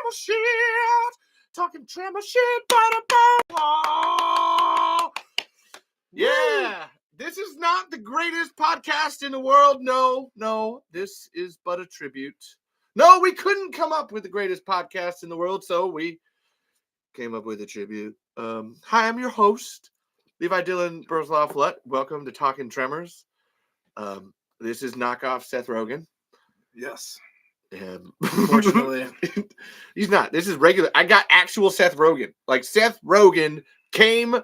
Tremor shit. Talking Tremor shit. Yeah. This is not the greatest podcast in the world. No. This is but a tribute. No, we couldn't come up with the greatest podcast in the world, so we came up with a tribute. Hi, I'm your host, Levi Dylan Burzloff Lutt. Welcome to Talking Tremors. This is knockoff Seth Rogen. Yes. Unfortunately. He's not. This is regular. I got actual Seth Rogen. Like, Seth Rogen came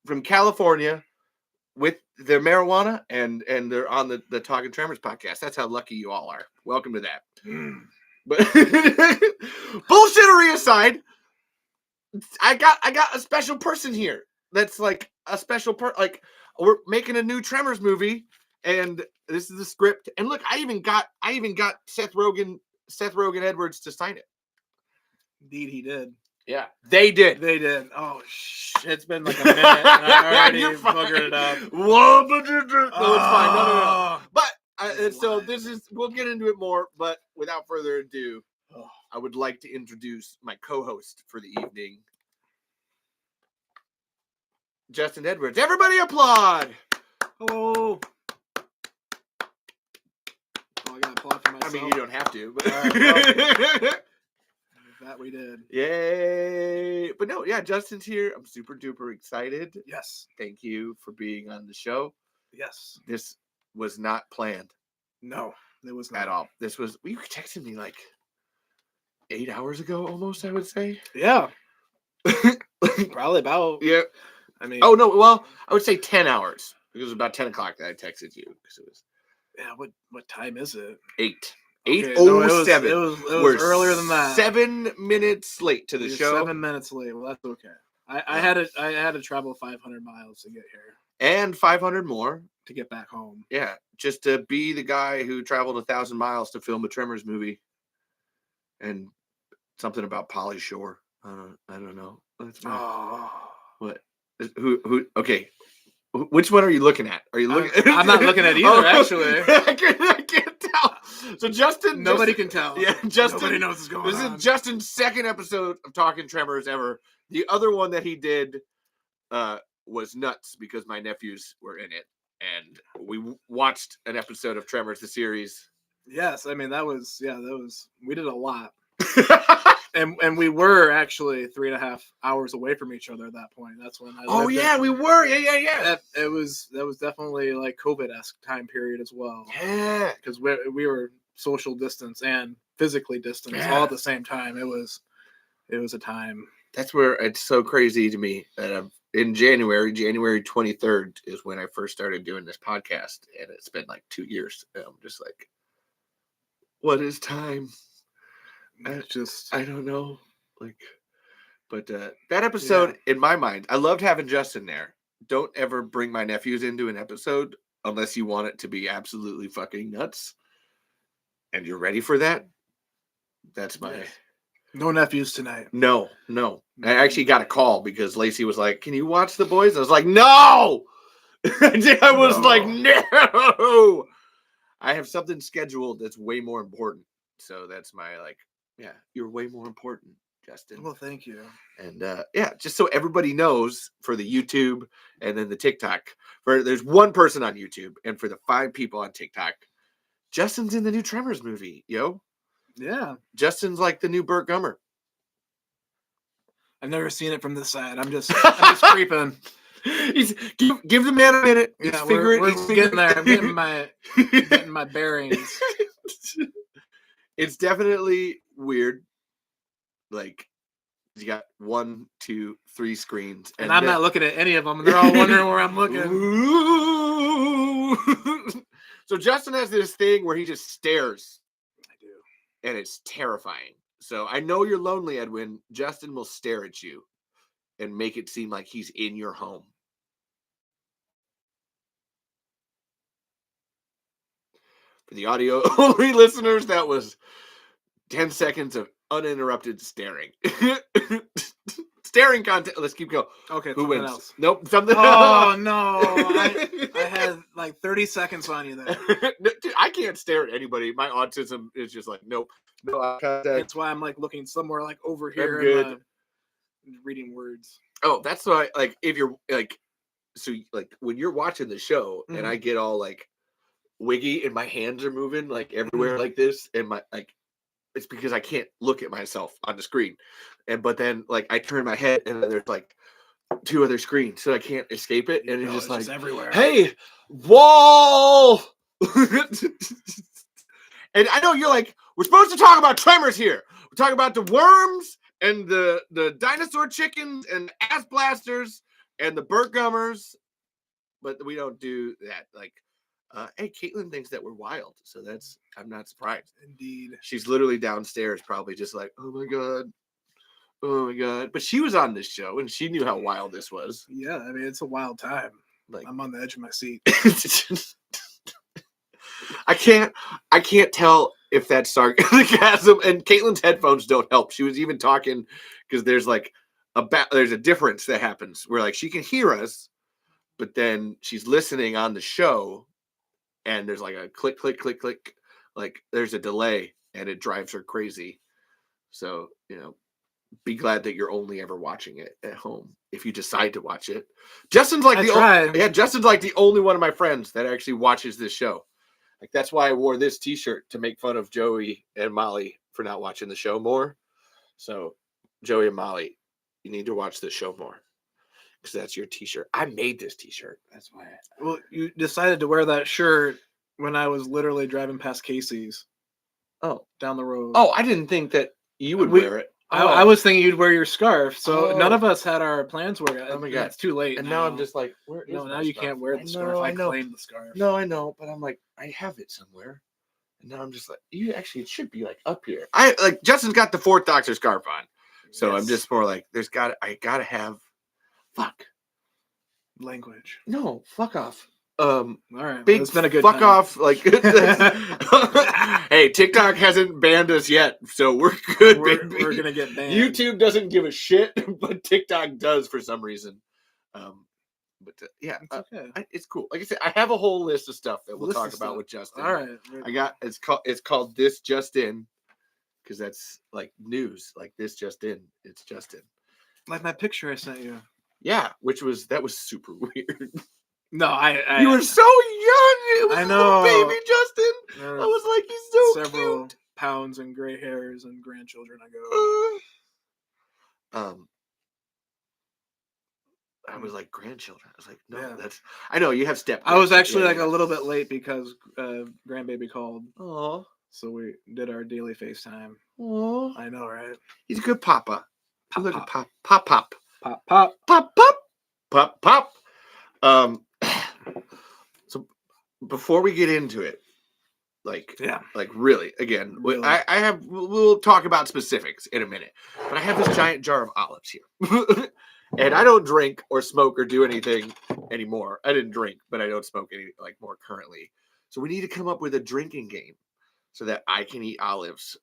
from California with their marijuana, and they're on the Talking Tremors podcast. That's how lucky you all are. Welcome to that. But bullshittery aside, I got a special person here. That's like a special like we're making a new Tremors movie, and this is the script. And look, I even got Seth Rogen Edwards to sign it. Indeed, he did. Yeah, they did. Oh, it's been like a minute, and I already buggered it up. Whoa, no, it's fine. No. But so we'll get into it more. But without further ado, I would like to introduce my co-host for the evening, Justin Edwards. Everybody applaud! Hello. Oh, I got to applaud for myself. I mean, you don't have to, but that we did. Yay! But no, yeah, Justin's here. I'm super duper excited. Yes. Thank you for being on the show. Yes. This was not planned. No, it was not at all. This was you texted me like 8 hours ago, almost. I would say. Yeah. Probably about. Yeah. I mean. Oh no. Well, I would say 10 hours because it was about 10 o'clock that I texted you because it was. Yeah. What time is it? 8. Okay, 8:07. It was earlier than that. 7 minutes late to the show. 7 minutes late. Well, that's okay. I had to travel 500 miles to get here. And 500 more to get back home. Yeah, just to be the guy who traveled 1,000 miles to film a Tremors movie. And something about Pauly Shore. I don't know. That's what? Who? Okay. Which one are you looking at? Are you looking? I'm not looking at either, actually. I can't tell. So Justin, nobody can tell. Yeah, Justin. Nobody knows what's going on. This is Justin's second episode of Talking Tremors ever. The other one that he did was nuts because my nephews were in it, and we watched an episode of Tremors the series. Yes, I mean that was we did a lot. And we were actually 3.5 hours away from each other at that point. That's when we were. Yeah. That was definitely like COVID-esque time period as well. Yeah, because we were social distance and physically distance all at the same time. It was a time. That's where it's so crazy to me that in January 23rd is when I first started doing this podcast, and it's been like 2 years. And I'm just like, what is time? I don't know. But that episode, in my mind, I loved having Justin there. Don't ever bring my nephews into an episode unless you want it to be absolutely fucking nuts. And you're ready for that? That's my... No nephews tonight. No. I actually got a call because Lacey was like, "Can you watch The Boys?" I was like, "No!" I was like, "No!" I have something scheduled that's way more important. So that's my you're way more important, Justin. Well, thank you. And just so everybody knows, for the YouTube and then the TikTok, there's one person on YouTube, and for the 5 people on TikTok, Justin's in the new Tremors movie, yo. Yeah. Justin's like the new Burt Gummer. I've never seen it from this side. I'm just creeping. Give the man a minute. Yeah, we're getting there. I'm getting my bearings. It's definitely weird. Like, you got 1, 2, 3 screens. And I'm not looking at any of them, and they're all wondering where I'm looking. So Justin has this thing where he just stares. I do. And it's terrifying. So I know you're lonely, Edwin. Justin will stare at you and make it seem like he's in your home. For the audio-only listeners, that was 10 seconds of uninterrupted staring. staring contest. Let's keep going. Okay, Who something wins? else. Nope. Something. Oh no! I had like 30 seconds on you there. Dude, I can't stare at anybody. My autism is just like nope, no eye contact. That's why I'm like looking somewhere like over here. I'm good. And, reading words. Oh, that's why. Like if you're like, so like when you're watching the show and I get all like wiggy and my hands are moving like everywhere like this, and my like. It's because I can't look at myself on the screen, but then like I turn my head and then there's like 2 other screens, so I can't escape it, and it's just like everywhere. Hey, wall! And I know you're like, we're supposed to talk about Tremors here. We're talking about the worms and the dinosaur chickens and the ass blasters and the Burt Gummers, but we don't do that. Like, hey, Caitlin thinks that we're wild, so I'm not surprised. Indeed. She's literally downstairs, probably just like, oh my god. But she was on this show, and she knew how wild this was. Yeah, I mean, it's a wild time. Like, I'm on the edge of my seat. I can't tell if that's sarcasm, and Caitlin's headphones don't help. She was even talking because there's like there's a difference that happens where like she can hear us, but then she's listening on the show, and there's like a click, click, click, click. Like there's a delay, and it drives her crazy. So, be glad that you're only ever watching it at home if you decide to watch it. Justin's like Justin's like the only one of my friends that actually watches this show. Like that's why I wore this t-shirt, to make fun of Joey and Molly for not watching the show more. So, Joey and Molly, you need to watch the show more. Because that's your t-shirt. I made this t-shirt. That's why. Well, you decided to wear that shirt when I was literally driving past Casey's. Oh, down the road. Oh, I didn't think that you would wear it. I was thinking you'd wear your scarf. So none of us had our plans worked out. Oh my god, it's too late. And now I'm just like, where is now you can't wear the scarf. I claimed the scarf. No, I know, but I'm like, I have it somewhere. And now I'm just like, it should be like up here. Justin's got the 4th Doctor scarf on. So yes. I'm just more like, I gotta have language. No, fuck off. All right. Big it's been a good fuck time. Off. Like, hey, TikTok hasn't banned us yet, so we're good. We're gonna get banned. YouTube doesn't give a shit, but TikTok does for some reason. Yeah, it's okay. It's cool. Like I said, I have a whole list of stuff that we'll talk about with Justin. All right. It's called This Just In, because that's like news. Like this just in. It's just in. Like my picture I sent you. Yeah, that was super weird. No, you were so young. I know, baby Justin. I was like, he's so several cute. Pounds and gray hairs and grandchildren ago. I was like, grandchildren. I was like, no, that's. I know you have step. I was actually like a little bit late because grandbaby called. Oh, so we did our daily FaceTime. Oh, I know, right? He's a good papa. Look at pop. So before we get into it, really, again, we'll talk about specifics in a minute, but I have this giant jar of olives here. And I don't drink or smoke or do anything anymore. I didn't drink, but I don't smoke any more currently. So we need to come up with a drinking game so that I can eat olives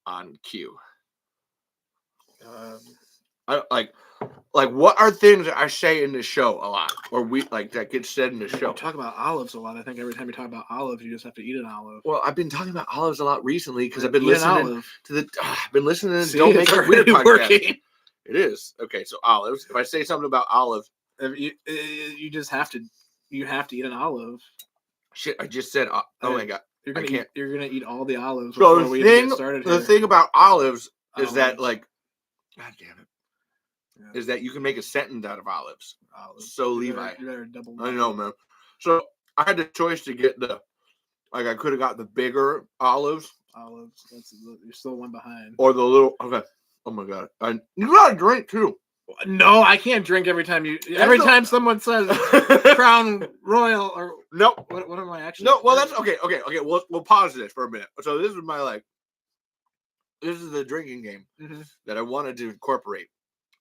on cue. What are things that I say in the show a lot, or that gets said in the show? You talk about olives a lot. I think every time you talk about olives, you just have to eat an olive. Well, I've been talking about olives a lot recently because I've been listening to the. I've been listening to Don't Make It Weird podcast. Working. It is okay. So olives. If I say something about olive, you just have to. You have to eat an olive. Shit! I just said. Oh my god! You're gonna eat all the olives before we get started. The thing about olives is that God damn it. Yeah. Is that you can make a sentence out of olives. So Levi. You better double. I know, man. So I had the choice to get I could have got the bigger olives. You're still one behind. Or the little. Okay. Oh my god. You gotta drink too. No, I can't drink every time time someone says Crown Royal or nope. What am I actually? No. Well, that's okay. Okay. We'll pause this for a minute. So this is this is the drinking game that I wanted to incorporate.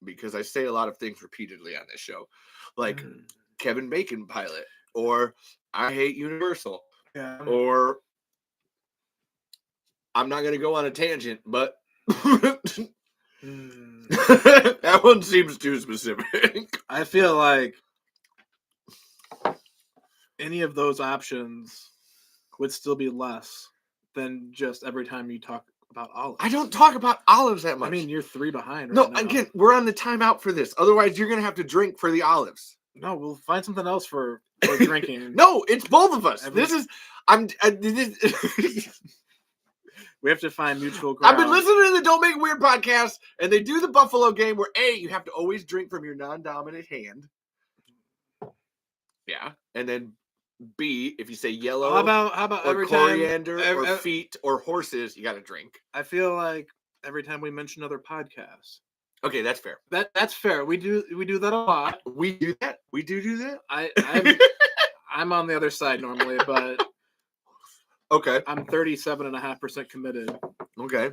Because I say a lot of things repeatedly on this show, like Kevin Bacon pilot, or I hate Universal, or I'm not going to go on a tangent, but That one seems too specific. I feel like any of those options would still be less than just every time you talk about olives. I don't talk about olives that much. I mean, you're 3 behind right no, now. again, we're on the timeout for this. Otherwise, you're going to have to drink for the olives. No, we'll find something else for drinking. No, it's both of us. We have to find mutual ground. I've been listening to the Don't Make Weird podcast, and they do the Buffalo game where A, you have to always drink from your non-dominant hand. Yeah. And then B, if you say yellow, how about or every coriander time, or feet or horses, you got to drink. I feel like every time we mention other podcasts. Okay, that's fair. That's fair. We do that a lot. We do that. We do that. I'm on the other side normally, but okay, I'm 37.5% committed. Okay.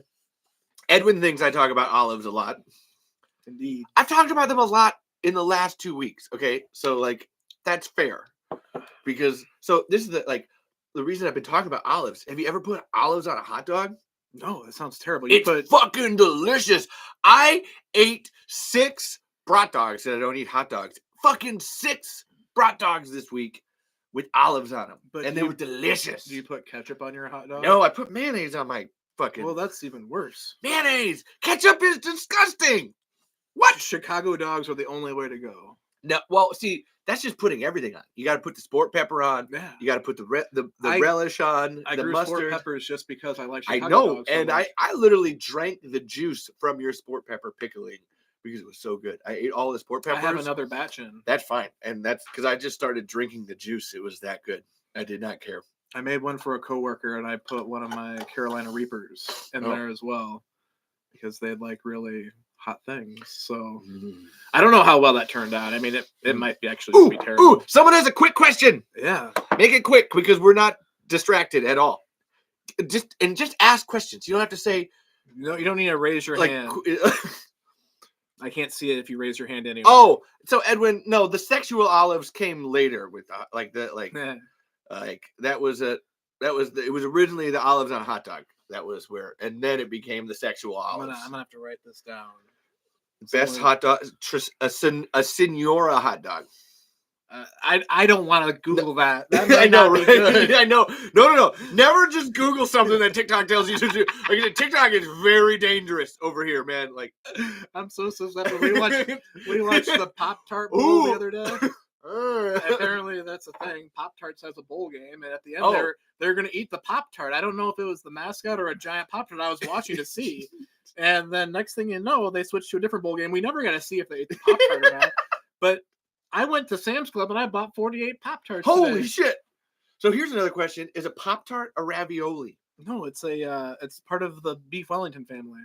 Edwin thinks I talk about olives a lot. Indeed. I've talked about them a lot in the last 2 weeks. Okay, so that's fair. Because this is the reason I've been talking about olives. Have you ever put olives on a hot dog? No, that sounds terrible. It's fucking delicious. I ate 6 brat dogs, and I don't eat hot dogs. Fucking 6 brat dogs this week with olives on them, and they were delicious. Do you put ketchup on your hot dog? No, I put mayonnaise on my fucking. Well, that's even worse. Mayonnaise, ketchup is disgusting. What? Chicago dogs are the only way to go. No, well, see, that's just putting everything on. You got to put the sport pepper on. Yeah. You got to put the relish on. I the grew mustard. sport peppers just because I like Chicago I know, dogs so and much. I literally drank the juice from your sport pepper pickling because it was so good. I ate all the sport peppers. I have another batch in. That's fine, and that's because I just started drinking the juice. It was that good. I did not care. I made one for a coworker, and I put one of my Carolina Reapers in there as well because they had really hot things. So I don't know how well that turned out. I mean, it might be actually be terrible. Ooh, someone has a quick question. Yeah, make it quick because we're not distracted at all. Just ask questions. You don't have to say. No, you don't need to raise your hand. I can't see it if you raise your hand anyway. Oh, so Edwin, no, the sexual olives came later with it was originally the olives on a hot dog. That was where, and then it became the sexual olives. I'm gonna have to write this down. Best hot dog, a Senora hot dog. I don't want to Google that. I know, right? I know. No. Never just Google something that TikTok tells you to do. TikTok is very dangerous over here, man. I'm so susceptible. We watched the Pop-Tart Bowl the other day. Apparently, that's a thing. Pop-Tarts has a bowl game, and at the end, they're going to eat the Pop-Tart. I don't know if it was the mascot or a giant Pop-Tart I was watching to see. And then next thing you know, they switched to a different bowl game. We never got to see if they ate the Pop-Tart or not. But I went to Sam's Club and I bought 48 Pop-Tarts. Holy shit! So here's another question: is a Pop-Tart a ravioli? No, it's it's part of the beef Wellington family.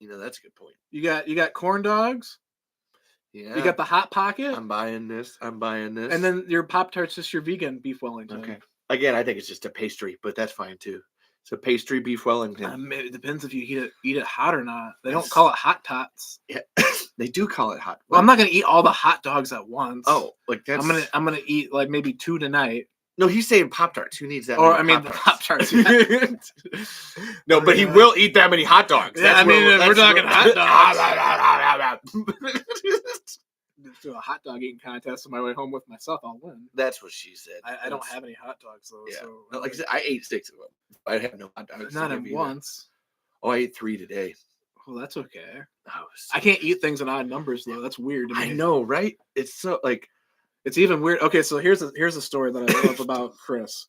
That's a good point. You got corn dogs. Yeah. You got the Hot Pocket. I'm buying this. And then your Pop-Tart's just your vegan beef Wellington. Okay. Again, I think it's just a pastry, but that's fine too. It's a pastry beef Wellington. It depends if you eat it hot or not. They don't call it Hot Tots. Yeah, they do call it hot. Well, I'm not gonna eat all the hot dogs at once. Oh, that's. I'm gonna eat maybe 2 tonight. No, he's saying Pop-Tarts. Who needs that? Or the Pop-Tarts. No, but he will eat that many hot dogs. Yeah, we're talking hot dogs. Do a hot dog eating contest on my way home with myself, I'll win. That's what she said. I don't have any hot dogs though. Yeah. So no, like I said, I ate 6 of them. I have no hot dogs. Not in once. Oh, I ate 3 today. Well, that's okay. Oh, I can't eat things in odd numbers though. That's weird to me. I know, right? It's so it's even weird. Okay, so here's a story that I love about Chris.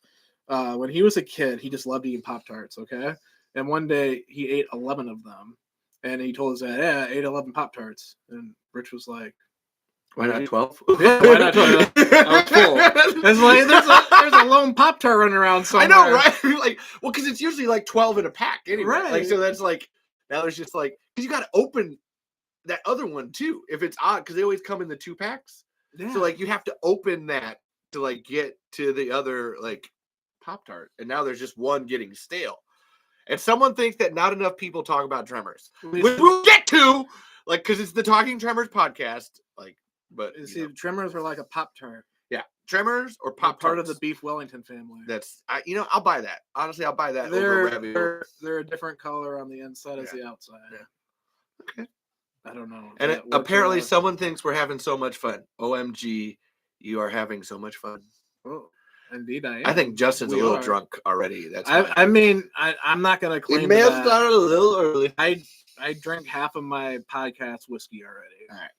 When he was a kid, he just loved eating Pop-Tarts. Okay, and one day he ate 11 of them, and he told his dad, "Yeah, I ate 11 Pop-Tarts." And Rich was like, "Why not 12?" Yeah, why not 12? I was full. It's there's a lone Pop-Tart running around somewhere. I know, right? Because it's usually 12 in a pack anyway. Right. So that's now there's just because you got to open that other one too if it's odd because they always come in the 2 packs. Yeah. So you have to open that to get to the other Pop-Tart, and now there's just one getting stale. And someone thinks that not enough people talk about Tremors, which we'll get to, because it's the Talking Tremors podcast. But see, Tremors are like a Pop-Tart. Yeah, Tremors or They're Pop part of the Tarts. beef Wellington family. I'll buy that. Honestly, I'll buy that over They're ravioli. they're a different color on the inside as the outside. Yeah. Okay. I don't know. And apparently someone thinks we're having so much fun. OMG, you are having so much fun. Oh, indeed I am. I think Justin's a little drunk already. That's I mean, I'm not going to claim it may have that. started a little early. I drank half of my podcast whiskey already. All right.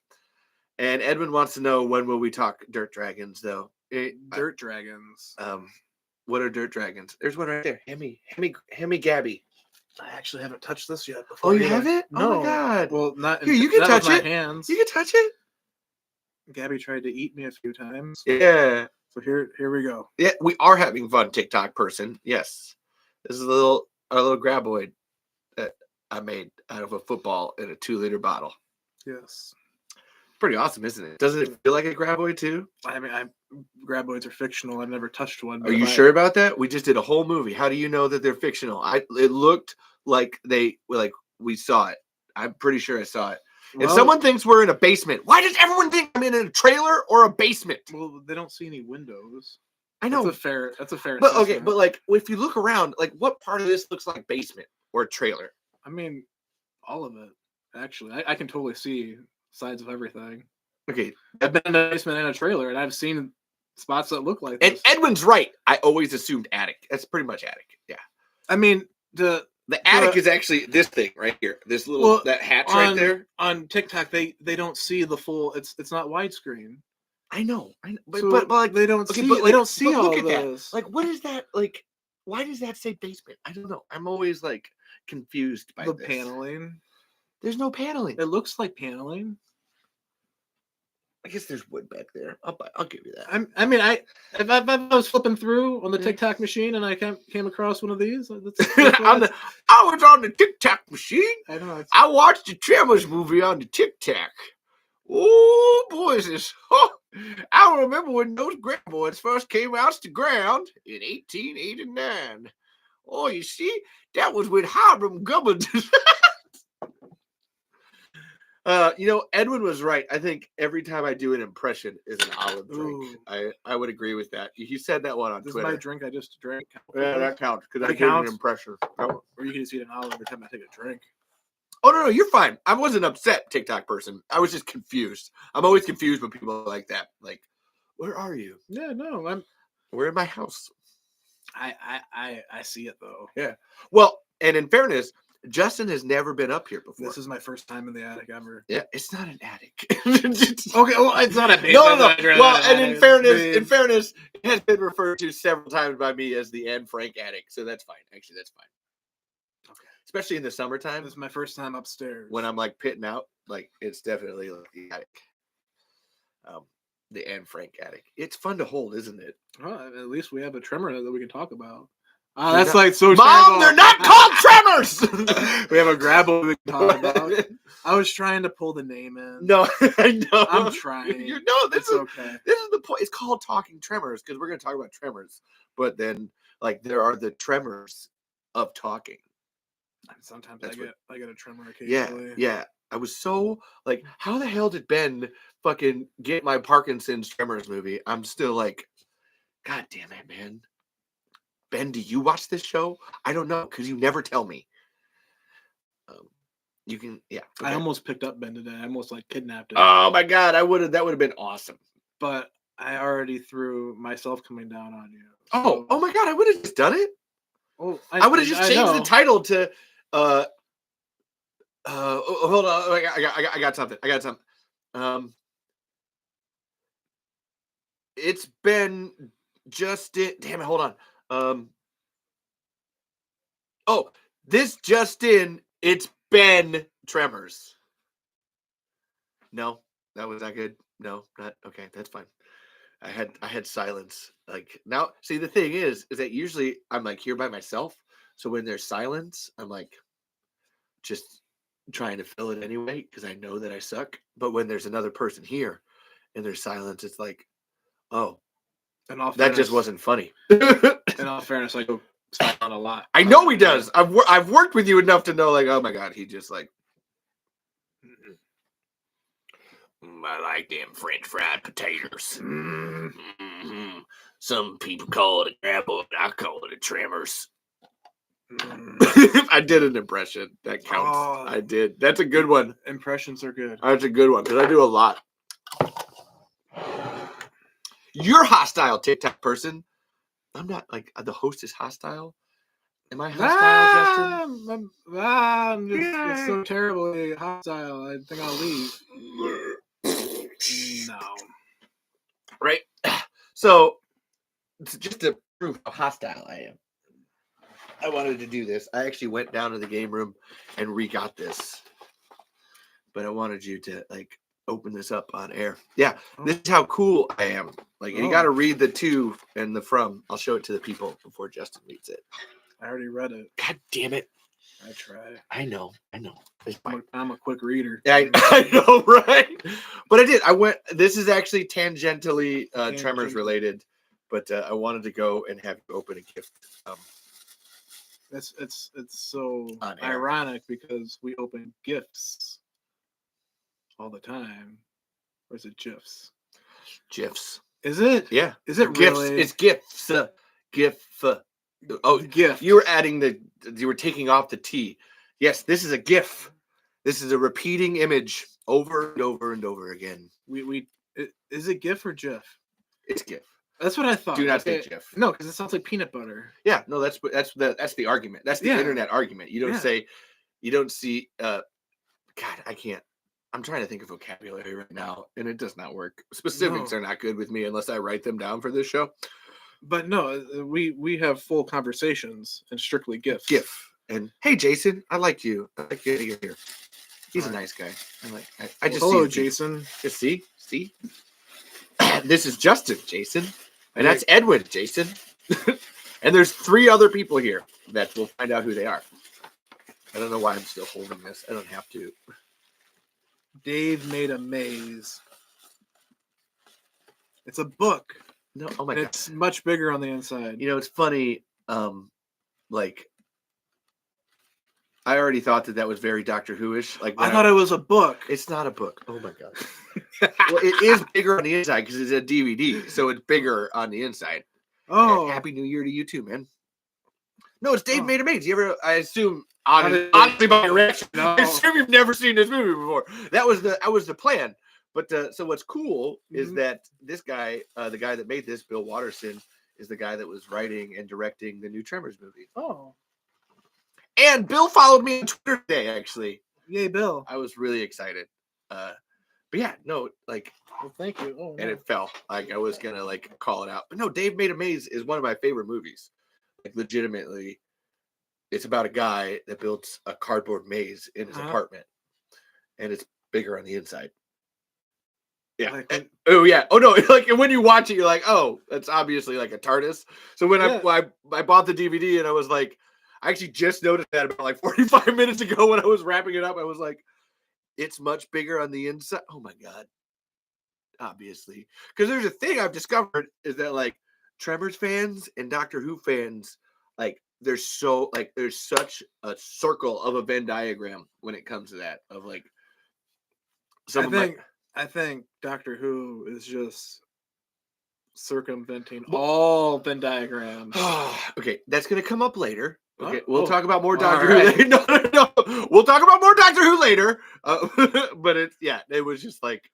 And Edwin wants to know, when will we talk Dirt Dragons, though? Dirt Dragons. What are Dirt Dragons? There's one right there. Hemi Gabby. I actually haven't touched this yet. Oh, you haven't? No. Oh my god. Well, not here. You can touch it. Hands. You can touch it. Gabby tried to eat me a few times. Yeah. So here we go. Yeah, we are having fun, TikTok person. Yes. This is our little graboid that I made out of a football in a 2-liter bottle. Yes. Pretty awesome, isn't it? Doesn't it feel like a graboid too? I mean, graboids are fictional. I've never touched one. Are you sure about that? We just did a whole movie. How do you know that they're fictional? It looked like we saw it. I'm pretty sure I saw it. Well, if someone thinks we're in a basement, why does everyone think I'm in a trailer or a basement? Well, they don't see any windows. I know. That's a fair But assessment. okay, but like if you look around, like what part of this looks like basement or trailer? I mean, all of it. Actually, I can totally see sides of everything. Okay, I've been in a basement and a trailer, and I've seen spots that look like this. And Edwin's right. I always assumed attic. That's pretty much attic. Yeah. I mean, the attic is actually this thing right here. This little that hatch right there. On TikTok, they don't see the full. It's not widescreen. I know. But, so but like they don't see. But they don't see all of this. That. Like, what is that? Like, why does that say basement? I don't know. I'm always like confused by the this. paneling. There's no paneling. It looks like paneling. I guess there's wood back there. I'll give you that. If I was flipping through on the TikTok machine and I came across one of these, I was on the TikTok machine. I know. I watched the Tremors movie on the TikTok. Oh, boys, I remember when those graboids first came out to ground in 1889. Oh, you see, that was with Hiram Gubbins. Edwin was right. I think every time I do an impression is an olive drink. I would agree with that. He said that one on Twitter. This is my drink I just drank. Yeah, that counts because I did an impression. Or you can just eat an olive every time I take a drink. Oh, no, you're fine. I wasn't upset, TikTok person. I was just confused. I'm always confused when people are like that. Like, where are you? Yeah, no, we're in my house. I see it, though. Yeah. Well, and in fairness, Justin has never been up here before. This is my first time in the attic ever. Yeah, it's not an attic. Okay, well, it's not a big. No. Well, and in fairness, it has been referred to several times by me as the Anne Frank attic, so that's fine. Actually, that's fine. Okay. Especially in the summertime. This is my first time upstairs. When I'm like pitting out, like it's definitely like the attic. The Anne Frank attic. It's fun to hold, isn't it? Well, at least we have a Tremor that we can talk about. That's like so. Mom, terrible. They're not called Tremors. We have a grabble we can talk about. I was trying to pull the name in. No, I know. I'm trying. This is okay. This is the point. It's called Talking Tremors because we're going to talk about Tremors, but then like there are the Tremors of talking. And sometimes I get a tremor occasionally. Yeah. I was so like, how the hell did Ben fucking get my Parkinson's Tremors movie? I'm still like, God damn it, man. Ben, do you watch this show? I don't know because you never tell me. You can, yeah. Okay. I almost picked up Ben today. I almost like kidnapped him. Oh my God, that would have been awesome. But I already threw myself coming down on you. So. Oh my God, I would have just done it. Oh, I would have just changed the title to. Hold on, I got something. It's been just it. Damn it, hold on. This just in. It's been Tremors. No, that was not good. No, not okay. That's fine. I had silence. Like now, see the thing is that usually I'm like here by myself. So when there's silence, I'm like just trying to fill it anyway because I know that I suck. But when there's another person here and there's silence, it's like, oh, that just wasn't funny. In all fairness, I go silent a lot. I know he does. I've worked with you enough to know, like, oh my God, he just like. I like them French fried potatoes. Mm-hmm. Some people call it a grapple, but I call it a Tremors. I did an impression. That counts. Oh. I did. That's a good one. Impressions are good. That's a good one because I do a lot. You're hostile, TikTok person. I'm not like the host is hostile. Am I hostile, Justin? I'm just so terribly hostile. I think I'll leave. No. Right? So, just to prove how hostile I am, I wanted to do this. I actually went down to the game room and re-got this. But I wanted you to, like, open this up on air. Yeah, this is how cool I am. Like, you got to read the to and the from. I'll show it to the people before Justin reads it. I already read it. God damn it. I try. I know. I'm a quick reader. I know, right? But I did. This is actually tangentially Tremors related, but I wanted to go and have you open a gift. It's so ironic because we open gifts all the time. Or is it GIFs? GIFs. Is it? Yeah. Is it gifts? really? It's GIFs. GIF. Oh, GIF. You were taking off the T. Yes, this is a GIF. This is a repeating image over and over and over again. Is it GIF or GIF? It's GIF. That's what I thought. Do not say GIF. No, because it sounds like peanut butter. Yeah, no, that's the argument. That's the internet argument. You don't see. God, I can't. I'm trying to think of vocabulary right now, and it does not work. Specifics are not good with me unless I write them down for this show. But no, we have full conversations and strictly GIFs. GIF. And hey, Jason, I like you. I like you here. He's a nice guy. I just hello, Jason. Just see. This is Justin, Jason, and that's Edwin, Jason. And there's 3 other people here that we'll find out who they are. I don't know why I'm still holding this. I don't have to. Dave made a maze. It's a book. No, oh my God. It's much bigger on the inside. You know, it's funny. Like, I already thought that was very Doctor Who-ish. Like, I thought it was a book. It's not a book. Oh my God. Well, it is bigger on the inside because it's a DVD, so it's bigger on the inside. Oh, and Happy New Year to you too, man. No, it's Dave Made a Maze. You ever? I assume honestly by your reaction, I assume you've never seen this movie before. That was the plan. But so what's cool is that this guy, the guy that made this, Bill Watterson, is the guy that was writing and directing the new Tremors movie. Oh. And Bill followed me on Twitter today, actually. Yay, Bill. I was really excited. But yeah, no, like. Well, thank you. Oh, no. And it fell. Like, I was going to, like, call it out. But no, Dave Made a Maze is one of my favorite movies. Like, legitimately, it's about a guy that builds a cardboard maze in his apartment. And it's bigger on the inside. Yeah. Oh, yeah. Oh, no. Like, and when you watch it, you're like, oh, that's obviously like a TARDIS. So when I bought the DVD and I was like, I actually just noticed that about like 45 minutes ago when I was wrapping it up. I was like, it's much bigger on the inside. Oh, my God. Obviously. Because there's a thing I've discovered is that, like, Tremors fans and Doctor Who fans, like, there's such a circle of a Venn diagram when it comes to that. Of, like, I think Doctor Who is just circumventing all Venn diagrams. Okay, that's going to come up later. Okay, we'll talk about more Doctor Who later. No. We'll talk about more Doctor Who later. But it was just like,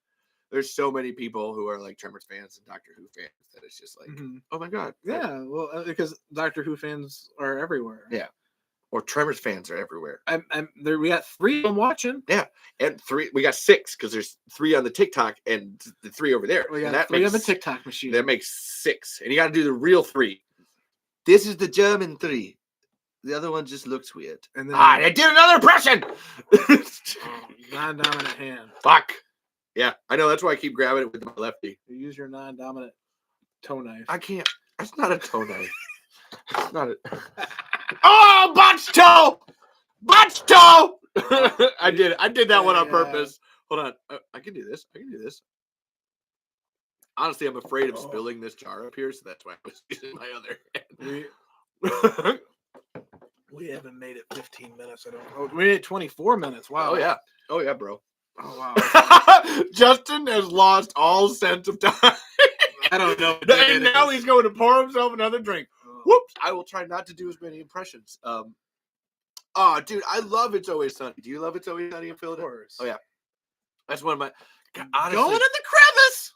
there's so many people who are like Tremors fans and Doctor Who fans that it's just like, oh my God. Yeah, well, because Doctor Who fans are everywhere. Yeah. Or Tremors fans are everywhere. We got 3 of them watching. Yeah. And 3, we got 6 because there's 3 on the TikTok and the 3 over there. We got 3 on the TikTok machine. That makes 6. And you got to do the real 3. This is the German 3. The other one just looks weird. And then I did another impression. Non-dominant hand. Fuck. Yeah, I know. That's why I keep grabbing it with my lefty. You use your non-dominant toe knife. I can't. That's not a toe knife. It's not a. Oh, botch toe! Botch toe! I did that one on purpose. Hold on. I can do this. Honestly, I'm afraid of spilling this jar up here, so that's why I was using my other hand. We haven't made it 15 minutes. We made it 24 minutes. Wow. Oh yeah, bro. Oh wow. Justin has lost all sense of time. I don't know. And now he's going to pour himself another drink. Whoops! I will try not to do as many impressions. Oh, dude, I love It's Always Sunny. Do you love It's Always Sunny in Philadelphia? Oh yeah, that's one of my. Honestly, going in the crevice.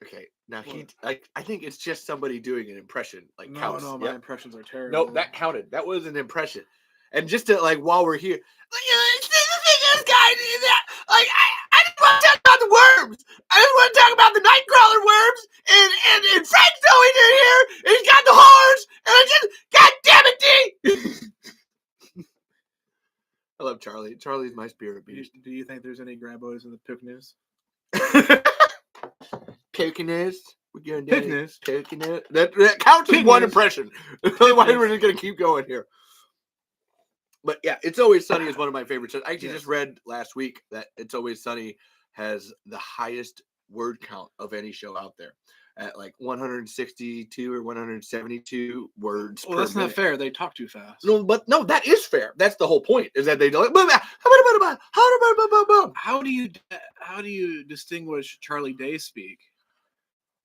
Okay, now I think it's just somebody doing an impression. Like counts. No, my impressions are terrible. Nope, that counted. That was an impression. And just to like while we're here, this guy did that. Like I just want to talk about the worms. I just want to talk about the nightcrawler worms. And Frank's always in here. And he's got the horns. And I just, God damn it, D. I love Charlie. Charlie's my spirit beast. Do you think there's any graboids in the Pickaninnies? Pickaninnies. We're going down Pickaninnies. That counts as one impression. Otherwise, we're just going to keep going here. But yeah, It's Always Sunny is one of my favorite shows. I actually just read last week that It's Always Sunny has the highest word count of any show out there at like 162 or 172 words. Well, that's not fair. They talk too fast. No, but no, that is fair. That's the whole point. Is that they don't. How do you distinguish Charlie Day speak?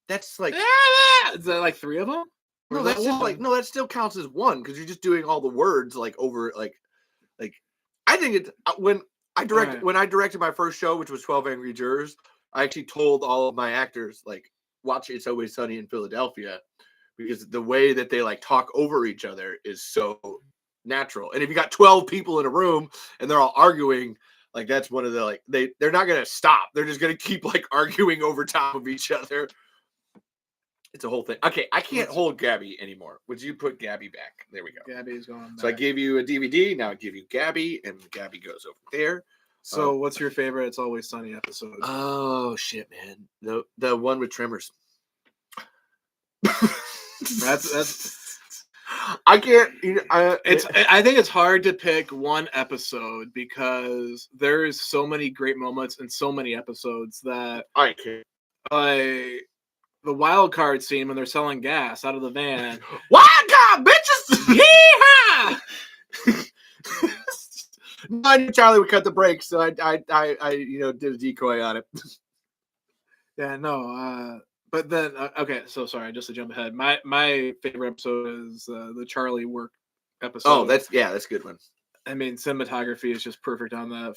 That's like is that like 3 of them? No, that's just like that still counts as one because you're just doing all the words like over like I think it's when I directed my first show, which was 12 Angry Jurors. I actually told all of my actors like watch It's Always Sunny in Philadelphia because the way that they like talk over each other is so natural. And if you got 12 people in a room and they're all arguing, like that's one of the like they're not gonna stop. They're just gonna keep like arguing over top of each other. It's a whole thing. Okay, I can't hold Gabby anymore. Would you put Gabby back? There we go. Gabby's going back. So I gave you a DVD. Now I give you Gabby, and Gabby goes over there. So what's your favorite It's Always Sunny episode? Oh, shit, man. The one with Tremors. That's I can't. I think it's hard to pick one episode because there's so many great moments in so many episodes that I can't. The wild card scene when they're selling gas out of the van. Wild card, bitches! Yeehaw! I knew Charlie would cut the brakes, so I did a decoy on it. Yeah, no. But then, okay, so sorry, just to jump ahead. My favorite episode is the Charlie work episode. Oh, that's a good one. I mean, cinematography is just perfect on that.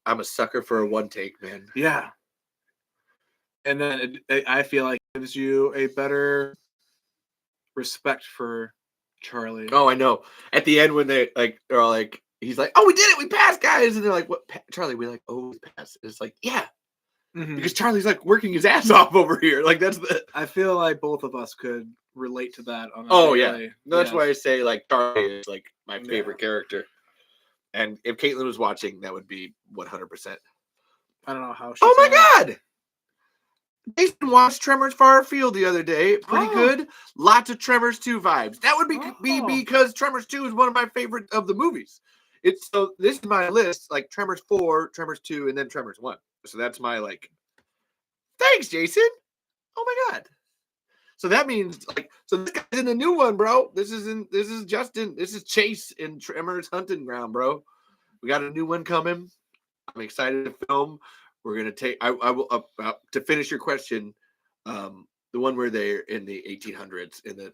I'm a sucker for a one take, man. Yeah. And then I feel like it gives you a better respect for Charlie. Oh, I know. At the end when they're all like, he's like, "Oh, we did it, we passed, guys," and they're like, "What, Charlie?" We like, "Oh, we passed." It's like, yeah, because Charlie's like working his ass off over here. Like that's the. I feel like both of us could relate to that. Yeah, that's why I say like Charlie is like my favorite character. And if Caitlin was watching, that would be 100%. I don't know how. Oh my god! Jason watched Tremors Far Afield the other day. Pretty good. Lots of Tremors 2 vibes. That would be because Tremors 2 is one of my favorite of the movies. So this is my list, like Tremors 4, Tremors 2, and then Tremors 1. So that's my like. Thanks, Jason. Oh my god. So that means so this guy's in the new one, bro. This is Justin. This is Chase in Tremors Hunting Ground, bro. We got a new one coming. I'm excited to film. We're gonna take. I will to finish your question. The one where they're in the 1800s in the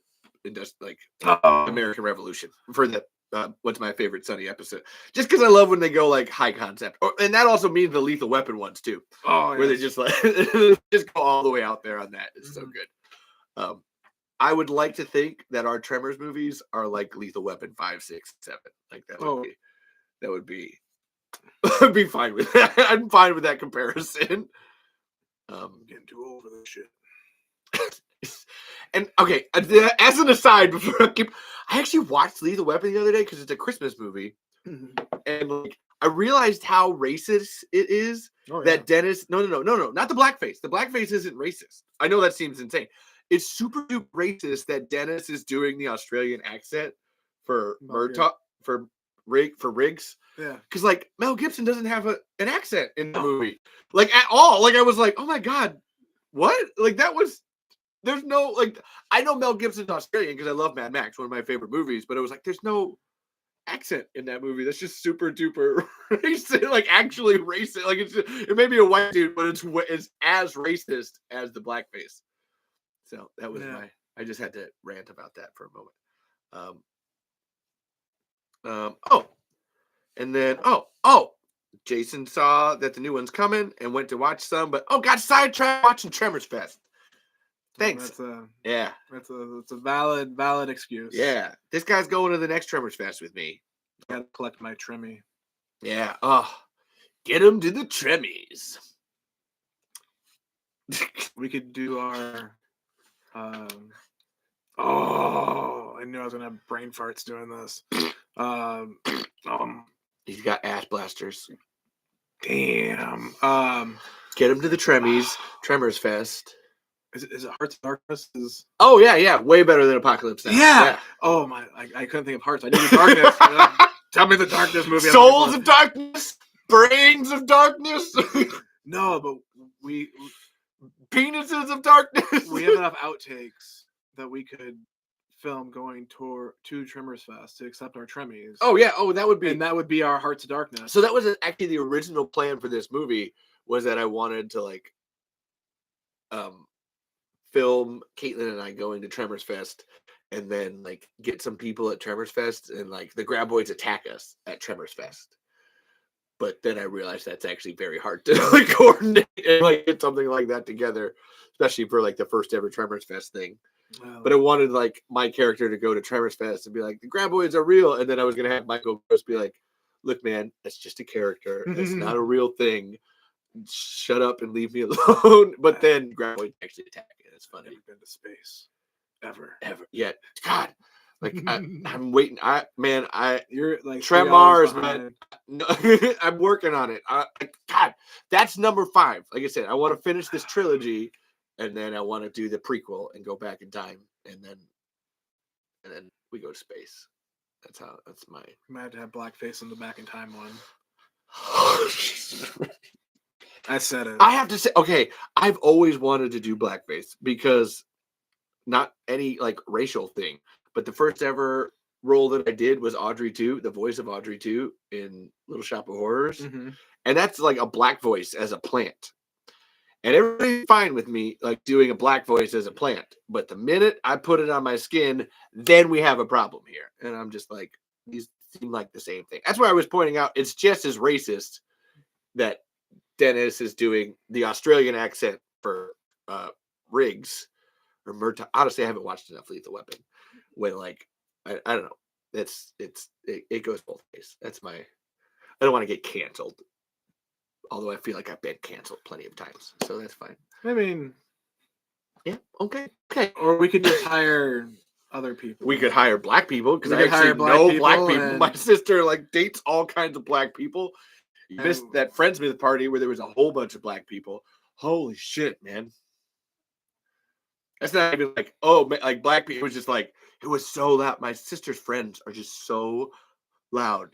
American Revolution for the what's my favorite Sunny episode? Just because I love when they go like high concept, and that also means the Lethal Weapon ones too. Oh, where they just like just go all the way out there on that. It's so good. I would like to think that our Tremors movies are like Lethal Weapon 5, 6, 7. Like that would be. I'd be fine with that. I'm fine with that comparison. Getting too old for this shit. And okay, as an aside, before I actually watched Lethal Weapon the other day because it's a Christmas movie, and like I realized how racist it is that Dennis. No, not the blackface. The blackface isn't racist. I know that seems insane. It's super racist that Dennis is doing the Australian accent for Riggs. Yeah, because like Mel Gibson doesn't have an accent in the movie, like at all. Like I was like, oh my god, what? Like that was. There's no like. I know Mel Gibson's Australian because I love Mad Max, one of my favorite movies. But it was like there's no accent in that movie that's just super duper racist, like actually racist. Like it may be a white dude, but it's as racist as the blackface. So that was I just had to rant about that for a moment. And then Jason saw that the new one's coming and went to watch some, but got sidetracked watching Tremors Fest. Thanks. That's a valid excuse. Yeah, this guy's going to the next Tremors Fest with me. I gotta collect my Tremmy. Yeah. Get him to the Tremmies. We could do our. I knew I was gonna have brain farts doing this. He's got ass blasters. Damn. Get him to the Tremors Fest. Is it Hearts of Darkness? Oh yeah, way better than Apocalypse Now. Yeah. Oh my, I couldn't think of Hearts. I knew the Darkness. Tell me the Darkness movie. Souls of Darkness, Brains of Darkness. No, but we Penises of Darkness. We have enough outtakes that we could film going to Tremors Fest to accept our Tremmies. Oh yeah. That would be our Hearts of Darkness. So that was actually the original plan for this movie, was that I wanted to like film Caitlin and I going to Tremors Fest, and then like get some people at Tremors Fest, and like the Graboids attack us at Tremors Fest. But then I realized that's actually very hard to like coordinate and like get something like that together, especially for like the first ever Tremors Fest thing. Wow. But I wanted like my character to go to Tremors Fest and be like, the Graboids are real, and then I was gonna have Michael Gross be like, look, man, that's just a character. That's not a real thing. Shut up and leave me alone. But then Graboids actually attack it. It's funny. You've been to space. Ever. Yeah. God. Like I'm waiting. You're like Tremors, man. No, I'm working on it. God, that's number 5. Like I said, I want to finish this trilogy, and then I want to do the prequel and go back in time, and then we go to space. That's my. I had to have blackface in the back in time one. I said it. I have to say, okay, I've always wanted to do blackface because not any like racial thing, but the first ever role that I did was Audrey 2, the voice of Audrey 2 in Little Shop of Horrors. Mm-hmm. And that's like a black voice as a plant. And everybody's fine with me like doing a black voice as a plant. But the minute I put it on my skin, then we have a problem here. And I'm just like, these seem like the same thing. That's why I was pointing out it's just as racist that Dennis is doing the Australian accent for Riggs or Murtaugh. Honestly, I haven't watched enough Lethal Weapon. When like I don't know, it goes both ways. I don't want to get canceled, although I feel like I've been canceled plenty of times, so that's fine. I mean, yeah, okay. Or we could just hire other people. We could hire black people because I actually know black people. My sister like dates all kinds of black people. You missed that Friendsmith party where there was a whole bunch of black people. Holy shit, man. That's not even like, like black people. It was just like, it was so loud. My sister's friends are just so loud.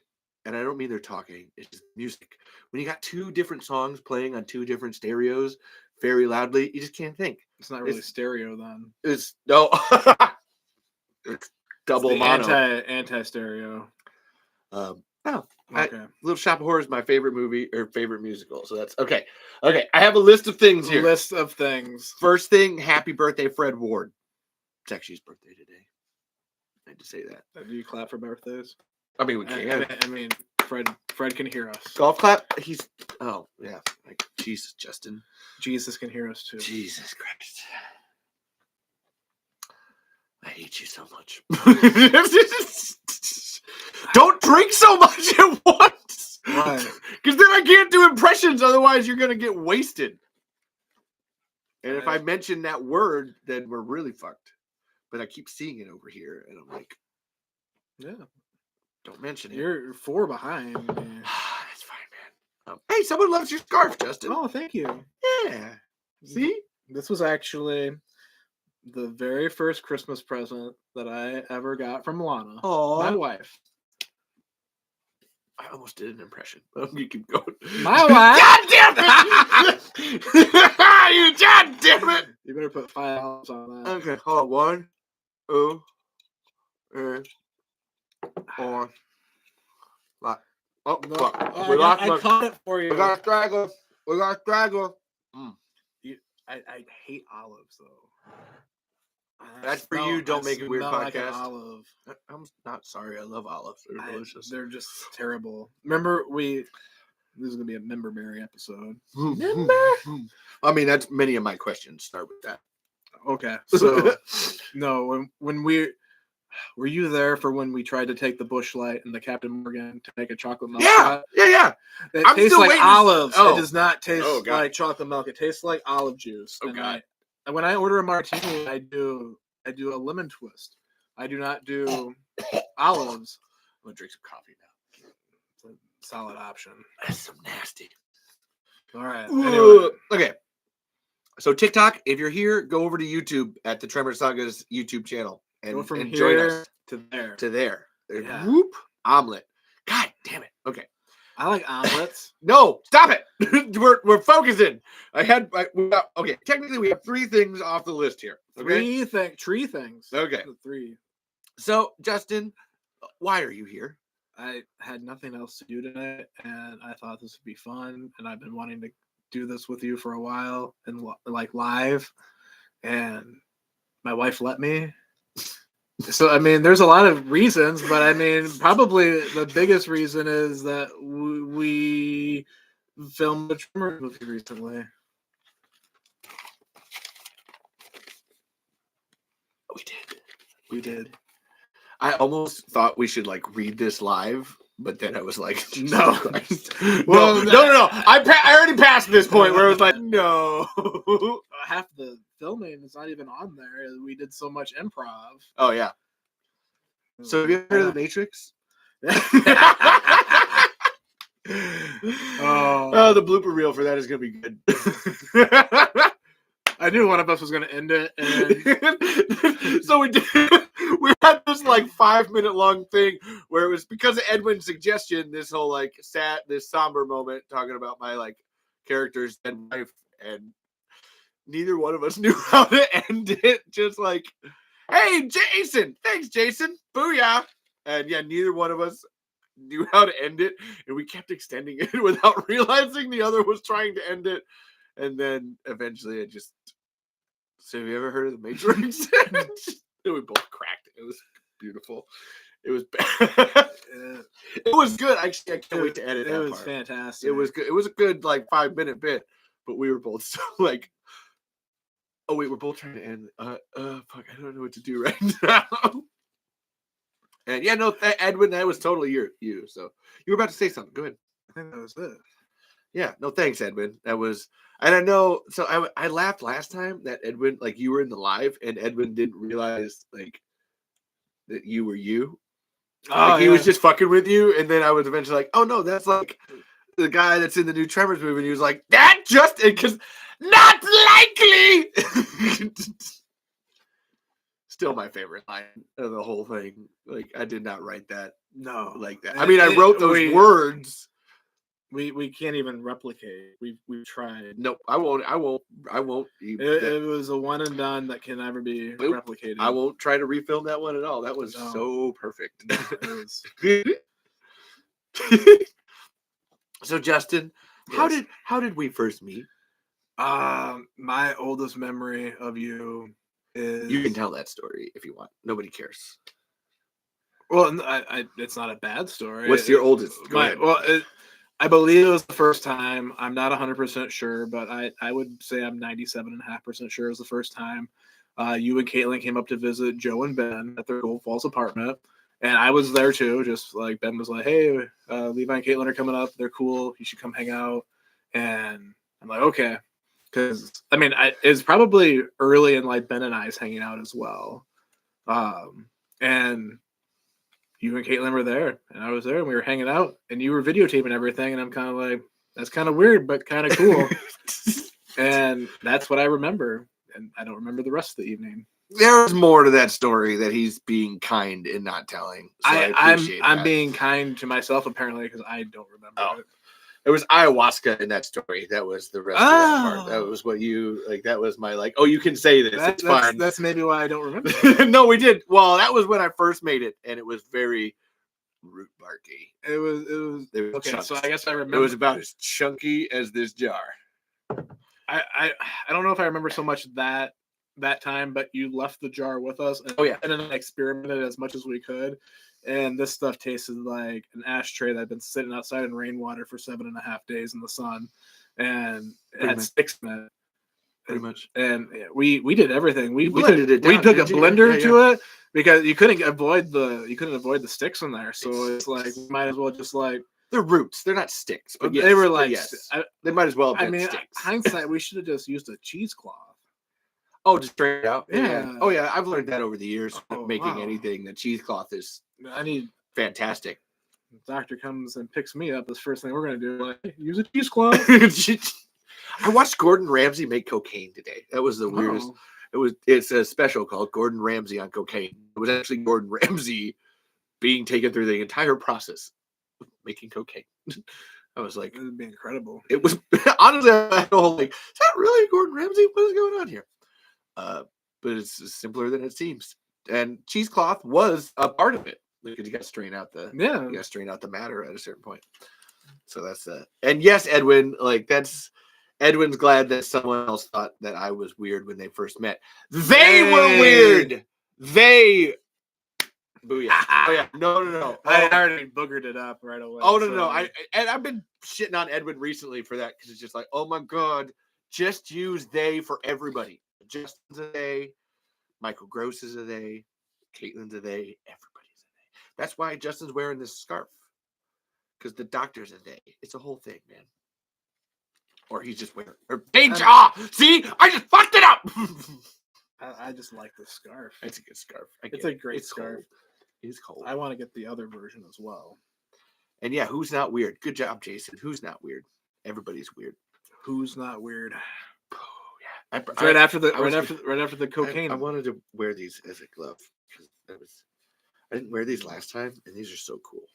And I don't mean they're talking. It's just music. When you got 2 different songs playing on 2 different stereos very loudly, you just can't think. It's not really stereo then. It's double mono. Anti-stereo. Okay. Little Shop of Horrors is my favorite movie or favorite musical. So that's okay. Okay, I have a list of things here. List of things. First thing, happy birthday, Fred Ward. It's actually his birthday today. I had to say that. Do you clap for birthdays? I mean, we can. I mean, Fred can hear us. Golf clap? Oh, yeah. Like, Jesus, Justin. Jesus can hear us too. Jesus Christ. I hate you so much. Don't drink so much at once. Why? Because then I can't do impressions. Otherwise, you're going to get wasted. And if I mention that word, then we're really fucked. But I keep seeing it over here, and I'm like, yeah, don't mention it. You're 4 behind. That's fine, man. Hey, someone loves your scarf, Justin. Oh, thank you. Yeah. See? This was actually the very first Christmas present that I ever got from Lana, my wife. I almost did an impression. I'm gonna keep going. My wife. God damn it! You god damn it! You better put $5 on that. Okay, hold on. 1, 2, 3, 4, Oh, No, fuck. I caught it for you. We got a straggler. We got a straggler. I hate olives though. That's for you. Don't make it weird. Podcast. Like an olive. I'm not sorry. I love olives. They're delicious. They're just terrible. Remember This is gonna be a member Mary episode. I mean, that's many of my questions start with that. Okay, so no, when were you there for when we tried to take the Busch Light and the Captain Morgan to make a chocolate milk? Yeah. It tastes like olives. It does not taste like chocolate milk. It tastes like olive juice. Oh God! When I order a martini, I do a lemon twist. I do not do olives. I'm gonna drink some coffee now. It's a solid option. That's so nasty. All right. Anyway. Okay. So TikTok, if you're here, go over to YouTube at the Tremors Saga's YouTube channel and, go from and here join us to there. Yeah. Whoop, omelet. God damn it. Okay. I like omelets. No, stop it. we're focusing. Okay. Technically, we have 3 things off the list here. Okay? Tree things. Okay. 3. So, Justin, why are you here? I had nothing else to do tonight, and I thought this would be fun, and I've been wanting to do this with you for a while and like live, and my wife let me. So I mean, there's a lot of reasons, but I mean, probably the biggest reason is that we filmed a Tremors movie recently. We did. I almost thought we should like read this live, but then I was like, no. Well, no. I already passed this point where it was like, no. Half the filming is not even on there. We did so much improv. Oh yeah. So have you ever heard of The Matrix? Oh, the blooper reel for that is gonna be good. I knew one of us was gonna end it, and so we did. We had this like 5-minute long thing where it was because of Edwin's suggestion. This whole like this somber moment talking about my like character's dead wife, and neither one of us knew how to end it. Just like, hey, Jason, thanks, Jason, booyah, and yeah, neither one of us knew how to end it, and we kept extending it without realizing the other was trying to end it, and then eventually it just. So have you ever heard of The Matrix? We both cracked. It was beautiful. It was bad. It was good. Actually, I can't wait to edit that part. It was fantastic. It was good. It was a good like 5-minute bit, but we were both so like, oh wait, we're both trying to end. Fuck, I don't know what to do right now. And yeah, no, Edwin, that was totally you. So you were about to say something. Go ahead. I think that was it. Yeah, no, thanks, Edwin. That was, and I know. So I laughed last time that Edwin, like you were in the live, and Edwin didn't realize like that you were you. Like, he was just fucking with you, and then I was eventually like, oh no, that's like the guy that's in the new Tremors movie. And he was like, that just because not likely. Still my favorite line of the whole thing. Like I did not write that. No, like that. I mean, I wrote those words. We can't even replicate. We've tried. Nope, I won't. It was a one and done that can never be replicated. I won't try to refilm that one at all. That was so perfect. So Justin, yes. How did we first meet? My oldest memory of you is. You can tell that story if you want. Nobody cares. Well, it's not a bad story. What's your oldest? Go ahead. I believe it was the first time. I'm not 100% sure, but I would say I'm 97.5% sure it was the first time. You and Caitlin came up to visit Joe and Ben at their Gold Falls apartment, and I was there too. Just like Ben was like, "Hey, Levi and Caitlin are coming up. They're cool. You should come hang out." And I'm like, "Okay," because I mean, it's probably early in like Ben and I's hanging out as well, and. You and Caitlin were there, and I was there, and we were hanging out, and you were videotaping everything, and I'm kind of like, that's kind of weird, but kind of cool. And that's what I remember, and I don't remember the rest of the evening. There's more to that story that he's being kind and not telling. So I'm being kind to myself, apparently, because I don't remember it. It was ayahuasca in that story. That was the rest of that part. That was what you like. That was my like. Oh, you can say this. It's fine. That's maybe why I don't remember. No, we did. Well, that was when I first made it, and it was very root barky. It was They were okay. chunks. So I guess I remember. It was about as chunky as this jar. I don't know if I remember so much that time, but you left the jar with us. And, Oh, yeah. and then I experimented as much as we could, and this stuff tasted like an ashtray that had been sitting outside in rainwater for 7.5 days in the sun, and it had sticks in it. Pretty much. And we did everything. We blended it down. We took a blender to it because you couldn't avoid the sticks in there. So it's like we might as well just like they're roots. They're not sticks, but they were like yes. They might as well have been sticks. Hindsight, we should have just used a cheesecloth. Oh, just straight out. Yeah. Oh yeah, I've learned that over the years. Making anything, the cheesecloth is fantastic. Doctor comes and picks me up. This first thing we're gonna do, like, use a cheesecloth. I watched Gordon Ramsay make cocaine today. That was the weirdest. It's a special called Gordon Ramsay on cocaine. It was actually Gordon Ramsay being taken through the entire process of making cocaine. I was like, it would be incredible. It was honestly, I had a whole like, is that really Gordon Ramsay? What is going on here? But it's simpler than it seems. And cheesecloth was a part of it because you got to strain out the matter at a certain point. So that's and yes, Edwin, like Edwin's glad that someone else thought that I was weird when they first met. They were weird. Booyah. Oh yeah. No. I already boogered it up right away. Oh no. I've been shitting on Edwin recently for that because it's just like, oh my god, just use they for everybody. Justin's a they, Michael Gross is a they, Caitlin's a they, everybody's a they. That's why Justin's wearing this scarf. Because the doctor's a they. It's a whole thing, man. Or he's just wearing See, I just fucked it up. I just like the scarf. It's a good scarf. It's a great scarf. Cold. It's cold. I want to get the other version as well. And yeah, who's not weird? Good job, Jason. Who's not weird? Everybody's weird. Who's not weird? Yeah. Right after the cocaine. I wanted to wear these as a glove because I didn't wear these last time, and these are so cool.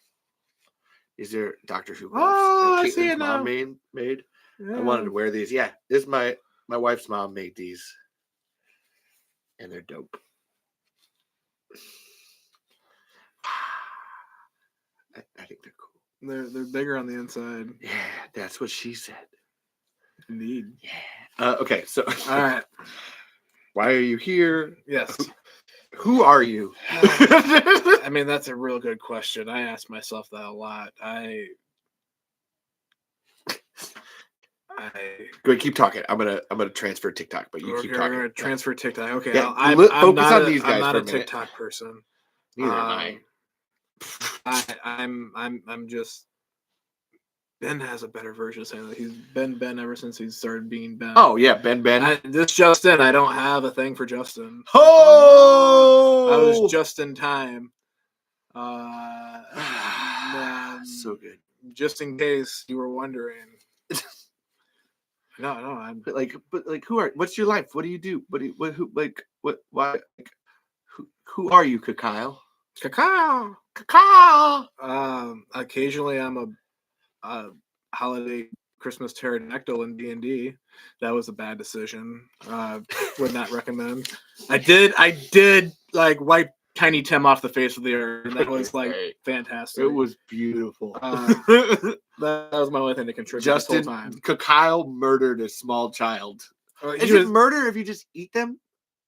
These are Doctor Who gloves. Oh, I see it now. Mom made. Yeah. I wanted to wear these. Yeah, this is my wife's mom made these, and they're dope. I think they're cool. They're bigger on the inside. Yeah, that's what she said. Indeed. Yeah. Okay, so all right. Why are you here? Yes. Who are you? I mean, that's a real good question. I ask myself that a lot. Go ahead, keep talking. I'm gonna transfer TikTok, but you keep talking. We're gonna transfer TikTok. Okay. Yeah, I'm not these guys. I'm not a TikTok person. Neither am I'm just. Ben has a better version of saying that. He's been Ben ever since he started being Ben. Oh yeah, Ben. This Justin, I don't have a thing for Justin. Oh, I was just in time. So good. Just in case you were wondering. No, but who are? What's your life? What do you do? Who are you, Kyle? Kyle. Occasionally I'm a holiday Christmas pterodactyl in D&D. That was a bad decision. Would not recommend. I did like wipe Tiny Tim off the face of the earth, and that was like fantastic. It was beautiful. That was my only thing to contribute. Justin, this whole time. Kyle murdered a small child. Is it murder if you just eat them?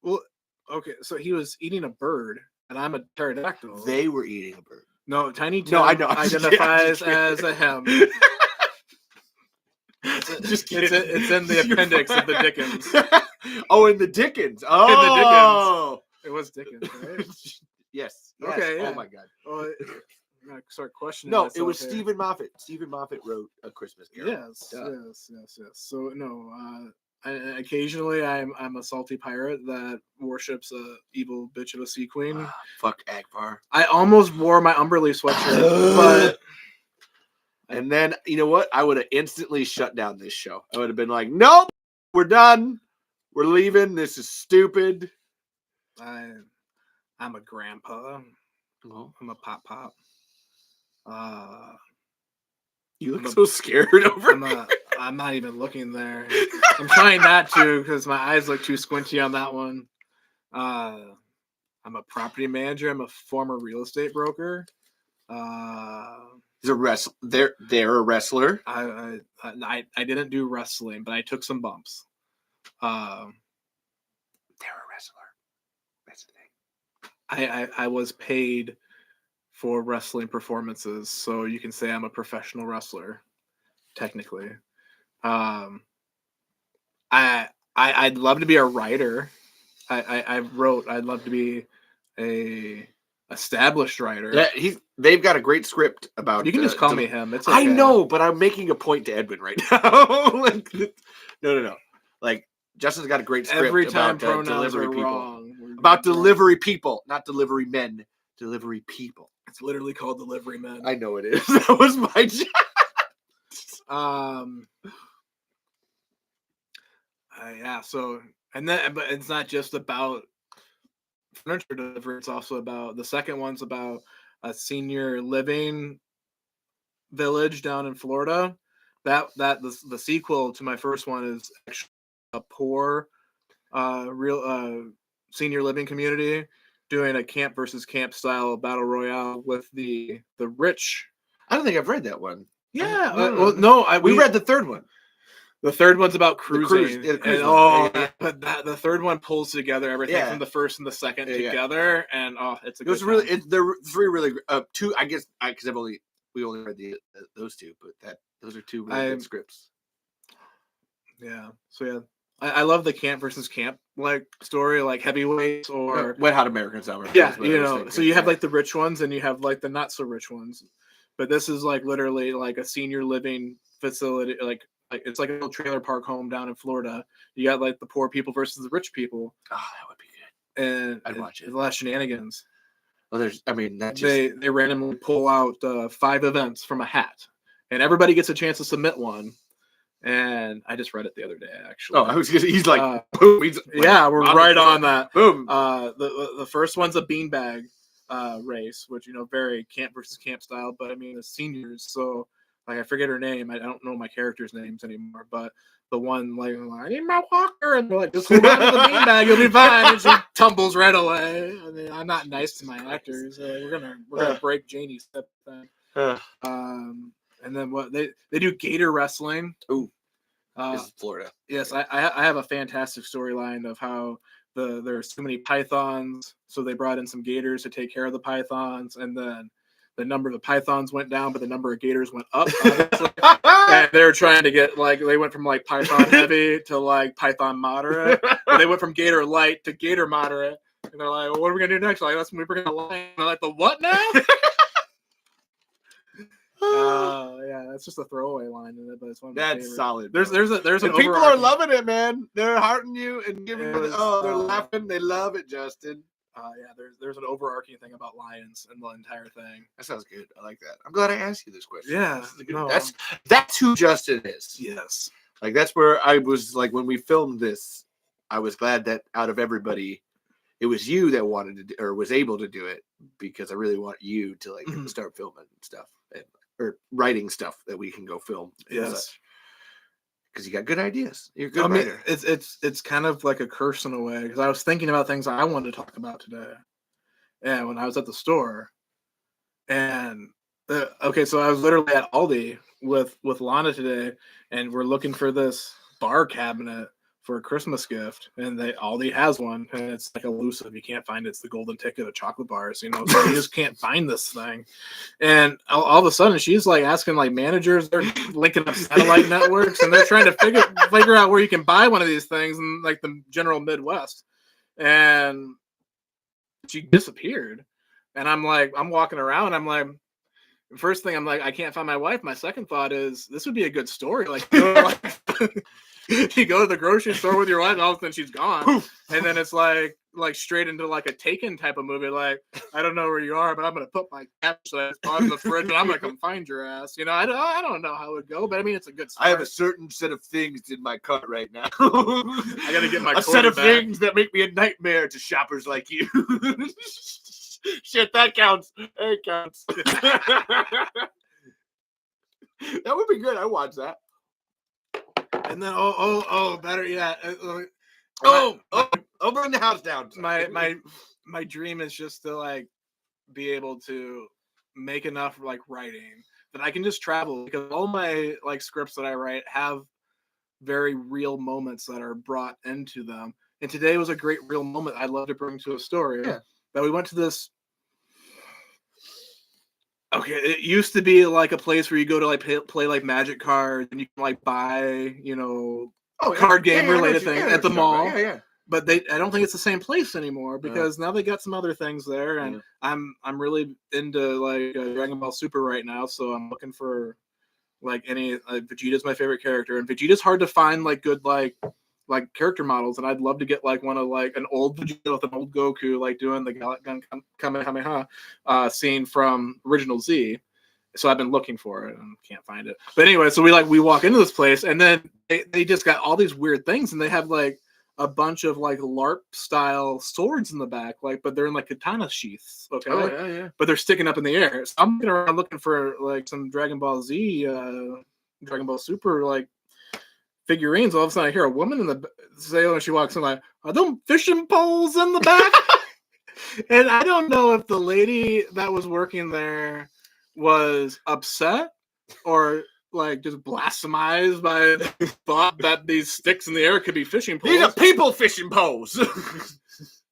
Well, okay, so he was eating a bird, and I'm a pterodactyl. They were eating a bird. No, Tiny Tim identifies as a him. Just kidding. It's in the appendix of the Dickens. Oh, in the Dickens. Oh, in the Dickens. It was Dickens, right? Yes. Okay. Yeah. Oh my God. Well, I'm gonna start questioning. No, it was Stephen Moffat. Stephen Moffat wrote A Christmas Carol. Yes. So no, occasionally I'm a salty pirate that worships a evil bitch of a sea queen. Fuck Akbar. I almost wore my Umberly sweatshirt, but. And then, you know what? I would have instantly shut down this show. I would have been like, nope, we're done. We're leaving. This is stupid. I'm a grandpa. Well, I'm a pop. You look so scared over me. I'm not even looking there. I'm trying not to because my eyes look too squinty on that one. I'm a property manager. I'm a former real estate broker. He's a wrestler. They're a wrestler. I didn't do wrestling, but I took some bumps. They're a wrestler. That's the thing. I was paid for wrestling performances, so you can say I'm a professional wrestler, technically. I'd love to be a writer. I wrote. I'd love to be a established writer. Yeah, they've got a great script about. You can just call me him. It's okay. I know, but I'm making a point to Edwin right now. Like, no. Like, Justin's got a great script Every time about pronouns delivery are people. wrong. About delivery people, not delivery men. Delivery people. It's literally called Delivery Men. I know it is. That was my job. Yeah. So, but it's not just about furniture delivery. It's also about the second one's about a senior living village down in Florida. The sequel to my first one is actually a poor, real senior living community doing a camp versus camp style battle royale with the rich. I don't think I've read that one. Yeah. We read the third one. The third one's about cruising. But the third one pulls together everything from the first and the second together, and it's a good time. There were three really two. I guess because we only read those two, but those are two really good scripts. Yeah. So yeah, I love the camp versus camp like story, like Heavyweights or Wet Hot American Summer. Yeah, so you have like the rich ones and you have like the not so rich ones, but this is like literally like a senior living facility, like it's like a little trailer park home down in Florida. You got like the poor people versus the rich people. Oh, that would be good. And I'd watch it. A lot of shenanigans. Well, they randomly pull out 5 events from a hat, and everybody gets a chance to submit one. And I just read it the other day, actually. Oh, he's like, boom. Yeah, we're right on that. Boom. The first one's a beanbag race, which very camp versus camp style. But I mean, the seniors, so. Like I forget her name. I don't know my characters' names anymore. But the one like I need my walker, and they're like, just hold on to the beanbag, you'll be fine. And she tumbles right away. I mean, I'm not nice to my actors. We're gonna break Janie's step thing. And then what they do gator wrestling. Ooh, this is Florida. Yes, I have a fantastic storyline of how there's too many pythons, so they brought in some gators to take care of the pythons, and then. The number of the pythons went down, but the number of gators went up. And they were trying to get they went from like python heavy to like python moderate. And they went from gator light to gator moderate. And they're like, well, what are we gonna do next? Like, that's when we bring a line. And they're like, the what now? Yeah, that's just a throwaway line in it, but it's one of my favorites. Solid. There's an people are loving it, man. They're hearting you and giving they're laughing. They love it, Justin. Yeah, there's an overarching thing about lions and the entire thing. That sounds good. I like that. I'm glad I asked you this question. Yeah, that's who Justin is. Yes, like that's where I was like when we filmed this. I was glad that out of everybody, it was you that wanted to do, or was able to do it because I really want you to like start filming stuff or writing stuff that we can go film. Yes. Because you got good ideas. You're a good writer. It's kind of like a curse in a way because I was thinking about things I wanted to talk about today, and when I was at the store, and so I was literally at Aldi with Lana today, and we're looking for this bar cabinet for a Christmas gift, and Aldi has one, and it's like elusive. You can't find it. It's the golden ticket of chocolate bars, so you just can't find this thing. And all of a sudden, she's like asking like managers, they're linking up satellite networks, and they're trying to figure out where you can buy one of these things in like the general Midwest. And she disappeared, and I'm walking around, I'm like. First thing, I'm like, I can't find my wife. My second thought is, this would be a good story. Like, you go to the grocery store with your wife, and all of a sudden she's gone. And then it's like straight into like a Taken type of movie. Like, I don't know where you are, but I'm going to put my cash on the fridge and I'm going to come find your ass. I don't know how it would go, but I mean, it's a good start. I have a certain set of things in my cart right now. I got to get my set of things that make me a nightmare to shoppers like you. Shit, that counts. It counts. That would be good. I watch that. And then better yet. I'll burn the house down. My dream is just to like be able to make enough like writing that I can just travel, because all my like scripts that I write have very real moments that are brought into them. And today was a great real moment I'd love to bring to a story. Yeah. That we went to this. Okay, it used to be like a place where you go to like play like magic cards, and you can like buy, card game related things at the mall. Yeah. But I don't think it's the same place anymore, because now they got some other things there, and I'm really into like Dragon Ball Super right now, so I'm looking for like any Vegeta's my favorite character, and Vegeta's hard to find like good like character models, and I'd love to get like one of like an old Vegeta with an old Goku like doing the Galactic Gun Kamehameha scene from Original Z. So I've been looking for it and can't find it. But anyway, so we walk into this place, and then they just got all these weird things, and they have like a bunch of like LARP style swords in the back, like, but they're in like katana sheaths. Okay. Oh yeah. But they're sticking up in the air. So I'm looking around looking for like some Dragon Ball Z, Dragon Ball Super like figurines. All of a sudden I hear a woman in the say when she walks in like, are them fishing poles in the back? And I don't know if the lady that was working there was upset or like just blasphemized by the thought that these sticks in the air could be fishing poles. These are people fishing poles.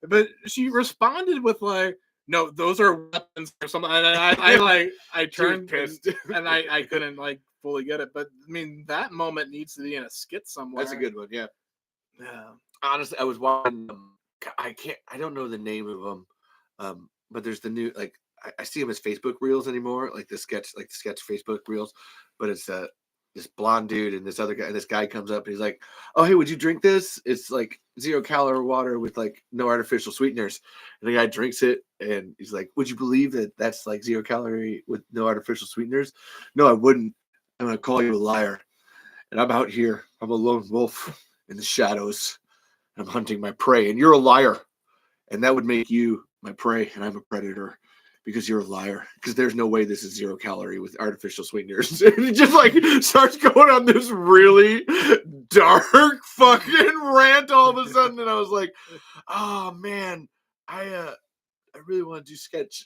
But she responded with like, no, those are weapons or something. And I turned pissed, and I couldn't like fully get it. But I mean, that moment needs to be in a skit somewhere. That's a good one. Yeah. Yeah. Honestly, I was watching. I don't know the name of them. But there's the new like I see them as Facebook reels anymore, like the sketch Facebook reels. But it's this blonde dude and this other guy. And this guy comes up and he's like, "Oh, hey, would you drink this? It's like 0-calorie water with like no artificial sweeteners." And the guy drinks it and he's like, "Would you believe that that's like 0-calorie with no artificial sweeteners?" "No, I wouldn't. I'm gonna call you a liar. And I'm out here. I'm a lone wolf in the shadows. And I'm hunting my prey. And you're a liar. And that would make you my prey. And I'm a predator because you're a liar. Because there's no way this is 0-calorie with artificial sweeteners." And he just like starts going on this really dark fucking rant all of a sudden. And I was like, oh man, I really want to do sketch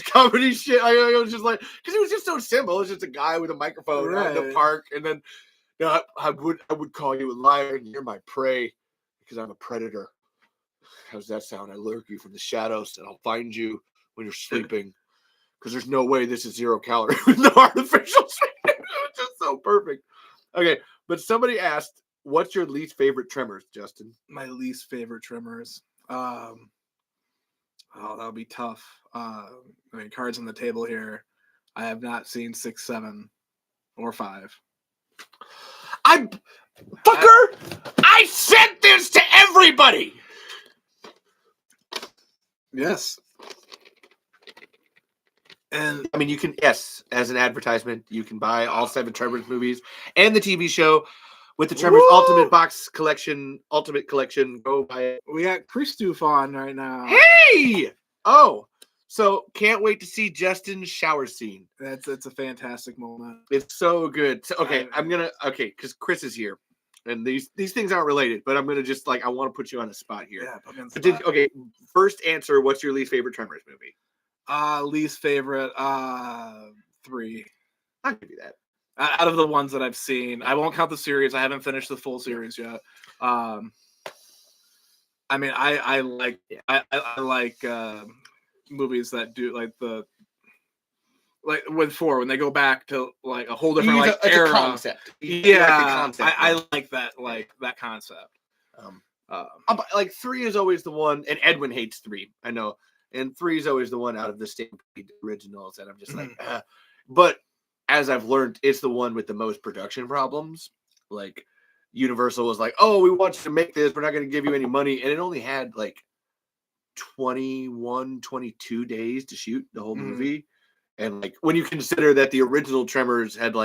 comedy shit. I was just like, because it was just so simple. It was just a guy with a microphone out in the park, and then I would call you a liar, and you're my prey because I'm a predator. How's that sound? I lurk you from the shadows, and I'll find you when you're sleeping. Because there's no way this is 0-calorie with no artificial sweeteners. It was just so perfect. Okay, but somebody asked, "What's your least favorite Tremors, Justin?" My least favorite Tremors. Oh, that'll be tough. I mean, cards on the table here. I have not seen 6, 7, or 5. I sent this to everybody. Yes. And I mean, you can, as an advertisement, you can buy all 7 Tremors movies and the TV show with the Tremors Ultimate Collection. Go buy it. We got Christoph on right now. Hey! Oh, so can't wait to see Justin's shower scene. It's a fantastic moment. It's so good. So, because Chris is here, and these things aren't related, but I'm gonna just I want to put you on the spot here. Yeah, put me on the spot. First answer. What's your least favorite Tremors movie? Least favorite, 3. I'll give you that. Out of the ones that I've seen, I won't count the series. I haven't finished the full series yet. I mean, I like movies that do like with 4 when they go back to like a whole different era. A concept. I like that that concept. 3 is always the one, and Edwin hates 3. I know, and 3 is always the one out of the Stampede originals, and I'm just like, but as I've learned, it's the one with the most production problems. Like Universal was like, "Oh, we want you to make this. We're not going to give you any money," and it only had 21, 22 days to shoot the whole movie. And when you consider that the original Tremors had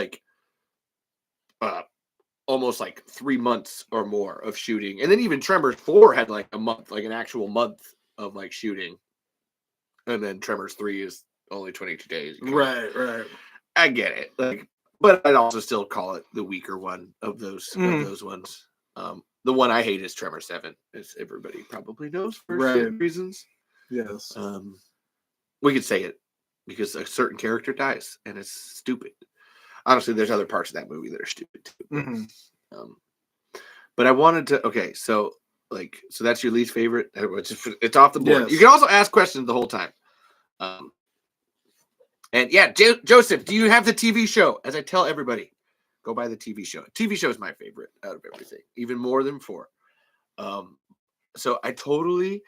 almost 3 months or more of shooting, and then even Tremors 4 had a month, an actual month of shooting, and then Tremors 3 is only 22 days. Right. I get it, but I'd also still call it the weaker one of those ones. The one I hate is Tremor 7, as everybody probably knows for reasons. Yes. We could say it. because a certain character dies, and it's stupid. Honestly, there's other parts of that movie that are stupid too. Um, but I wanted to. Okay, so that's your least favorite. It's off the board. Yes. You can also ask questions the whole time. And yeah, Joseph, do you have the TV show? As I tell everybody, go buy the TV show. TV show is my favorite out of everything, even more than 4. So I totally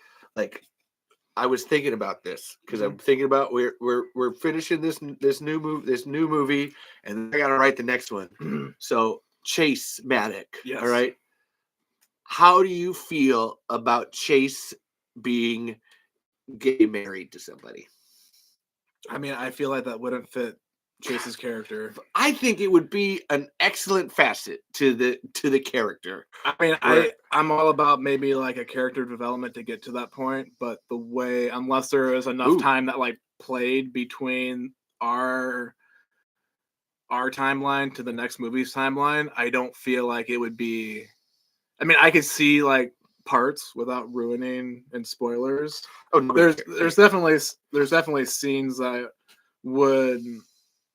I was thinking about this because I'm thinking about we're finishing this new movie, and I got to write the next one. So Chase Maddock, yes. All right. How do you feel about Chase being gay married to somebody? I mean, I feel like that wouldn't fit Chase's character. I think it would be an excellent facet to the character. I mean, I'm all about maybe like a character development to get to that point, but the way, unless there is enough time that like played between our timeline to the next movie's timeline, I don't feel like it would be. I mean, I could see like parts without ruining and spoilers. Oh, no, there's definitely scenes that would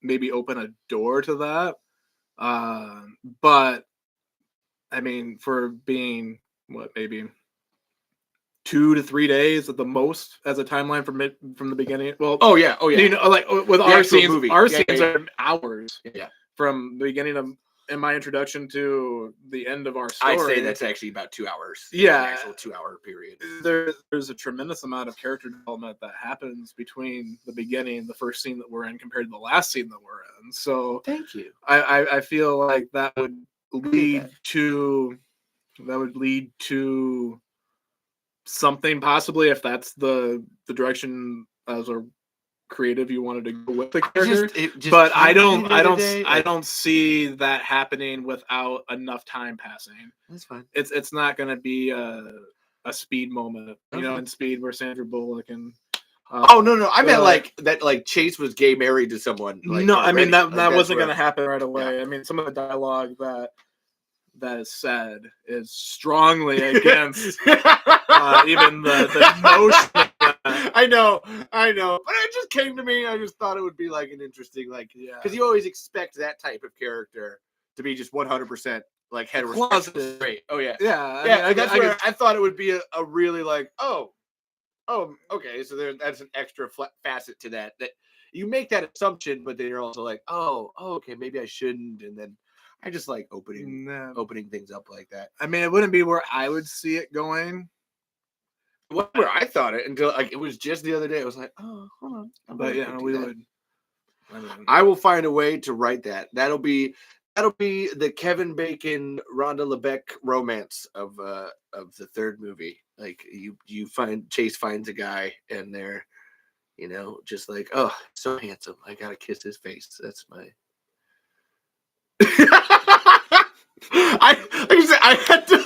maybe open a door to that. But I mean, for being maybe 2 to 3 days at the most as a timeline from the beginning. Well, oh yeah. You know, like with our scenes, are hours. Yeah. From the beginning of my introduction to the end of our story. I'd say that's actually about 2 hours. Yeah, an actual 2-hour period. There's a tremendous amount of character development that happens between the beginning, the first scene that we're in, compared to the last scene that we're in. So thank you. I feel like that would lead to something, possibly, if that's the direction as a creative you wanted to go with the character. But I don't see that happening without enough time passing. That's fine. It's not going to be a Speed moment, you know, in Speed where Sandra Bullock and no, I meant like Chase was gay married to someone. No, I mean that wasn't going to happen right away. Yeah. I mean, some of the dialogue that is said is strongly against even the notion of that. I know, but it just came to me. I just thought it would be like an interesting, because you always expect that type of character to be just 100% like heterosexual. Straight. Oh yeah, yeah. I thought it would be a really okay. So that's an extra facet to that you make that assumption, but then you're also like, okay, maybe I shouldn't, and then. I just like opening things up like that. I mean, it wouldn't be where I would see it going. Where I thought it until it was just the other day. I was like, oh, hold on. But yeah, we would. I will find a way to write that. That'll be the Kevin Bacon, Rhonda Lebeck romance of the third movie. Like you find Chase finds a guy and they're, just like, oh, so handsome. I gotta kiss his face. That's my. I had to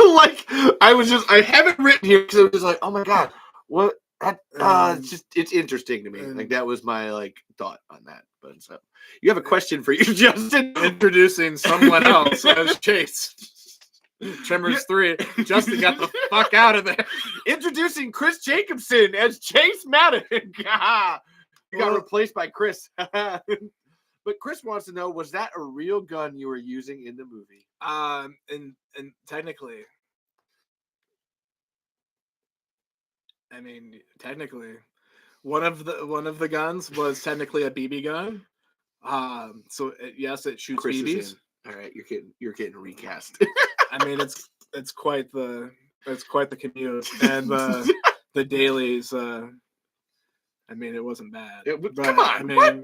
I have it written here because I was just like, oh my god, what? It's interesting to me. Like that was my thought on that. But so you have a question for you, Justin. Introducing someone else as Chase. Tremors 3. Justin got the fuck out of there. Introducing Chris Jacobson as Chase Maddock. He got replaced by Chris. But Chris wants to know, was that a real gun you were using in the movie? And technically, I mean, one of the guns was technically a BB gun. So yes, it shoots Chris BBs. All right, you're getting recast. I mean, it's quite the commute, and the dailies. I mean, it wasn't bad. Come on, I mean,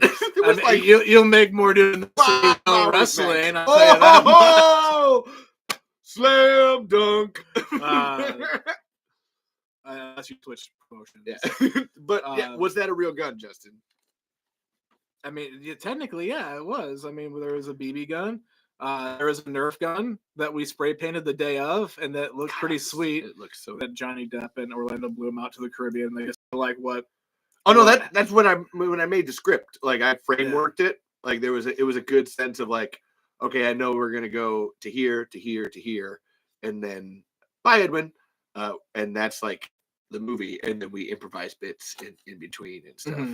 you'll make more doing wrestling. Slam dunk. Unless you switch promotions. Yeah. But was that a real gun, Justin? I mean, technically, yeah, it was. I mean, there was a BB gun. There was a Nerf gun that we spray painted the day of, and that looked pretty sweet. It looks so. That Johnny Depp and Orlando Bloom out to the Caribbean. They just like what. Oh no, that's when I made the script. Like I frameworked it. Like it was a good sense of okay, I know we're gonna go to here, to here, to here, and then bye Edwin, and that's the movie, and then we improvise bits in between and stuff.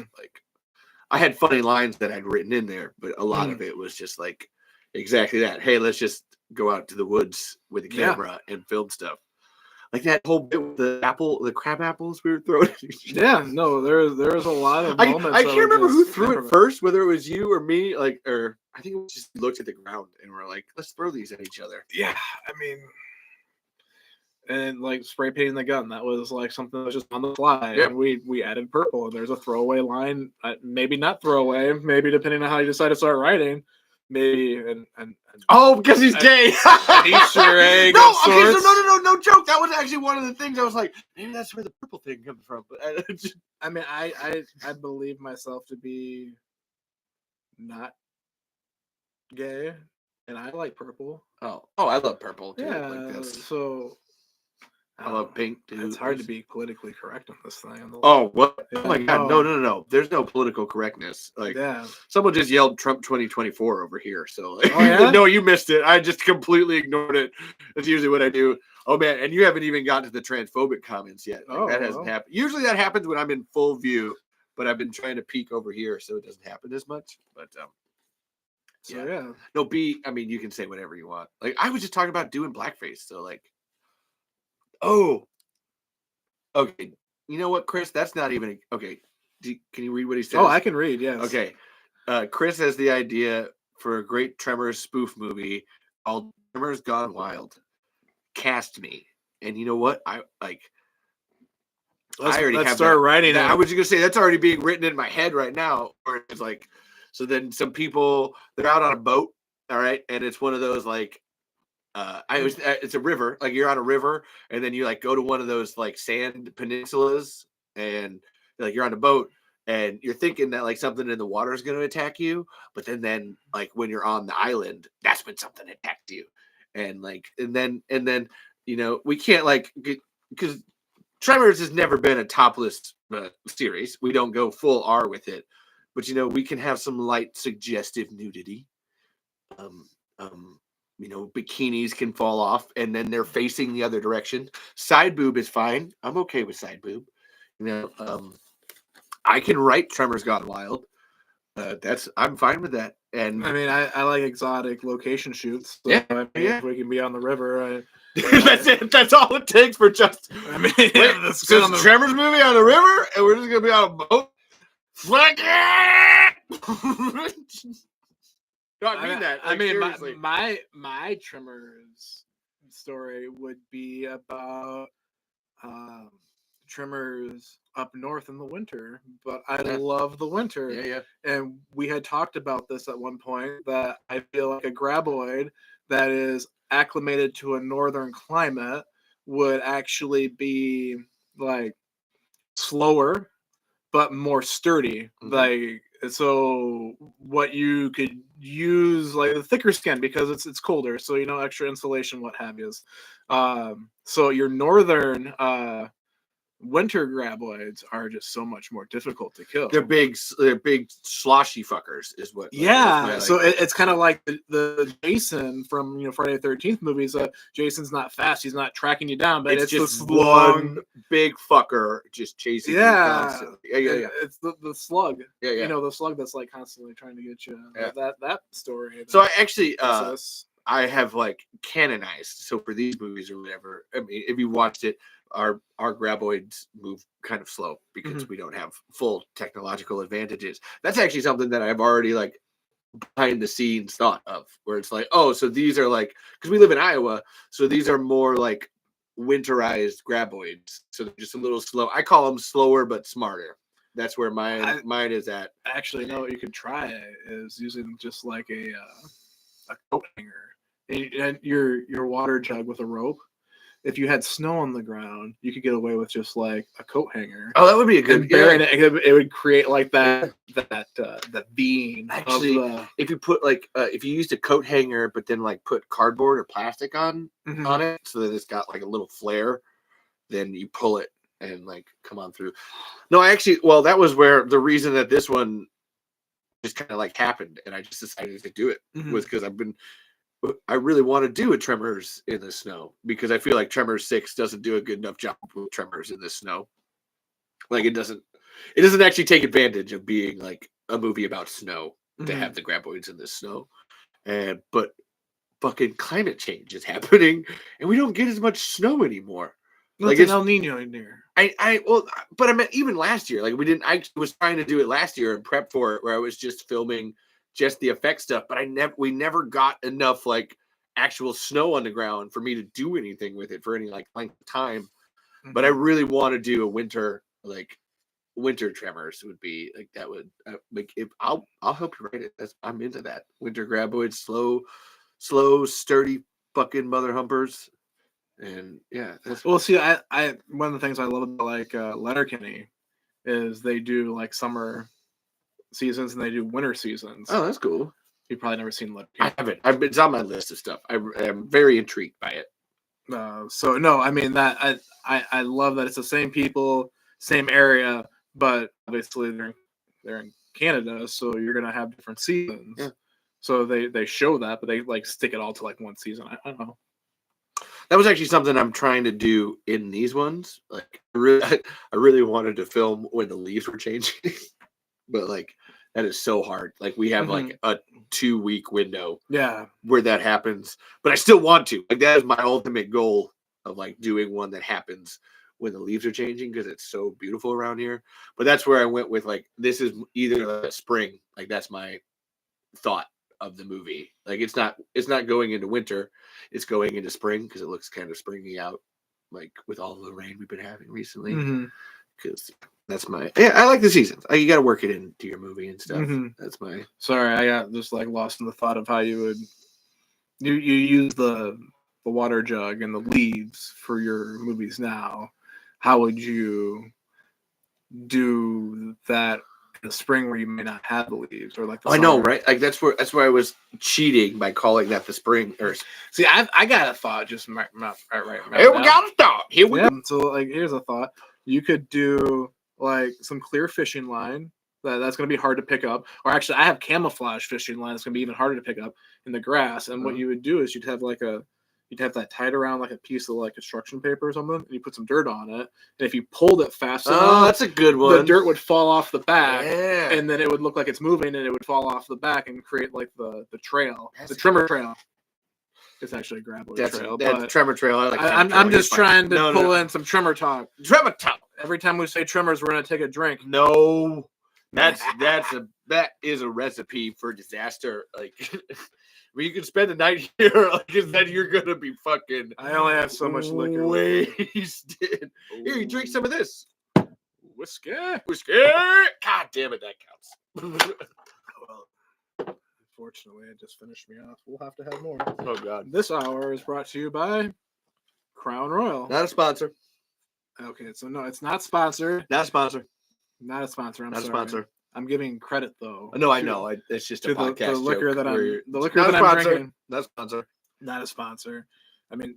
I had funny lines that I'd written in there, but a lot of it was just like exactly that. Hey, let's just go out to the woods with a camera and film stuff. Like that whole bit with the crab apples we were throwing. Yeah, no, there was a lot of moments. I can't remember who threw it first, whether it was you or me, or I think we just looked at the ground and we're like, let's throw these at each other. Yeah, I mean, and like spray painting the gun, that was like something that was just on the fly. Yep. And we added purple, and there's a throwaway line, maybe not throwaway, maybe depending on how you decide to start writing. Maybe and because he's gay. Easter egg. No, okay, so no joke. That was actually one of the things I was like, maybe that's where the purple thing comes from. But I mean, I believe myself to be not gay, and I like purple. Oh, I love purple too. Yeah, like so I love pink too. It's hard to be politically correct on this thing. Oh, what? Yeah, Oh my God! No! There's no political correctness. Like, someone just yelled Trump 2024 over here. So, like, no, you missed it. I just completely ignored it. That's usually what I do. Oh man, and you haven't even gotten to the transphobic comments yet. Like, that hasn't happened. Usually that happens when I'm in full view, but I've been trying to peek over here, so it doesn't happen as much. But yeah. No, I mean, you can say whatever you want. Like, I was just talking about doing blackface. So, like, okay. You know what, Chris? That's not even okay. Can you read what he says? Oh, I can read. Yes. Okay. Chris has the idea for a great Tremors spoof movie called Tremors Gone Wild. Cast me, and you know what? I already have start writing it. I was just gonna say that's already being written in my head right now. Where it's like, so then some people they're out on a boat, all right, and it's one of those like. It's a river, like you're on a river, and then you like go to one of those like sand peninsulas, and like you're on a boat, and you're thinking that like something in the water is going to attack you, but then like when you're on the island, that's when something attacked you, and then you know we can't like because Tremors has never been a topless series. We don't go full R with it, but you know we can have some light suggestive nudity. You know, bikinis can fall off and then they're facing the other direction. Side boob is fine. I'm okay with side boob. You know, I can write Tremors Gone Wild. I'm fine with that. And I mean, I like exotic location shoots. So yeah, I mean, if we can be on the river. That's it. That's all it takes for just. I mean, this Tremors movie on the river, and we're just gonna be on a boat. Fuck it! No, I mean that. Like, I mean, seriously. my Tremors story would be about Tremors up north in the winter, but I love the winter. Yeah. And we had talked about this at one point that I feel like a graboid that is acclimated to a northern climate would actually be like slower but more sturdy. Like, so what you could use like the thicker skin because it's colder, so you know, extra insulation, what have you. So your northern winter graboids are just so much more difficult to kill. They're big sloshy fuckers is what. So it's kind of like the Jason from Friday the 13th movies. Jason's not fast, he's not tracking you down, but it's just the one big fucker just chasing you constantly. Yeah. It's the slug. Yeah. You know, the slug that's like constantly trying to get you. That story. So I actually I have like canonized. So for these movies or whatever, I mean, if you watched it, our graboids move kind of slow because we don't have full technological advantages. That's actually something that I've already like behind the scenes thought of, where it's like, oh, so these are like, because we live in Iowa, so these are more like winterized graboids. So they're just a little slow. I call them slower but smarter. That's where mine is at. Actually, no, what you could try is using just like a coat hanger and your water jug with a rope. If you had snow on the ground, you could get away with just like a coat hanger. Oh, that would be a good. It would create like that beam. Actually, if you put like if you used a coat hanger, but then like put cardboard or plastic on it, so that it's got like a little flare, then you pull it and like come on through. No, that was where the reason that this one just kind of like happened, and I just decided to do it was because I really want to do a Tremors in the snow because I feel like Tremors 6 doesn't do a good enough job with Tremors in the snow. Like it doesn't actually take advantage of being like a movie about snow to Mhm. have the graboids in the snow, but fucking climate change is happening, and we don't get as much snow anymore. No, Like it's an it's El Nino in there. but I meant even last year. Like we didn't. I was trying to do it last year and prep for it, where I was just filming just the effect stuff. But we never got enough like actual snow on the ground for me to do anything with it for any like length of time. But I Mhm. really want to do a winter Tremors would be like that would like if I'll help you write it. I'm into that. Winter graboids, slow, sturdy fucking mother humpers. And yeah, that's Well, see, I one of the things I love about like Letterkenny is they do like summer seasons and they do winter seasons. oh, that's cool. You've probably never seen I Letterkenny. haven't. It's on my list of stuff. I'm very intrigued by it. So no, I mean that I love that it's the same people, same area, but obviously they're in Canada, so you're gonna have different seasons. Yeah. So they show that, but they like stick it all to like one season. I don't know. That was actually something I'm trying to do in these ones. Like, I really wanted to film when the leaves were changing, but like that is so hard. Like we have like a 2-week window Yeah. where that happens, but I still want to. Like that is my ultimate goal of like doing one that happens when the leaves are changing because it's so beautiful around here. But that's where I went with like this is either like spring. Like that's my thought of the movie. Like it's not going into winter, it's going into spring because it looks kind of springy out, like with all the rain we've been having recently. Because that's my I like the seasons. You got to work it into your movie and stuff. That's my Sorry, I got just like lost in the thought of how you would you use the water jug and the leaves for your movies now. How would you do that in the spring where you may not have the leaves or like the I know, summer? right? Like that's where I was cheating by calling that the spring. Or See, I got a thought just right now. Here we got a thought. Here we go. So like, here's a thought: you could do like some clear fishing line that's going to be hard to pick up, or actually, I have camouflage fishing line that's going to be even harder to pick up in the grass. And what you would do is you'd have that tied around like a piece of like construction paper or something, and you put some dirt on it. And if you pulled it fast enough, that's a good one. The dirt would fall off the back, Yeah. and then it would look like it's moving, and it would fall off the back and create like the trail, the Tremor trail. It's actually a graboid trail. That's but Tremor trail. I like I'm just trying to pull in some Tremor talk. Tremor talk. Every time we say Tremors, we're gonna take a drink. No, that is a recipe for disaster. Like, you can spend the night here, like, then you're gonna be fucking. I only have so much liquor. Wasted. Here, you drink some of this Whiskey. God damn it, that counts. Unfortunately, it just finished me off. We'll have to have more. Oh god. This hour is brought to you by Crown Royal. Not a sponsor. Okay, so no, it's not sponsored. Not a sponsor. Not a sponsor. I'm Not sorry. a sponsor. I'm giving credit though. No, I know. It's just a podcast. The liquor that I'm drinking. Not a sponsor. Not a sponsor. I mean,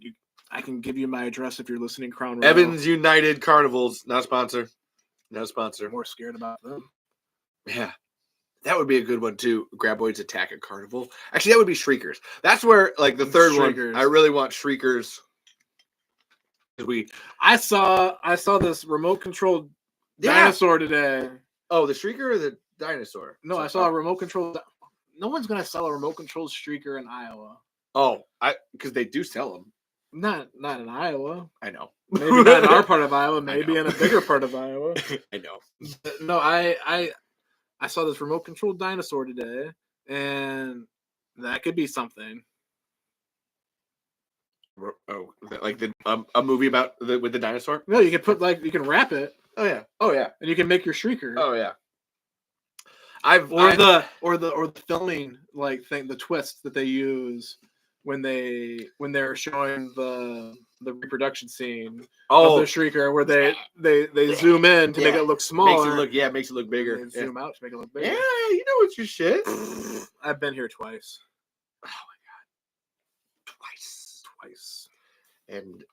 I can give you my address if you're listening. Crown Royal. Evans United Carnivals. Not a sponsor. Not a sponsor. I'm more scared about them. Yeah. That would be a good one too. Graboids attack a carnival. Actually, that would be Shriekers. That's where, like, the third one. I really want Shriekers. I saw this remote controlled dinosaur today. Oh, the Shrieker or the dinosaur? No, I saw a remote controlled. No one's gonna sell a remote controlled Shrieker in Iowa. Oh, because they do sell them. Not in Iowa. I know. Maybe not in our part of Iowa. Maybe in a bigger part of Iowa. I know. No, I saw this remote controlled dinosaur today, and that could be something. Oh, like a movie about with the dinosaur? No, you can you can wrap it. Oh yeah, and you can make your Shrieker. Oh yeah. Or the filming like thing, the twist that they use when they're showing the reproduction scene of the Shrieker, where they zoom in to make it look smaller. Makes it look bigger. And zoom out to make it look bigger. Yeah, you know what's your shit. I've been here twice. Oh my god, twice. And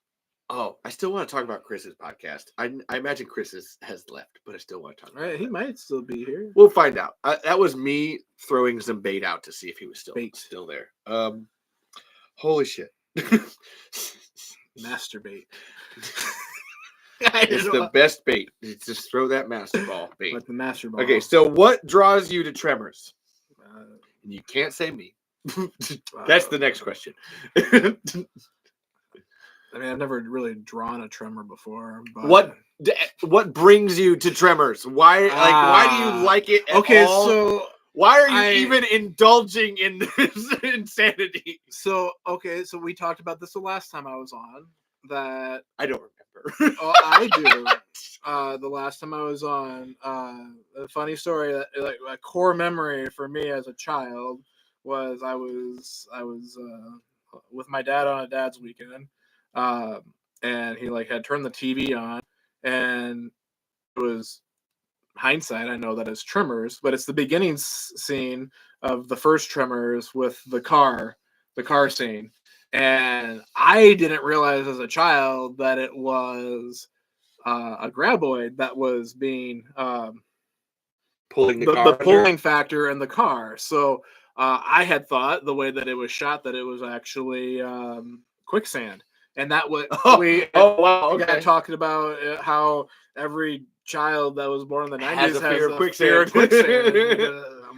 I still want to talk about Chris's podcast. I imagine Chris has left, but I still want to talk. He might still be here. We'll find out. That was me throwing some bait out to see if he was still there. Holy shit. Masturbate. It's the best bait. It's just throw that master ball bait. Like the master ball. Okay, so what draws you to Tremors? And you can't say me. That's the next question. I mean, I've never really drawn a tremor before. But... What brings you to Tremors? Why do you like it? So why are you even indulging in this insanity? So we talked about this the last time I was on. That I don't remember. Oh, I do. The last time I was on, a funny story, like a core memory for me as a child was I was with my dad on a dad's weekend, and he like had turned the TV on, and it was hindsight. I know that it's Tremors, but it's the beginning scene of the first Tremors with the car scene. And I didn't realize as a child that it was a graboid that was being pulling the pulling factor in the car. So I had thought the way that it was shot that it was actually quicksand, and that was got talking about how every child that was born in the 90s has a fear of quicksand.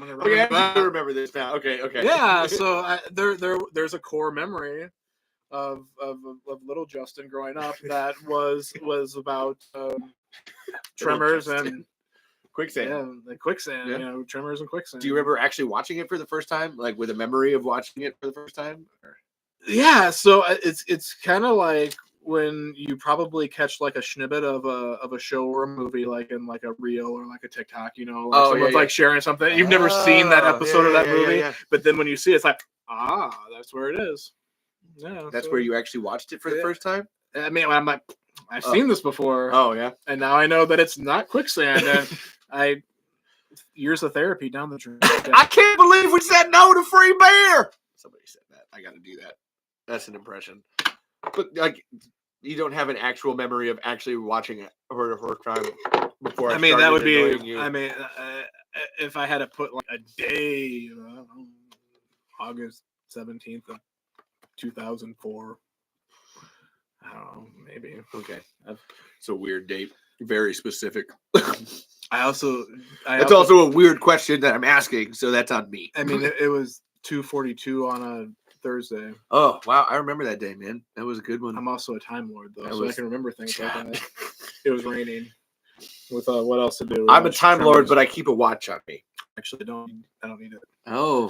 I remember this now. Okay. Yeah, so there's a core memory of little Justin growing up that was about Tremors and quicksand. Yeah, the quicksand. Yeah. You know, Tremors and quicksand. Do you remember actually watching it for the first time, like with a memory of watching it for the first time? Or? Yeah, so it's kind of like when you probably catch like a snippet of a show or a movie, like in like a reel or like a TikTok, you know, like someone's like sharing something. You've never seen that episode of that movie, but then when you see it, it's like, that's where it is. Yeah, that's where you actually watched it for the first time. I mean, I'm like, I've seen this before. Oh yeah, and now I know that it's not quicksand. And years of therapy down the drain. I can't believe we said no to Free Bear. Somebody said that. I got to do that. That's an impression. But like, you don't have an actual memory of actually watching a horror crime before. I mean, that would be. I mean, if I had to put like a day, August 17th of 2004. I don't know, maybe. Okay, it's a weird date. Very specific. That's also a weird question that I'm asking, so that's on me. I mean, it was 2:42 on a Thursday. Oh wow, I remember that day, man. That was a good one. I'm also a time lord though, so I can remember things like that. It was raining. With what else to do? I'm a time lord, but I keep a watch on me. Actually, I don't need it. Oh,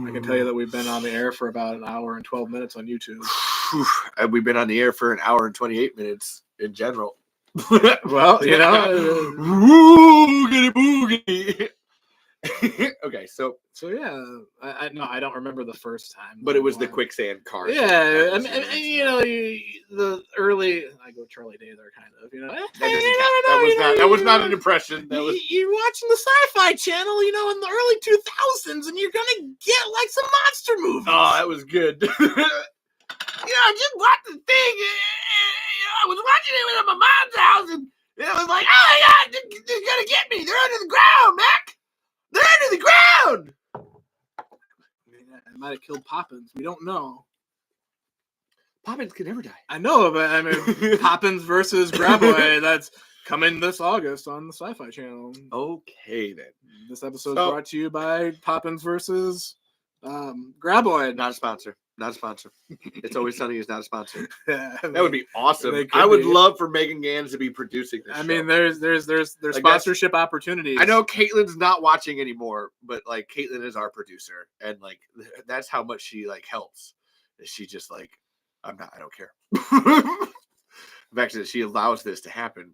I can tell you that we've been on the air for about an hour and 12 minutes on YouTube. And we've been on the air for an hour and 28 minutes in general. Well, you know, boogity boogity. Okay, so yeah, I don't remember the first time, but it was the quicksand car. Yeah, I mean, you know, the early I go Charlie Day there, kind of, you know. That was not an impression. That was you're watching the Sci-Fi Channel, you know, in the early 2000s, and you're gonna get like some monster movies. Oh, that was good. Just watch the thing. I was watching it at my mom's house, and it was like, oh my god, they're gonna get me. They're under the ground, Mac. They're under the ground. I mean, I might have killed Poppins. We don't know. Poppins can never die. I know, but I mean, Poppins versus Graboid. That's coming this August on the Sci-Fi Channel. Okay, then. This episode is brought to you by Poppins versus Graboid. Not a sponsor. Not a sponsor. It's Always Sunny is not a sponsor. Yeah, that would be awesome. I would love for Megan Gans to be producing this. I mean, there's like sponsorship opportunities. I know Caitlin's not watching anymore, but like Caitlin is our producer, and like that's how much she like helps. She just like, I don't care. The fact that she allows this to happen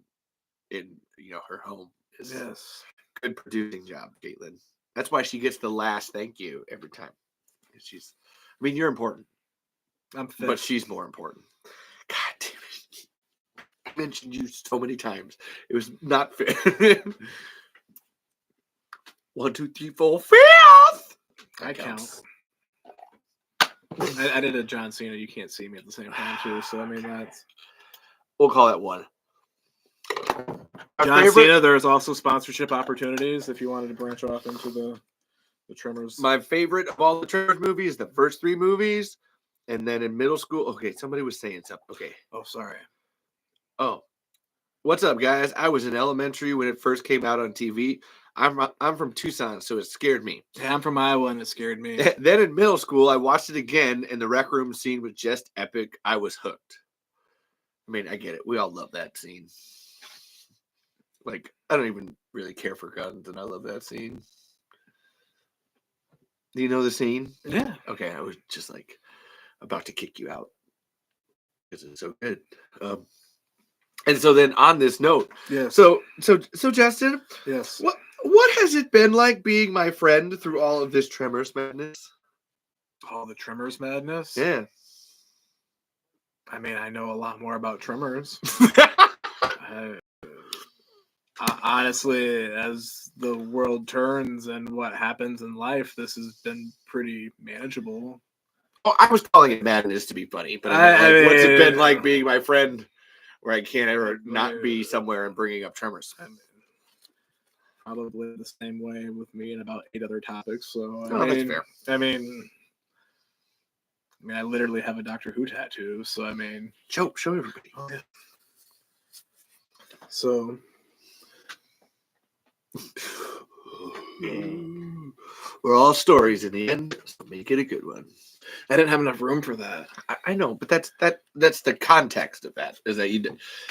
in her home is good producing job, Caitlin. That's why she gets the last thank you every time. I mean, you're important. I'm fit. But she's more important. God damn it. I mentioned you so many times. It was not fair. 1, 2, 3, 4, 5th. I count. I did a John Cena. You can't see me at the same time, too. So, I mean, that's... We'll call that 1. John Cena, there's also sponsorship opportunities if you wanted to branch off into the Tremors. My favorite of all the Tremors movies, the first 3 movies, and then in middle school. Okay, somebody was saying something. Okay. Oh, sorry. Oh, what's up, guys? I was in elementary when it first came out on TV. I'm from Tucson, so it scared me. Yeah, I'm from Iowa, and it scared me. Then in middle school, I watched it again, and the rec room scene was just epic. I was hooked. I mean, I get it. We all love that scene. Like, I don't even really care for guns, and I love that scene. Do you know the scene? Yeah. Okay, I was just like about to kick you out because it's so good. And so then on this note, Yes. So Justin, Yes. What has it been like being my friend through all of this Tremors madness? All the Tremors madness? Yeah. I mean, I know a lot more about Tremors. Honestly, as the world turns and what happens in life, this has been pretty manageable. Oh, I was calling it madness to be funny, but I mean, what's it been like being my friend where I can't ever not be somewhere and bringing up Tremors? I mean, probably the same way with me and about 8 other topics. So that's fair. I mean, I literally have a Doctor Who tattoo. So I mean, show everybody. Oh, yeah. So. We're all stories in the end, so make it a good one. I didn't have enough room for that. I know, but that's the context of that. Is that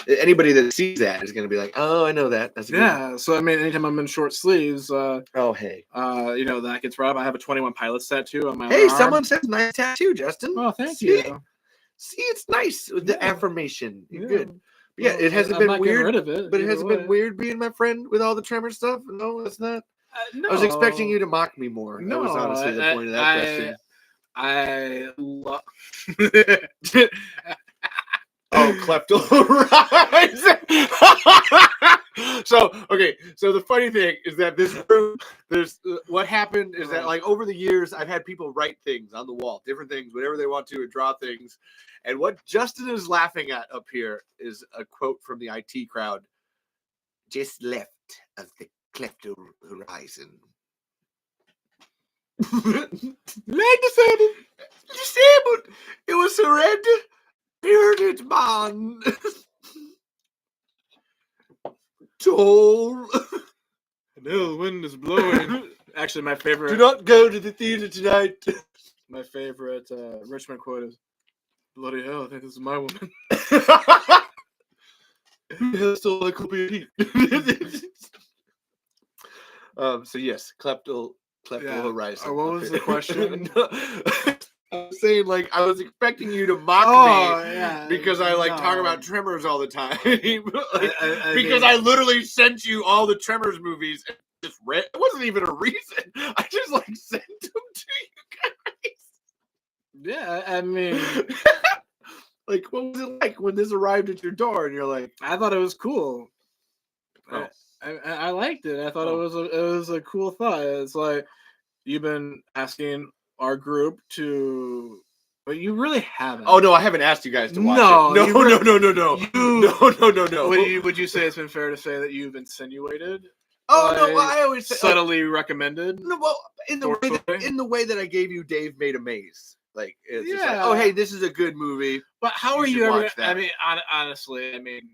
anybody that sees that is going to be like, oh, I know that. That's a good one. So I mean, anytime I'm in short sleeves, oh hey, that gets brought up. I have a 21 Pilots tattoo on my arm. Someone says nice tattoo, Justin. Oh, thank you. See, it's nice with the affirmation. You're good. But yeah, Well, it hasn't been weird. Rid of it, but it hasn't been weird being my friend with all the Tremor stuff. No, it's not. No. I was expecting you to mock me more. No, that was honestly the point of that question. I love. Oh, Klepto rise. So the funny thing is that this room, there's what happened is that like over the years, I've had people write things on the wall, different things, whatever they want to, and draw things. And what Justin is laughing at up here is a quote from the IT crowd. Just left of the Klepto horizon. Leg disabled. It was a red bearded man. Tall. No, the wind is blowing. Actually, my favorite. Do not go to the theater tonight. My favorite Richmond quote is, "Bloody hell, I think this is my woman." Who has still a copy of teeth? So yes, Klepto horizon. What was the question? I was saying, like, I was expecting you to mock me because I talk about Tremors all the time. Because I literally sent you all the Tremors movies and just read. It wasn't even a reason. I just sent them to you guys. Yeah, I mean, like, what was it like when this arrived at your door? And you're like, I thought it was cool. Oh. I liked it. I thought it was a cool thought. It's like you've been asking our group to, but you really haven't. Oh no, I haven't asked you guys to watch it. No. Would you say it's been fair to say that you've insinuated? Oh no, well, I always say, subtly recommended. No, well, in the way that I gave you Dave Made a Maze. Like, it's just like, oh hey, this is a good movie. But how are you ever? I mean, honestly, I mean,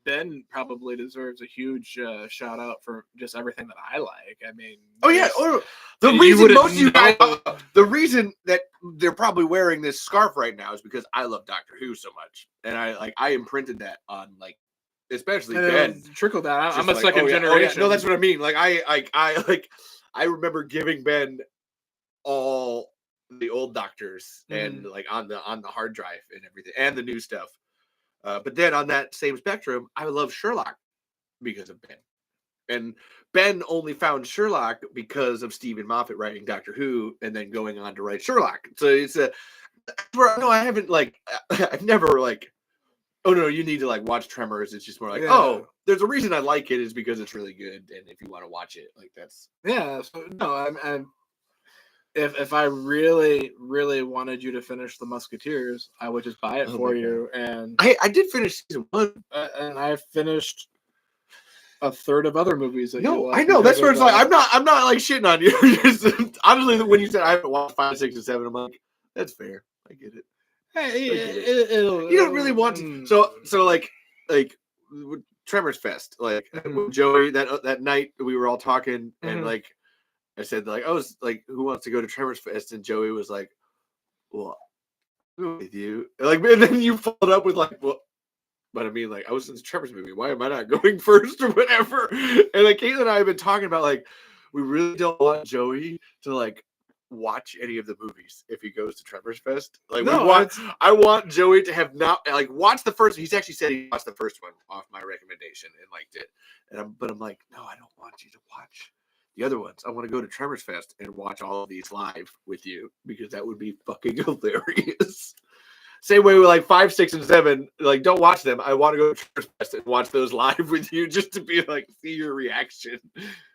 Ben probably deserves a huge shout out for just everything that I like. I mean, the reason most of you guys, the reason that they're probably wearing this scarf right now is because I love Doctor Who so much, and I imprinted that on especially Ben. Trickle down. I'm a second generation. No, that's what I mean. Like I remember giving Ben all the old Doctors and on the hard drive and everything and the new stuff. But then on that same spectrum, I love Sherlock because of Ben. And Ben only found Sherlock because of Stephen Moffat writing Doctor Who and then going on to write Sherlock. So it's I haven't I've never oh no, you need to watch Tremors. It's just more oh, there's a reason I like it is because it's really good. And if you want to watch it, that's. Yeah. So no, I'm if I really, really wanted you to finish The Musketeers, I would just buy it for you. And I did finish season 1. And I finished a third of other movies that you like. I know. That's where it's I'm not shitting on you. Honestly, when you said I haven't watched 5, 6, and 7, I'm like, that's fair. I get it. Hey, you don't really want to. So Tremors Fest. Like Mhm. when Joey that night we were all talking and Mhm. like I said like I was like who wants to go to Tremors Fest and Joey was like, well, I'll go with you. Like and then you followed up with like, well, but I mean like I was in the Tremors movie. Why am I not going first or whatever? And like Caitlin and I have been talking about like we really don't want Joey to like watch any of the movies if he goes to Tremors Fest. Like No, I want Joey to have not like watch the first. He's actually said he watched the first one off my recommendation and liked it. But I'm like, no, I don't want you to watch the other ones. I want to go to Tremors Fest and watch all of these live with you because that would be fucking hilarious. Same way with like 5, 6, and 7. Like, don't watch them. I want to go to Tremors Fest and watch those live with you just to be like see your reaction.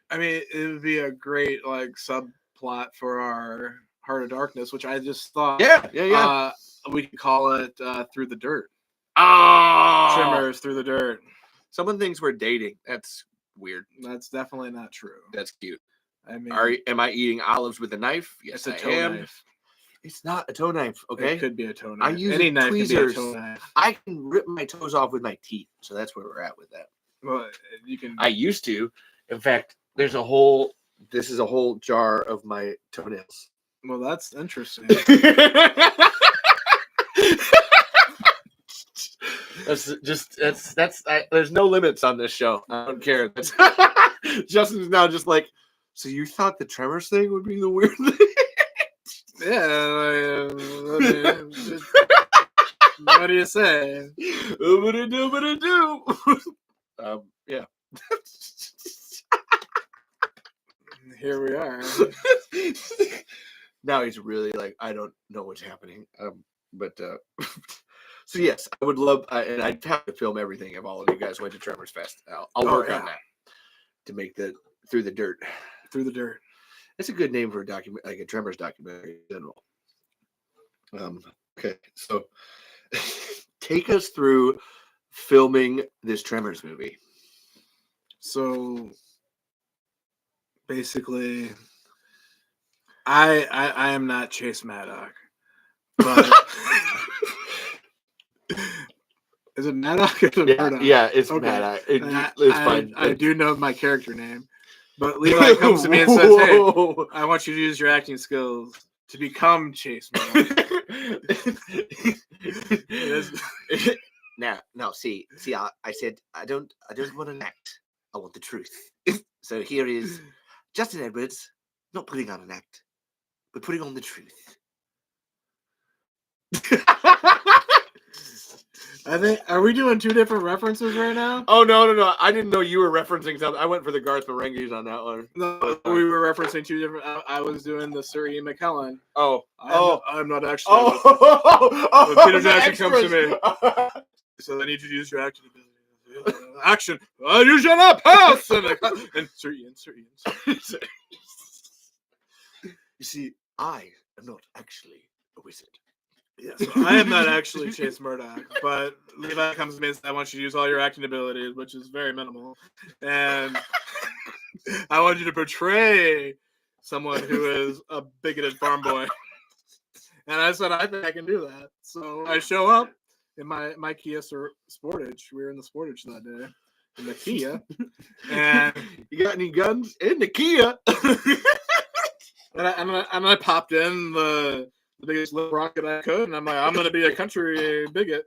I mean, it would be a great like subplot for our Heart of Darkness, which I just thought, Yeah. we could call it Through the Dirt. Oh, Tremors Through the Dirt. someone thinks we're dating. That's weird. That's definitely not true. That's cute. I mean, Am I eating olives with a knife? Yes, it's a I toe am. knife. It's not a toe knife, okay? It could be a toe I knife. use Any knife tweezers. can be a toe knife. I can rip my toes off with my teeth, so that's where we're at with that. Well, you can. I used to. In fact, this is a whole jar of my toenails. Well, that's interesting. There's no limits on this show. I don't care. Justin's now just like, so you thought the Tremors thing would be the weird thing? Yeah. What do you say? Yeah. Here we are. Now he's really like, I don't know what's happening. So yes, I would love, and I'd have to film everything if all of you guys went to Tremors Fest. I'll work on that to make Through the Dirt. Through the Dirt. It's a good name for a document, like a Tremors documentary in general. Okay, so take us through filming this Tremors movie. So basically, I am not Chase Maddock, but is it Maddock or Murdoch? Yeah, it's Okay. Maddock. It's fine. I do know my character name, but Levi comes to me and says, "Hey, I want you to use your acting skills to become Chase Maddock." Now, see, I said I don't want an act. I want the truth. So here is Justin Edwards, not putting on an act, but putting on the truth. I think, are we doing two different references right now? Oh no! I didn't know you were referencing something. I went for the Garth Marenghi's on that one. No, we were referencing two different. I was doing the Sir Ian McKellen. I'm not actually. When Peter Jackson comes to me, so I need you to use your acting ability. Action! You shall not pass! And Sir Ian. You see, I am not actually a wizard. Yeah, so I am not actually Chase Murdoch, but Levi comes to me and says, I want you to use all your acting abilities, which is very minimal. And I want you to portray someone who is a bigoted farm boy. And I said, I think I can do that. So I show up in my Kia Sportage. We were in the Sportage that day. In the Kia. And you got any guns in the Kia? and I popped in the biggest lip rocket I could, and I'm like, I'm gonna be a country bigot.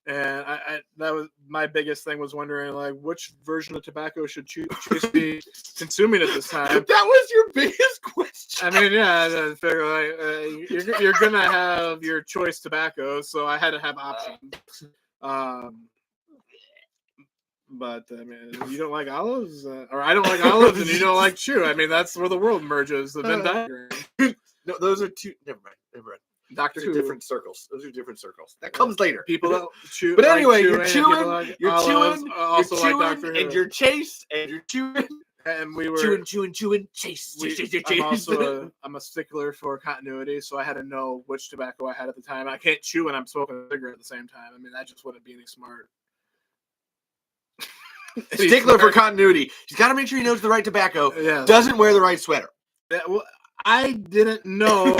And I that was my biggest thing, was wondering like which version of tobacco should Chase be consuming at this time. That was your biggest question. I mean, yeah, I figure like you're gonna have your choice tobacco, so I had to have options. But I mean, you don't like olives, or I don't like olives, and you don't like chew. I mean, that's where the world merges. The Venn diagram. No, those are two. Never mind. Doctor Who. Different circles. Those are different circles. That comes later. People don't chew. But anyway, like chewing, you're chewing, also you're chewing, like Doctor Who. and you're Chase, and you're chewing. And we were chewing, Chase. I'm a stickler for continuity, so I had to know which tobacco I had at the time. I can't chew and I'm smoking a cigarette at the same time. I mean, that just wouldn't be any smart. Stickler for continuity. He's got to make sure he knows the right tobacco. Yeah. Doesn't wear the right sweater. Yeah, well, I didn't know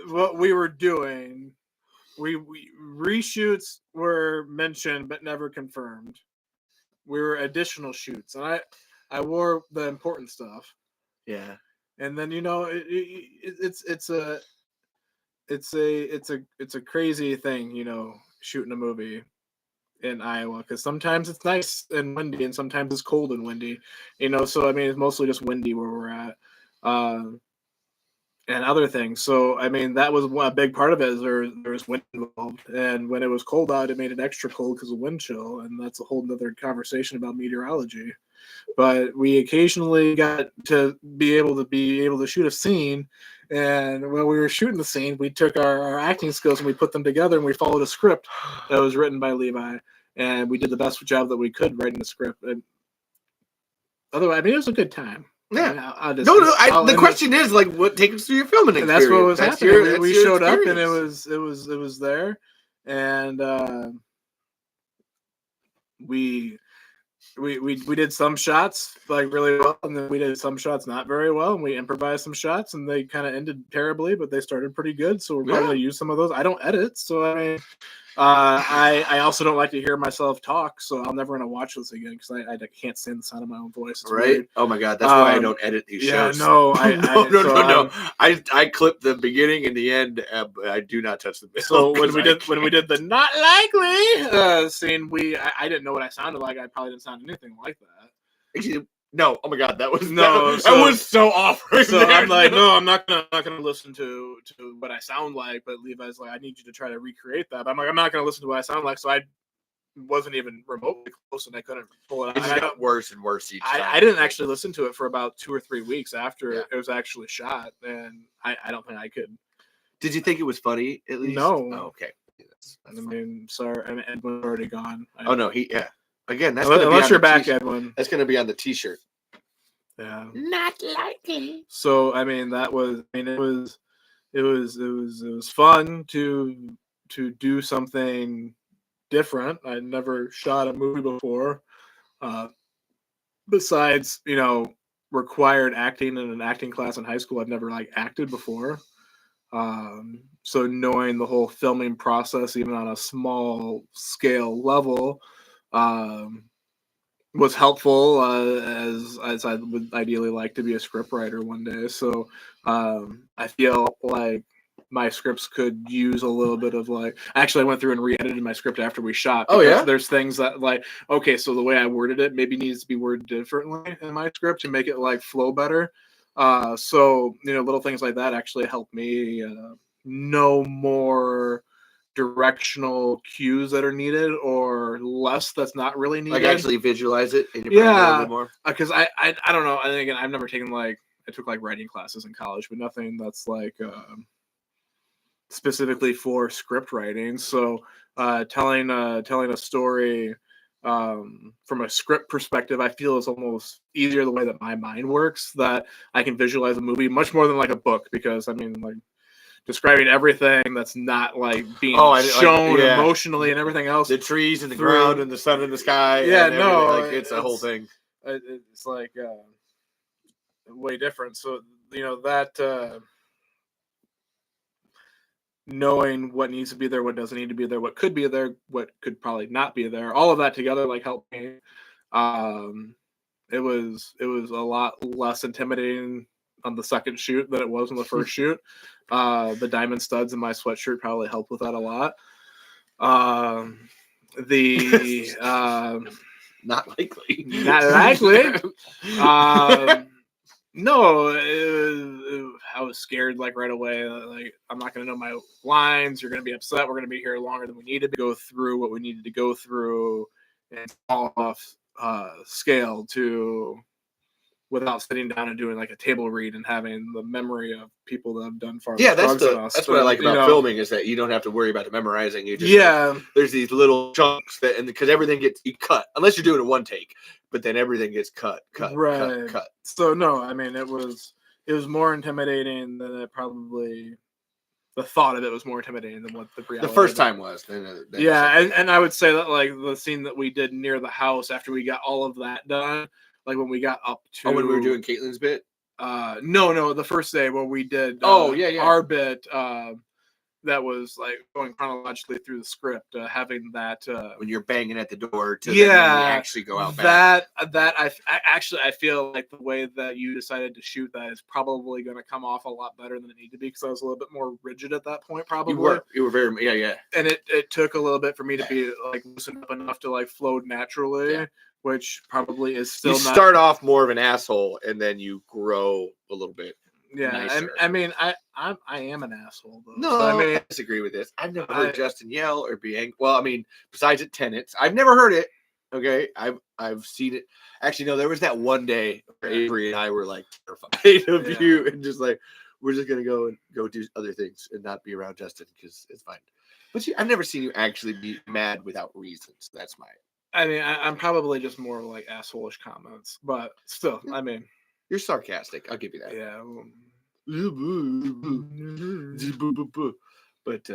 what we were doing. We reshoots were mentioned but never confirmed. additional shoots, and I wore the important stuff. Yeah. And then it's a crazy thing, shooting a movie in Iowa, because sometimes it's nice and windy and sometimes it's cold and windy, so I mean it's mostly just windy where we're at, and other things. So I mean that was a big part of it, is there was wind involved, and when it was cold out it made it extra cold because of wind chill, and that's a whole nother conversation about meteorology. But we occasionally got to be able to shoot a scene, and when we were shooting the scene, we took our acting skills and we put them together, and we followed a script that was written by Levi, and we did the best job that we could writing the script. And otherwise, I mean, it was a good time. Yeah. I mean, the question is like, what takes us through your filming and experience? that's what was happening. We showed up, and it experience. was there, and we did some shots like really well, and then we did some shots not very well, and we improvised some shots, and they kind of ended terribly, but they started pretty good. So we're probably gonna use some of those. I don't edit, so I mean, I also don't like to hear myself talk, so I'm never gonna watch this again because I can't stand the sound of my own voice. It's right? weird. Oh my god, that's why I don't edit these shows. No, no. I clip the beginning and the end, but I do not touch the middle. So when we did the not likely scene, I didn't know what I sounded like. I probably didn't sound anything like that. Actually, no. Oh my god, that was that was so off. Right so there. I'm like, no, I'm not gonna listen to what I sound like. But Levi's like, I need you to try to recreate that. But I'm like, I'm not gonna listen to what I sound like. So I wasn't even remotely close, and I couldn't pull it out. It just got worse and worse each time. I didn't actually listen to it for about 2 or 3 weeks after it was actually shot, and I don't think I could. Did you think it was funny at least? No. Oh, okay. That's I mean, sorry. I mean, Edwin's already gone. No, Again, that's unless you're back, Edwin. That's going to be on the T-shirt. Yeah. Not likely. So I mean, that was. I mean, it was fun to do something different. I never shot a movie before. Besides, required acting in an acting class in high school, I've never acted before. So knowing the whole filming process, even on a small scale level, was helpful, as I would ideally like to be a scriptwriter one day. So I feel like my scripts could use a little bit of actually I went through and re-edited my script after we shot. Oh yeah? There's things that okay, so the way I worded it maybe needs to be worded differently in my script to make it flow better. So little things like that actually help me know more directional cues that are needed, or less that's not really needed. Actually visualize it in your brain a little bit more. Because I don't know. And again, I've never taken I took writing classes in college, but nothing that's specifically for script writing. So telling a story from a script perspective, I feel is almost easier the way that my mind works, that I can visualize a movie much more than a book, because I mean describing everything that's not being shown emotionally and everything else, the trees and the ground and the sun and the sky, it's a whole thing. It's way different. So that knowing what needs to be there, what doesn't need to be there, what could be there, what could probably not be there, all of that together helped me. It was a lot less intimidating on the second shoot than it was on the first shoot. The diamond studs in my sweatshirt probably helped with that a lot. Not likely. No, I was scared right away. I'm not going to know my lines. You're going to be upset. We're going to be here longer than we needed to go through what we needed to go through, and all off scale without sitting down and doing a table read and having the memory of people that have done far less drugs than us. That's what I like about filming, is that you don't have to worry about the memorizing. You just there's these little chunks because everything gets cut, unless you're doing it one take, but then everything gets cut. So no, I mean it was more intimidating than it probably. The thought of it was more intimidating than what the reality. The first time was. And I would say that the scene that we did near the house after we got all of that done. When we got up to when we were doing Caitlin's bit? No, the first day where we did our bit, that was like going chronologically through the script, having that when you're banging at the door to then when we actually go out back. That I feel like the way that you decided to shoot that is probably going to come off a lot better than it needed to be, because I was a little bit more rigid at that point. Probably you were very and it took a little bit for me to be like loosened up enough to like flow naturally, which probably is still. You start off more of an asshole and then you grow a little bit. Yeah, I mean, I am an asshole though. No, so, I mean, I disagree with this. I've never heard Justin yell or be angry. Well, I mean, besides at Tenants, I've never heard it. Okay, I've seen it. Actually, no, there was that one day where Avery and I were like terrified of you, and just like we're just gonna go do other things and not be around Justin because it's fine. But I've never seen you actually be mad without reasons. That's my. I mean, I'm probably just more like asshole-ish comments, but still, I mean. You're sarcastic. I'll give you that. Yeah. But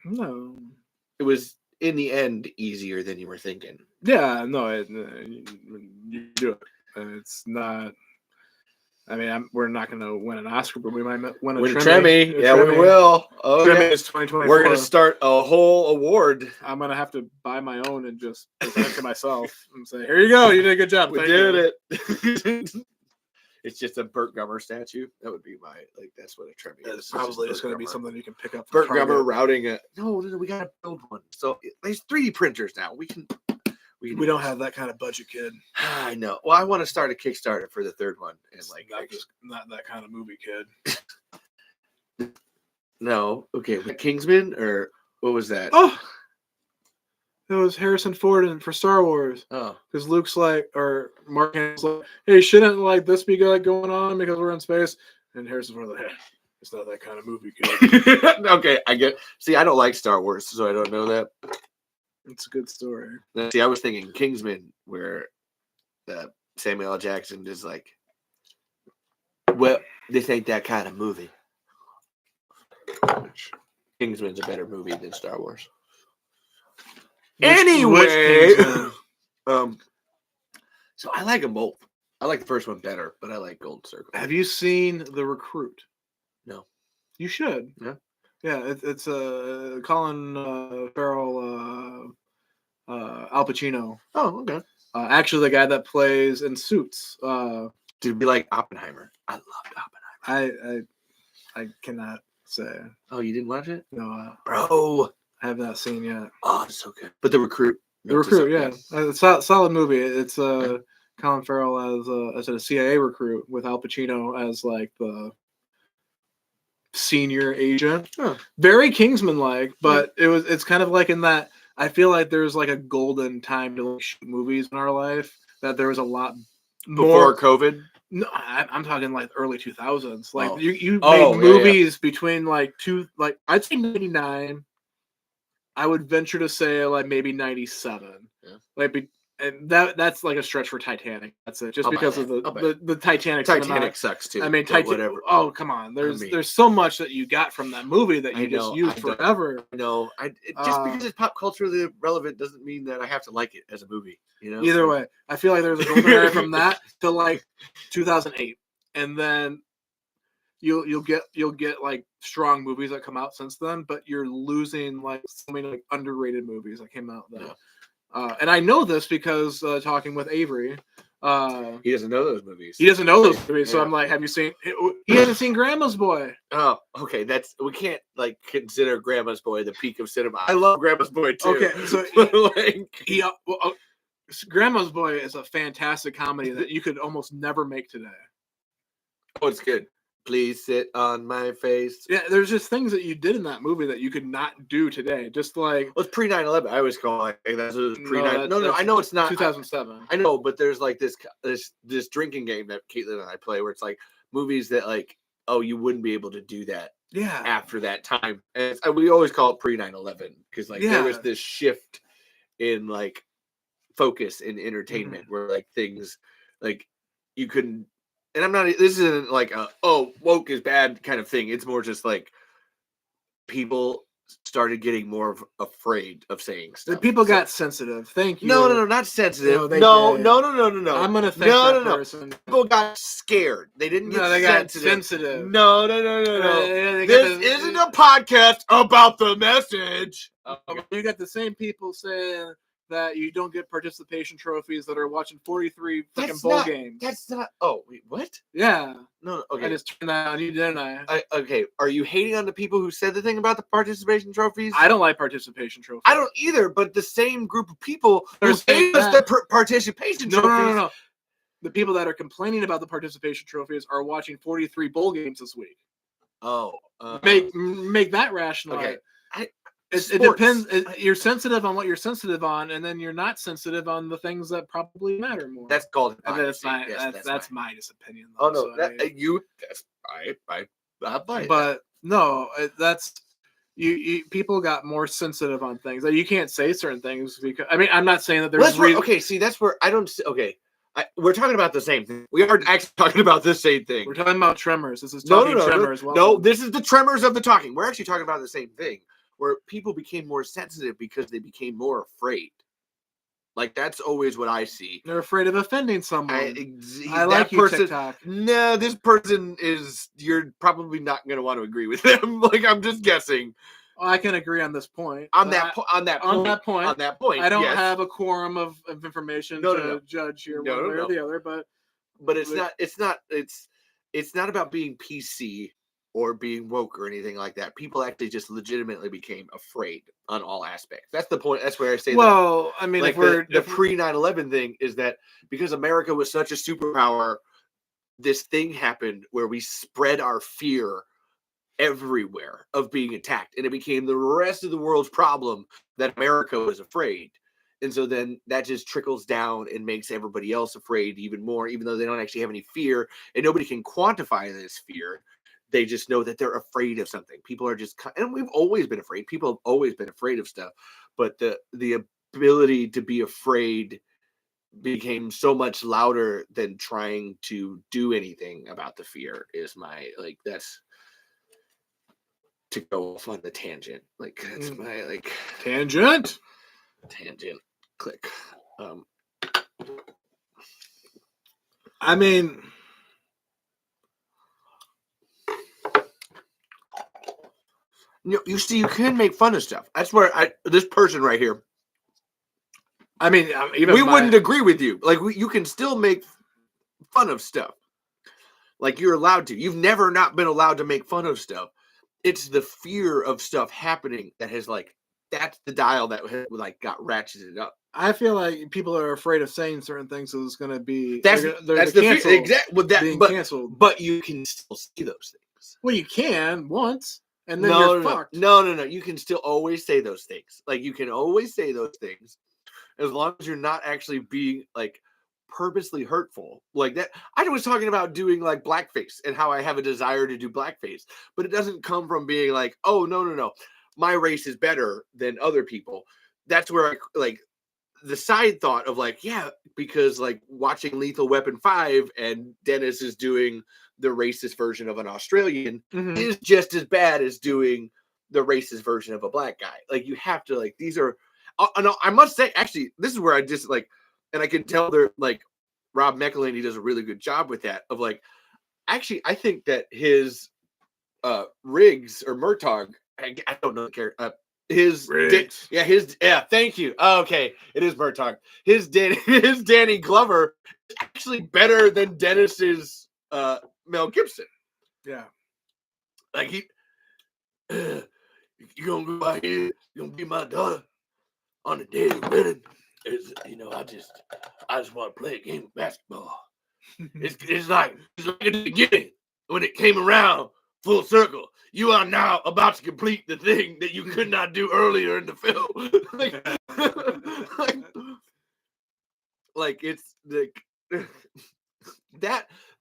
no. It was in the end easier than you were thinking. Yeah, no, you do it. It's not. I mean, we're not going to win an Oscar, but we might win a Tremmy. Yeah, we will. Oh, Tremmy is 2024. We're going to start a whole award. I'm going to have to buy my own and just present it to myself and say, "Here you go. You did a good job. We did it." It's just a Burt Gummer statue. That would be that's what a Tremmy is. It's probably just going to be something you can pick up. Burt Gummer routing a. No, we got to build one. So there's 3D printers now. We don't have that kind of budget, kid. I know. Well, I want to start a Kickstarter for the third one, and not that kind of movie, kid. No, okay. Kingsman or what was that? Oh, it was Harrison Ford for Star Wars. Oh, because Luke's like, or Mark Hamill's like, hey, shouldn't like this be going on because we're in space? And Harrison Ford's like, hey, it's not that kind of movie, kid. Okay, I get. See, I don't like Star Wars, so I don't know that. It's a good story. See, I was thinking Kingsman, where Samuel L. Jackson is like, well, this ain't that kind of movie. Kingsman's a better movie than Star Wars. Anyway, so I like them both. I like the first one better, but I like Golden Circle. Have you seen The Recruit? No. You should. Yeah. Yeah, it's Colin Farrell, Al Pacino. Oh, okay. Actually, the guy that plays in Suits. To be like Oppenheimer. I loved Oppenheimer. I cannot say. Oh, you didn't watch it? No, bro. I have not seen yet. Oh, it's so good. But The Recruit. The Recruit, yeah. It's a solid movie. It's Colin Farrell as a CIA recruit with Al Pacino as like the senior agent. Huh. Very Kingsman-like, but it's kind of like in that I feel like there's like a golden time to shoot movies in our life, that there was a lot before COVID. No, I'm talking like early 2000s. Like you made movies between I'd say 99. I would venture to say like maybe 97. Yeah. And that's like a stretch for Titanic. That's it. Just because of the Titanic. Titanic sucks too. I mean, Titanic. Oh, come on. There's so much that you got from that movie that you just used forever. No, just because it's pop culturally relevant doesn't mean that I have to like it as a movie. You know. Either way, I feel like there's a golden era from that to like 2008, and then you'll get like strong movies that come out since then, but you're losing like so many like underrated movies that came out then. Yeah. And I know this because talking with Avery, he doesn't know those movies. He doesn't know those movies, so I'm like, "Have you seen?" He hasn't seen Grandma's Boy. Oh, okay. We can't like consider Grandma's Boy the peak of cinema. I love Grandma's Boy too. Okay, so Grandma's Boy is a fantastic comedy that you could almost never make today. Oh, it's good. Please sit on my face. Yeah, there's just things that you did in that movie that you could not do today. Just like it's pre 9/11. I always call it that's pre 9. No, I know it's not 2007. I know, but there's like this drinking game that Caitlin and I play where it's like movies that like you wouldn't be able to do that. Yeah. After that time, and we always call it pre 9/11 because there was this shift in like focus in entertainment where like things like you couldn't. And I'm not. This isn't like woke is bad kind of thing. It's more just like people started getting more afraid of saying stuff. People got sensitive. Thank you. No, not sensitive. No, they No. did. No. I'm gonna thank that person. People got scared. They didn't get they sensitive. got sensitive. No. This isn't a podcast about the message. You got the same people saying that you don't get participation trophies that are watching 43 fucking bowl games. That's not. Oh, wait, what? Yeah. No, okay. I just turned that on you, didn't I? Okay. Are you hating on the people who said the thing about the participation trophies? I don't like participation trophies. I don't either, but the same group of people who gave us the participation trophies. No. The people that are complaining about the participation trophies are watching 43 bowl games this week. Oh. Make that rational. Okay. It depends. You're sensitive on what you're sensitive on, and then you're not sensitive on the things that probably matter more. That's called. That's my opinion. Though, no, I but no, that's you. People got more sensitive on things. Like, you can't say certain things because I'm not saying that there's okay. See, that's where I don't. Okay, we're talking about the same thing. We are actually talking about the same thing. We're talking about Tremors. This is talking Tremors. No, this is the Tremors of the talking. We're actually talking about the same thing. Where people became more sensitive because they became more afraid. Like, that's always what I see. They're afraid of offending someone. I like you, TikTok. No, this person is. You're probably not going to want to agree with them. Like, I'm just guessing. Well, I can agree on this point. On that point. I don't have a quorum of information to judge here one way or the other, but it's not. It's not about being PC or being woke or anything like that. People actually just legitimately became afraid on all aspects. That's the point. That's where I say like the pre-9/11 thing is that because America was such a superpower, this thing happened where we spread our fear everywhere of being attacked. And it became the rest of the world's problem that America was afraid. And so then that just trickles down and makes everybody else afraid even more, even though they don't actually have any fear. And nobody can quantify this fear. They just know that they're afraid of something. People are just, and we've always been afraid. People have always been afraid of stuff, but the ability to be afraid became so much louder than trying to do anything about the fear is that's to go off on the tangent. Like, that's my tangent click. You see, you can make fun of stuff. That's where this person right here. Even we wouldn't agree with you. Like, you can still make fun of stuff. Like, you're allowed to. You've never not been allowed to make fun of stuff. It's the fear of stuff happening that has that's the dial that got ratcheted up. I feel like people are afraid of saying certain things, so it's going to be that's the fear. Exactly. Canceled. But you can still see those things. Well, you can once. And then you're fucked. No. You can still always say those things. Like, you can always say those things as long as you're not actually being purposely hurtful like that. I was talking about doing blackface and how I have a desire to do blackface, but it doesn't come from being oh, no. My race is better than other people. That's where the side thought of because watching Lethal Weapon 5 and Dennis is doing the racist version of an Australian is just as bad as doing the racist version of a black guy. You have to these are. I must say, actually, this is where I just and I can tell they're Rob McElhaney does a really good job with that. Of actually, I think that his Riggs or Murtaugh, I don't know the character. Thank you. Okay, it is Murtaugh. His Danny Glover is actually better than Dennis's Mel Gibson. Yeah, you gonna go out here, you gonna be my daughter on the day of the wedding. I just want to play a game of basketball. it's like at the beginning when it came around full circle. You are now about to complete the thing that you could not do earlier in the film. It's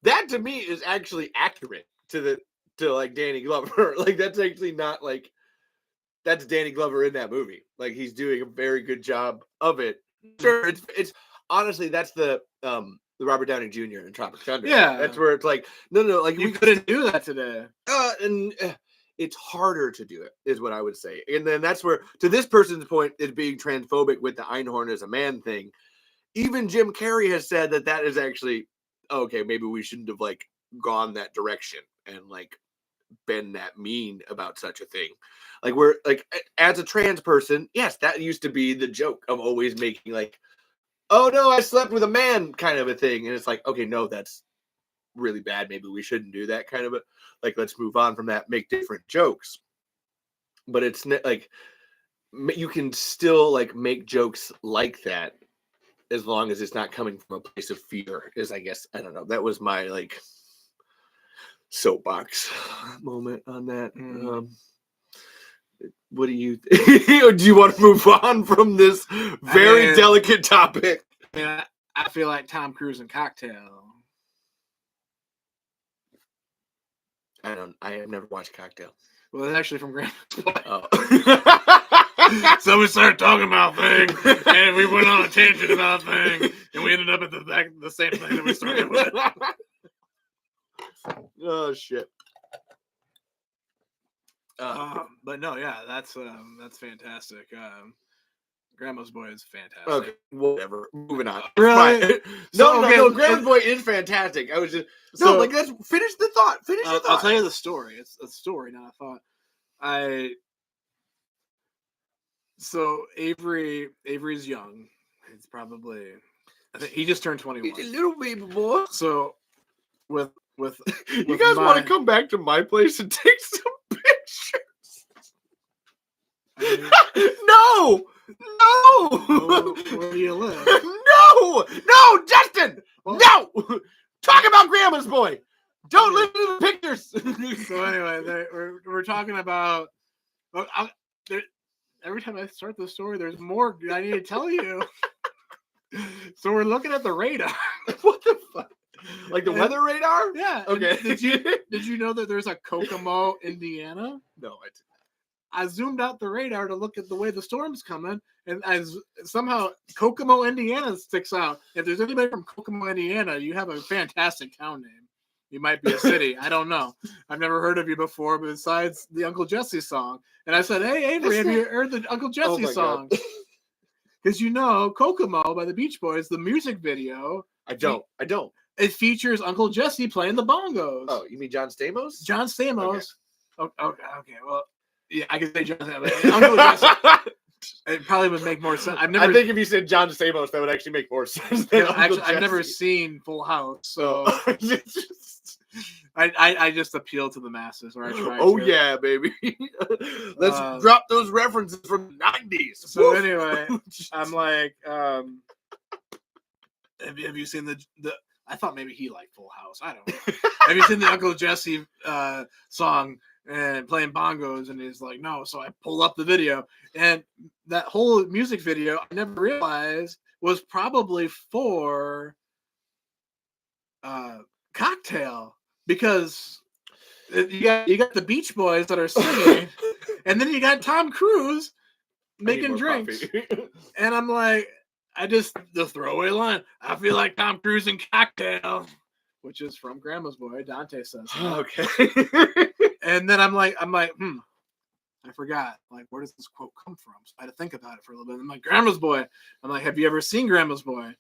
that to me is actually accurate to Danny Glover. That's actually not that's Danny Glover in that movie. He's doing a very good job of it. Sure, it's honestly that's the Robert Downey Jr. in Tropic Thunder. Yeah, that's where it's no. you couldn't do that today. And it's harder to do it, is what I would say. And then that's where, to this person's point, is being transphobic with the Einhorn as a man thing. Even Jim Carrey has said that is actually, okay, maybe we shouldn't have like gone that direction and like been that mean about such a thing. Like, we're like, as a trans person, yes, that used to be the joke of always making like, oh no, I slept with a man kind of a thing. And it's like, okay, no, that's really bad. Maybe we shouldn't do that kind of a, like, let's move on from that, make different jokes. But it's like, you can still like make jokes like that as long as it's not coming from a place of fear, is, I guess, I don't know. That was my like soapbox moment on that. What do you do? You want to move on from this very delicate topic? I feel like Tom Cruise and Cocktail. I have never watched Cocktail. Well, it's actually from Grandma's Boy. Oh. So we started talking about things, and we went on a tangent about things, and we ended up at the same thing that we started with. Oh shit. But no, yeah, that's fantastic. Grandma's Boy is fantastic. Okay, whatever. Moving on. Really? No, Grandma's Boy is fantastic. I was just let's finish the thought. Finish the thought. I'll tell you the story. It's a story, not a thought. So Avery's young. It's probably, I think he just turned 21. He's a little baby boy. So with you guys want to come back to my place and take some pictures? No. Where do you live? No, Justin. No. Talk about Grandma's Boy. Don't listen to the pictures. So anyway, we're talking about. Every time I start the story, there's more I need to tell you. So we're looking at the radar. What the fuck? Like the weather radar? Yeah. Okay. Did you know that there's a Kokomo, Indiana? No, I did not. I zoomed out the radar to look at the way the storm's coming, and somehow Kokomo, Indiana sticks out. If there's anybody from Kokomo, Indiana, you have a fantastic town name. You might be a city. I don't know. I've never heard of you before, besides the Uncle Jesse song. And I said, hey, Avery, have you heard the Uncle Jesse song? Because you know Kokomo by the Beach Boys, the music video. I don't. It features Uncle Jesse playing the bongos. Oh, you mean John Stamos? John Stamos. Okay. Well, yeah, I can say John Stamos. Uncle Jesse. It probably would make more sense. I think if you said John Stamos, that would actually make more sense. I've never seen Full House, so I just appeal to the masses, or I try. Oh to. Yeah, baby. Let's drop those references from the 90s. So anyway, I'm like, have you seen the? I thought maybe he liked Full House. I don't know. Have you seen the Uncle Jesse song and playing bongos? And he's like, no. So I pull up the video, and that whole music video I never realized was probably for Cocktail, because you got the Beach Boys that are singing, and then you got Tom Cruise making drinks, and I'm like, the throwaway line, I feel like Tom Cruise in Cocktail, which is from Grandma's Boy. Dante says that. Okay. And then I'm like, I forgot, like, where does this quote come from? So I had to think about it for a little bit. I'm like, Grandma's Boy. I'm like, have you ever seen Grandma's Boy?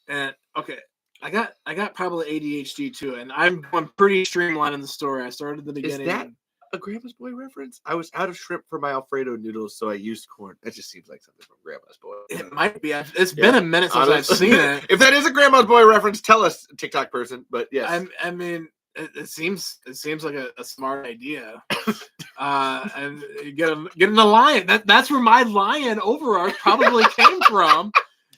And okay, I got probably ADHD too, and I'm pretty streamlined in the story. I started at the beginning. Is that a Grandma's Boy reference? I was out of shrimp for my Alfredo noodles, so I used corn. That just seems like something from Grandma's Boy. It might be. It's been a minute since I've seen it. If that is a Grandma's Boy reference, tell us, TikTok person. But yes, I mean, it seems like a smart idea. And getting a lion. That's where my lion overarch probably came from.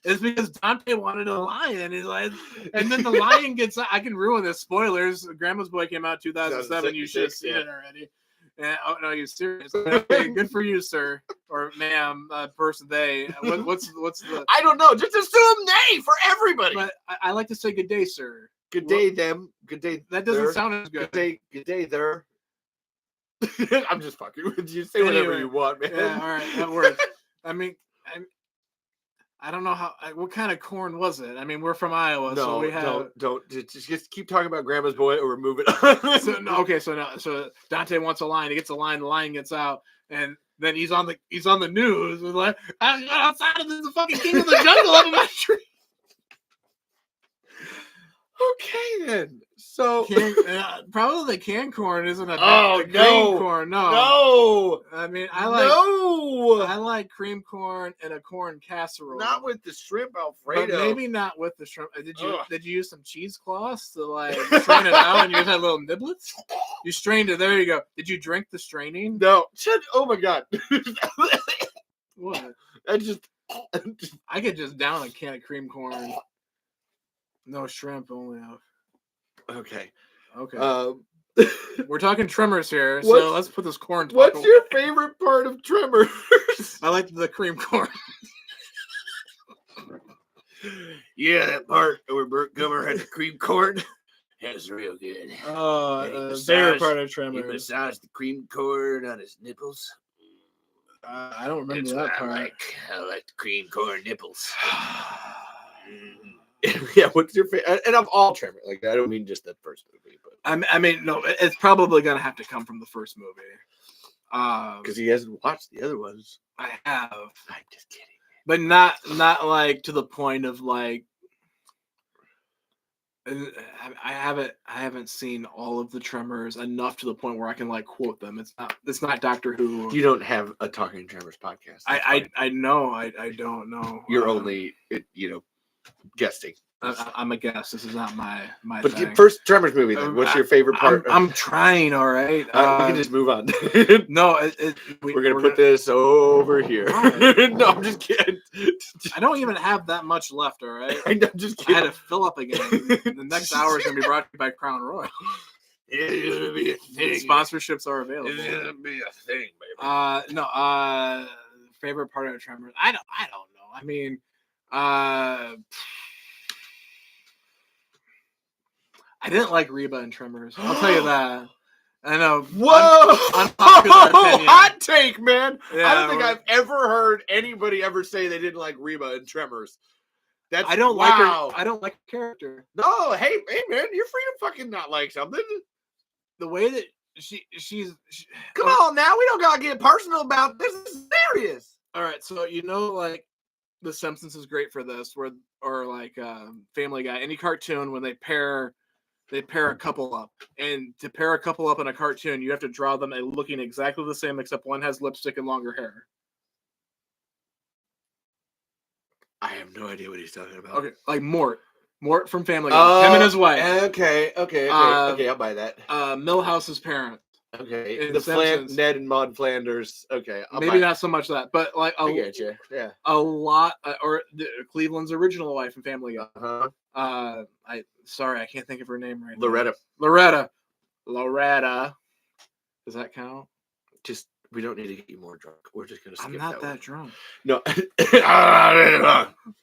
Is because Dante wanted a lion. He's like, and then the lion gets. I can ruin this. Spoilers. Grandma's Boy came out 2007. You should have seen it already. And, oh no, you're serious. Okay, good for you, sir or ma'am. Person they. What's the? I don't know. Just assume they for everybody. But I like to say good day, sir. Good day, them. Good day. That doesn't sound as good. Good day, there. I'm just fucking with you. Say whatever you want, man. Yeah, all right, that works. I mean, I don't know what kind of corn was it? I mean, we're from Iowa, so we have. Don't just keep talking about Grandma's Boy, or we're moving on. So Dante wants a line. He gets a line. The line gets out, and then he's on the news. He's like, I got outside of this, the fucking king of the jungle up in my tree. Okay, then. So probably the canned corn isn't a cream corn. No. I mean, I like cream corn and a corn casserole. Not with the shrimp Alfredo. But maybe not with the shrimp. Did you use some cheesecloths to like strain it out, and you just had little niblets? You strained it. There you go. Did you drink the straining? No. Oh my god. What? I could just down a can of cream corn. No shrimp, only. Okay. We're talking Tremors here, so let's put this corn. What's your favorite part of Tremors? I like the cream corn. Yeah, that part where Burt Gummer had the cream corn. That was real good. Favorite part of Tremors. He massaged the cream corn on his nipples. I don't remember that part. I like the cream corn nipples. Yeah, what's your favorite? And of all Tremors, like I don't mean just the first movie, but I mean, no, it's probably gonna have to come from the first movie. Because he hasn't watched the other ones. I have. I'm just kidding, but not like to the point of like. I haven't seen all of the Tremors enough to the point where I can like quote them. It's not Doctor Who. You don't have a Talking Tremors podcast. I know. I don't know. You're only guesting. I'm a guest. This is not my But thing. the first Tremors movie, then. What's your favorite part? I'm trying. All right. We can just move on. No, we're gonna put this over here. No, I'm just kidding. I don't even have that much left. All right. I'm just kidding. I had to fill up again. The next hour is gonna be brought to you by Crown Royal. It's gonna be a thing. Sponsorships are available. It's gonna be a thing, baby. No. Favorite part of Tremors? I don't know. I mean, I didn't like Reba and Tremors. I'll tell you that. I know. Whoa! Hot take, man. Yeah, I don't think I've ever heard anybody ever say they didn't like Reba and Tremors. I don't like her. I don't like her character. No, hey, man, you're free to fucking not like something. The way that she's. Come on now, we don't gotta get personal about this. This is serious. All right, so like. The Simpsons is great for this, or like Family Guy, any cartoon when they pair a couple up, and to pair a couple up in a cartoon, you have to draw them looking exactly the same, except one has lipstick and longer hair. I have no idea what he's talking about. Okay, like Mort from Family Guy, him and his wife. Okay, I'll buy that. Millhouse's parent. Okay, Ned and Maud Flanders. Okay, maybe not so much that, but like I get you. Yeah, a lot, or Cleveland's original wife in Family Guy. Uh-huh. I can't think of her name right Loretta. now. Loretta. Does that count? Just we don't need to get you more drunk. We're just gonna skip I'm not that one. drunk. No.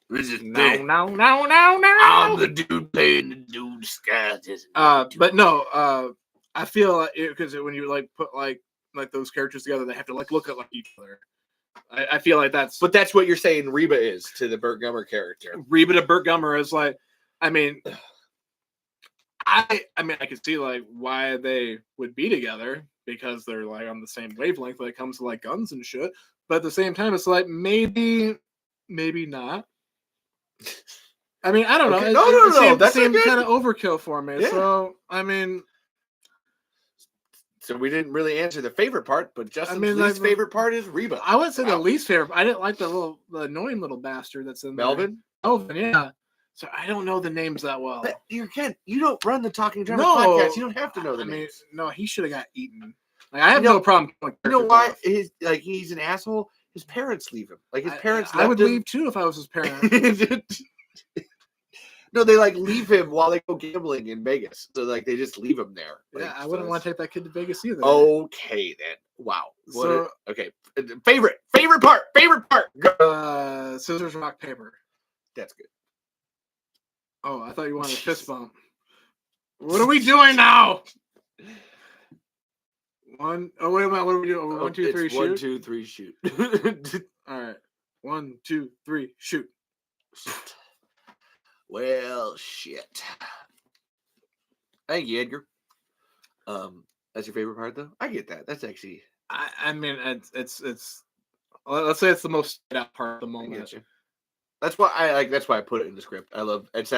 This is no. I'm the dude playing the dude disguised. But no. I feel like because when you like put like those characters together, they have to like look at like each other. I feel like that's. But that's what you're saying. Reba is to the Burt Gummer character. Reba to Burt Gummer is like, I mean, I could see like why they would be together because they're like on the same wavelength when it comes to like guns and shit. But at the same time, it's like maybe not. I mean, I don't know. No. That seemed kind of overkill for me. Yeah. So I mean. So we didn't really answer the favorite part, but Justin's least favorite part is Reba. I wouldn't say the least favorite. I didn't like the annoying little bastard that's in Melvin? there. Melvin, yeah. So I don't know the names that well. But you don't run the Talking Tremors podcast. You don't have to know the names. No, he should have got eaten. Like, I have no problem. You know why? He's an asshole. His parents leave him. Like his parents. I would leave too if I was his parent. No, they like leave him while they go gambling in Vegas. So like they just leave him there. Yeah, I wouldn't want to take that kid to Vegas either. Okay then. Wow. Okay. Favorite part. Go. Scissors, rock, paper. That's good. Oh, I thought you wanted a fist bump. What are we doing now? Wait a minute. What are we doing? 1, 2, 3, shoot. 1, 2, 3, shoot. All right. 1, 2, 3, shoot. Shit. Well, shit. Thank you, Edgar. That's your favorite part, though. I get that. That's actually. I mean, it's. Let's say it's the most out part at the moment. I get you. That's why I like. That's why I put it in the script. I love. It's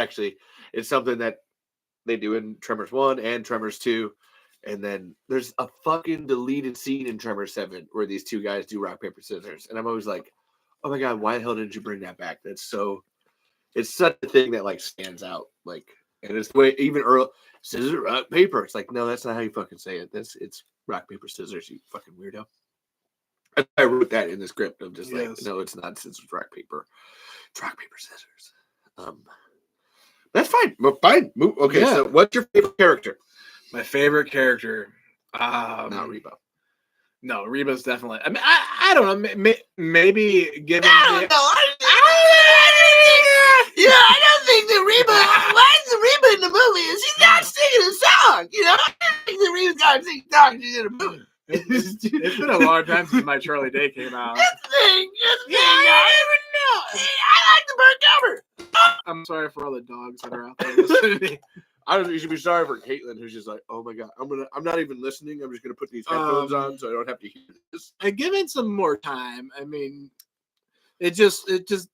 something that they do in Tremors 1 and Tremors 2, and then there's a fucking deleted scene in Tremors 7 where these two guys do rock paper scissors, and I'm always like, oh my god, why the hell did you bring that back? That's so. It's such a thing that like stands out, like, and it's the way even Earl scissors rock paper. It's like, no, that's not how you fucking say it. It's rock paper scissors. You fucking weirdo. I wrote that in the script. I'm just like, no, it's not scissors rock paper. It's rock paper scissors. That's fine. Well, fine. Okay, so what's your favorite character? My favorite character, not Reba. No, Reba's definitely. I mean, I don't know. Maybe given. Yeah, I don't think that Reba. Why is the Reba in the movie? Is she not singing a song? You know, I don't think that Reba's got to sing a song. She's in a movie. It's been a long time since My Charlie Day came out. That's the thing. I never know. I like the bird cover. I'm sorry for all the dogs that are out there listening. I don't think you should be sorry for Caitlin, who's just like, oh my god, I'm not even listening. I'm just gonna put these headphones on so I don't have to hear this. And given some more time, I mean, it didn't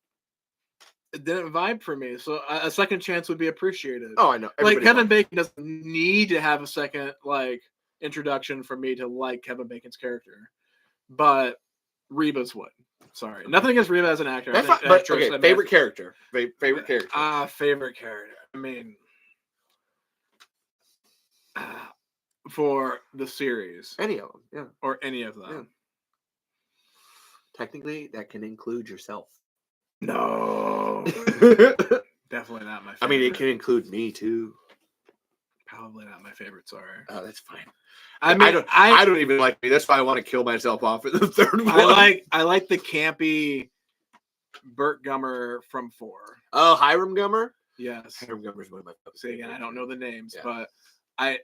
vibe for me. So a second chance would be appreciated. Oh, I know. Like Kevin Bacon doesn't need to have a second introduction for me to like Kevin Bacon's character, but Reba's would. Sorry, nothing against Reba as an actor. That's fine, but okay, favorite character. Favorite character. Favorite character. I mean, for the series, any of them, yeah, or any of them. Yeah. Technically, that can include yourself. No, definitely not my favorite. I mean, it can include me too. Probably not my favorite. Sorry. Oh, that's fine. I mean, I don't even like me. That's why I want to kill myself off in the third one. I like the campy Burt Gummer from 4. Oh, Hiram Gummer? Yes. Hiram Gummer is one of my favorites. See, again, I don't know the names, but I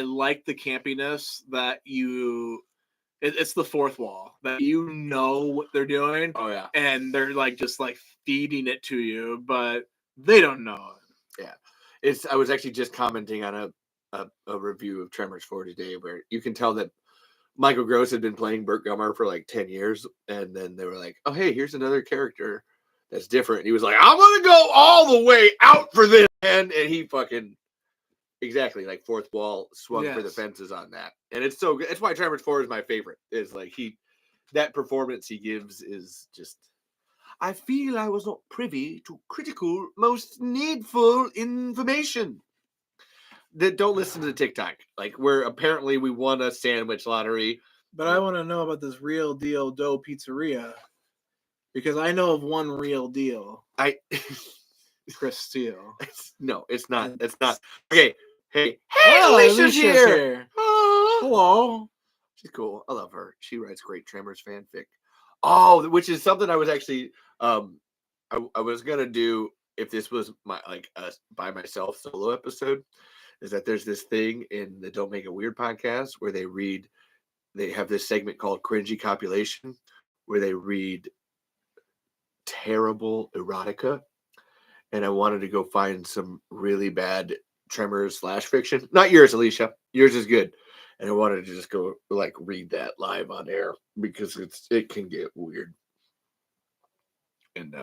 like the campiness that it's the fourth wall, that you know what they're doing. Oh, yeah. And they're just feeding it to you, but they don't know it. Yeah. I was actually just commenting on a review of Tremors 4 today where you can tell that Michael Gross had been playing Burt Gummer for 10 years, and then they were like, oh, hey, here's another character that's different. And he was like, I'm going to go all the way out for this. And he fucking, exactly, fourth wall, swung for the fences on that. And it's so good. That's why Tremors 4 is my favorite. Is that performance he gives is just, I feel I was not privy to critical, most needful information. Don't listen to the TikTok. Where apparently we won a sandwich lottery. But I want to know about this Real Deal Dough Pizzeria. Because I know of one real deal. Chris Steele. No, it's not. It's not. Okay. Hey, Alicia's here. Hello. She's cool. I love her. She writes great Tremors fanfic. Oh, which is something I was actually I was gonna do if this was my a by myself solo episode. Is that there's this thing in the Don't Make It Weird podcast where they have this segment called Cringy Copulation where they read terrible erotica, and I wanted to go find some really bad Tremors / fiction. Not yours, Alicia. Yours is good. And I wanted to just go read that live on air because it can get weird. And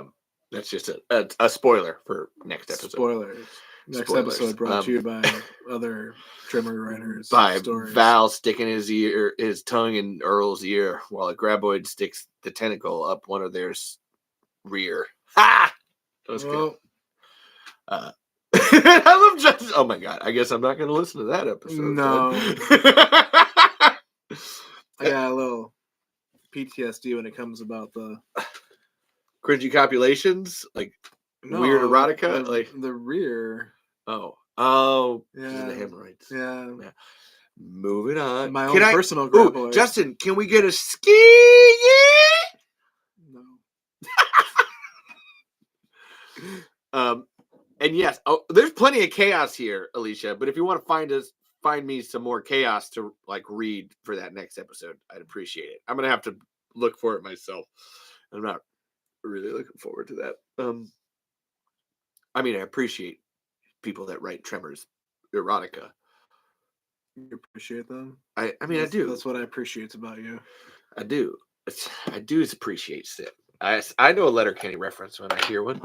that's just a spoiler for next episode. Spoilers. Next episode brought to you by other Tremor writers. By stories. Val sticking his tongue in Earl's ear while a graboid sticks the tentacle up one of their rear. Ha! That was good. I love Justice. Oh my god! I guess I'm not going to listen to that episode. No. I got a little PTSD when it comes about the cringy copulations, weird erotica, the rear. Oh, yeah, the hemorrhoids. Yeah. Moving on. My own personal graboid. Justin, can we get a ski? No. And yes, there's plenty of chaos here, Alicia. But if you want to find me some more chaos to read for that next episode, I'd appreciate it. I'm gonna have to look for it myself. I'm not really looking forward to that. I mean, I appreciate people that write Tremors erotica. You appreciate them? I mean, I do. That's what I appreciate about you. I do. I do appreciate it. I know a Letterkenny reference when I hear one.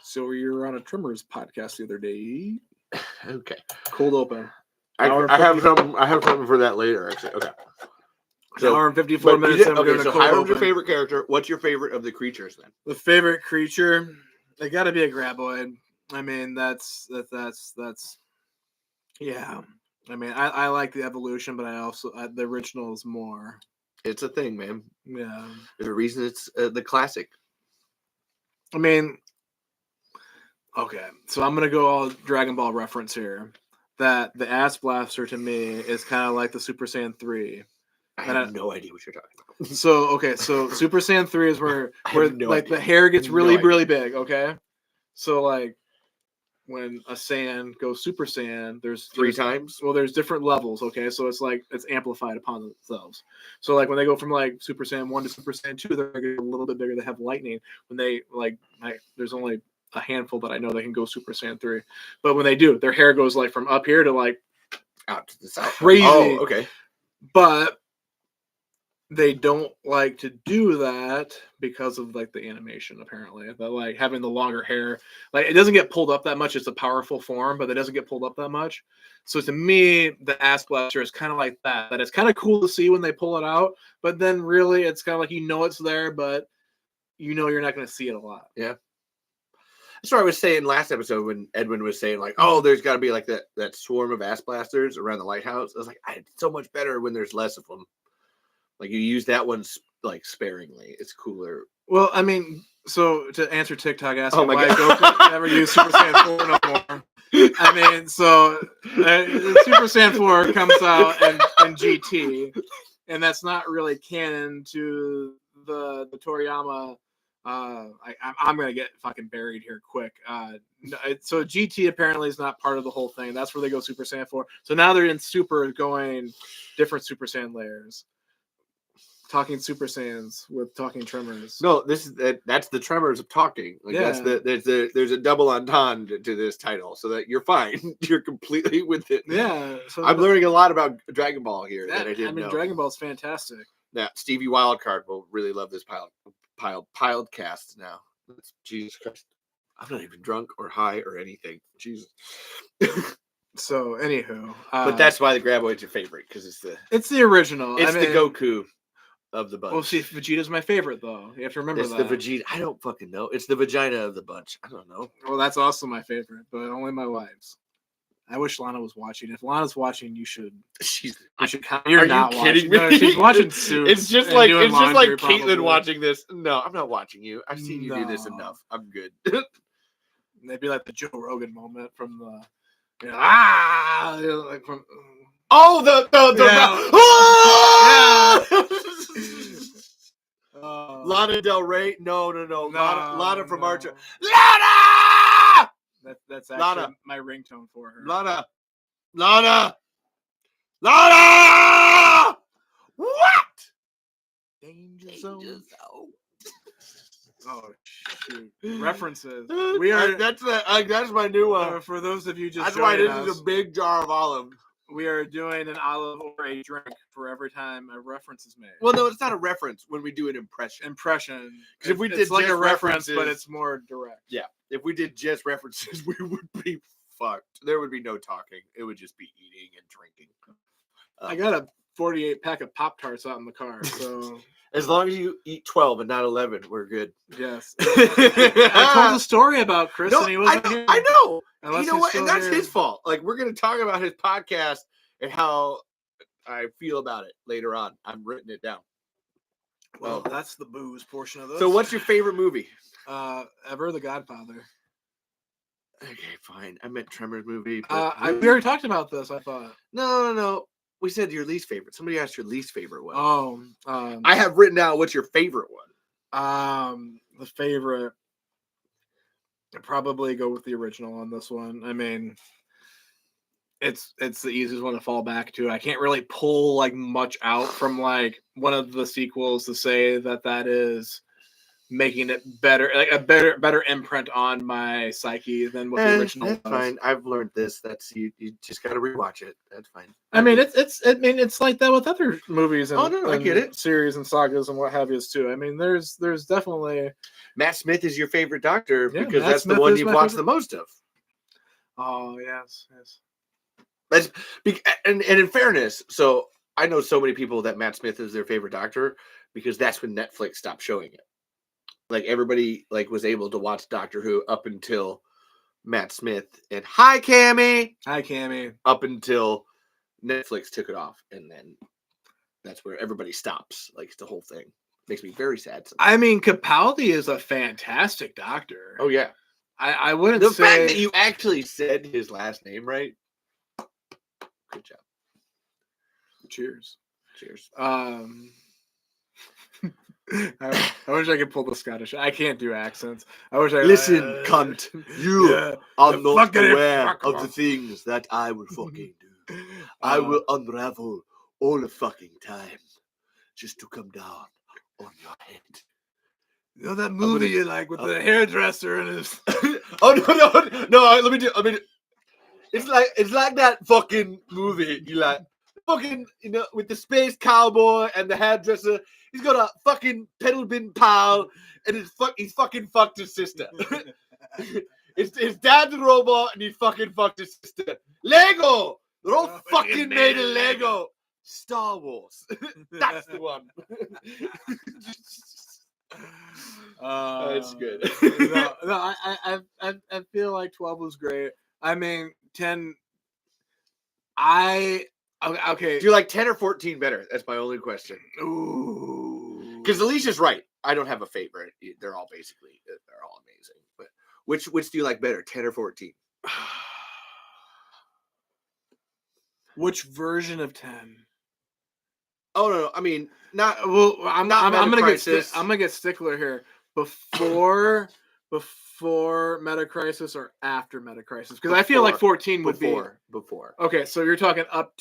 So you were on a Tremors podcast the other day. Okay. Cold open. I have something for that later. Actually, okay. So, hour and 54 minutes. So Hiram's your favorite character. What's your favorite of the creatures then? The favorite creature, they got to be a graboid. I mean, that's. Yeah. I mean, I like the evolution, but I also the original is more. It's a thing, man. Yeah. There's a reason it's the classic. I mean, okay, so I'm gonna go all Dragon Ball reference here. That the Ass Blaster to me is kind of like the Super Saiyan 3. I have no idea what you're talking about. So Super Saiyan 3 is where the hair gets really big, okay? So like when a Saiyan goes Super Saiyan, there's three times. Well, there's different levels, okay? So it's like it's amplified upon themselves. So like when they go from like Super Saiyan 1 to Super Saiyan 2, they're a little bit bigger. They have lightning. When they there's only a handful that I know they can go Super Saiyan 3. But when they do, their hair goes like from up here to like out to the south. Crazy. Oh, okay. But they don't like to do that because of like the animation, apparently. That like having the longer hair, like it doesn't get pulled up that much. It's a powerful form, but it doesn't get pulled up that much. So to me, the Ass Blaster is kind of like that. That it's kind of cool to see when they pull it out, but then really it's kind of like it's there, but you're not going to see it a lot. Yeah. That's what I was saying last episode when Edwin was saying like, oh, there's got to be like that swarm of Ass Blasters around the lighthouse. I was like, it's so much better when there's less of them. Like you use that one like sparingly. It's cooler. Well, I mean, so to answer TikTok asking why Goku never used Super Saiyan 4 no more. I mean, so Super Saiyan 4 comes out in GT, and that's not really canon to the Toriyama. I'm gonna get fucking buried here quick. So GT apparently is not part of the whole thing. That's where they go Super Saiyan 4. So now they're in Super going different Super Saiyan layers. Talking Super Saiyans with talking Tremors. No, that's the Tremors of talking. Like yeah. There's a double entendre to this title, so that you're fine. You're completely with it. Yeah. So I'm learning a lot about Dragon Ball here that I didn't know. Dragon Ball's fantastic. Yeah, Stevie Wildcard will really love this piled cast now. Jesus Christ. I'm not even drunk or high or anything. Jesus. So anywho. But that's why the Graboid's your favorite, because it's the original. It's the Goku of the bunch. Well, see, Vegeta's my favorite, though. You have to remember that. It's the Vegeta. I don't fucking know. It's the vagina of the bunch. I don't know. Well, that's also my favorite, but only my wife's. I wish Lana was watching. If Lana's watching, you should. You're not kidding me. No, she's watching Suits. It's just like Caitlin watching this. No, I'm not watching you. I've seen you do this enough. I'm good. They'd be like the Joe Rogan moment from the like from. Oh, the Lana Del Rey. No. Lana from Archer. Lana. That's actually my ringtone for her. Lana. What? Danger Zone. Oh shoot! References. That's my new one. For those of you just that's why this is a big jar of olive. We are doing an olive or a drink for every time a reference is made. Well, no, it's not a reference when we do an impression. Because if we did it's like a reference, but it's more direct. Yeah. If we did just references, we would be fucked. There would be no talking. It would just be eating and drinking. I got a 48 pack of Pop-Tarts out in the car, so... As long as you eat 12 and not 11, we're good. Yes. I told a story about Chris and he wasn't here. I know. Unless you know what? And that's his fault. Like, we're going to talk about his podcast and how I feel about it later on. I'm written it down. Well, that's the booze portion of this. So what's your favorite movie? Ever, The Godfather. Okay, fine. I meant Tremors movie. We already talked about this, I thought. No. We said your least favorite. Somebody asked your least favorite one. Oh. I have written down what's your favorite one. The favorite. I'd probably go with the original on this one. I mean, it's the easiest one to fall back to. I can't really pull like much out from like one of the sequels to say that is making it better, like a better imprint on my psyche than what the original that's was. fine. I've learned this. That's you just got to rewatch it. That's fine. I mean, it's like that with other movies and, I get it. series and sagas and what have you too. I mean, there's definitely Matt Smith is your favorite doctor because Matt that's Smith the one is you've my watched favorite. the most of. Oh yes. And in fairness, so I know so many people that Matt Smith is their favorite doctor because that's when Netflix stopped showing it. Like everybody was able to watch Doctor Who up until Matt Smith and hi Cammy up until Netflix took it off, and then that's where everybody stops. Like the whole thing makes me very sad. I mean, Capaldi is a fantastic doctor. Oh yeah, I wouldn't the say fact that you actually said his last name right. Good job. Cheers. I wish I could pull the Scottish. I can't do accents. I wish I listen, cunt. You are not aware of the things that I will fucking do. I will unravel all the fucking time just to come down on your head. You know that movie you like with the hairdresser and his. Oh no! Let me do. It's like that fucking movie you like. Fucking, with the space cowboy and the hairdresser. He's got a fucking pedal bin pal, and he's fucking fucked his sister. his dad's a robot, and he fucking fucked his sister. Lego! They're all fucking made of Lego. Star Wars. That's the one. That's good. No, I feel like 12 was great. I mean, 10. Okay. Do you like 10 or 14 better? That's my only question. Ooh. Because Alicia's right. I don't have a favorite. They're all amazing. But which do you like better, 10 or 14? Which version of 10? Oh no, I mean not. Well, I'm gonna get stickler here. Before Meta Crisis or after Meta Crisis? Because I feel like 14 would be before. Okay, so you're talking up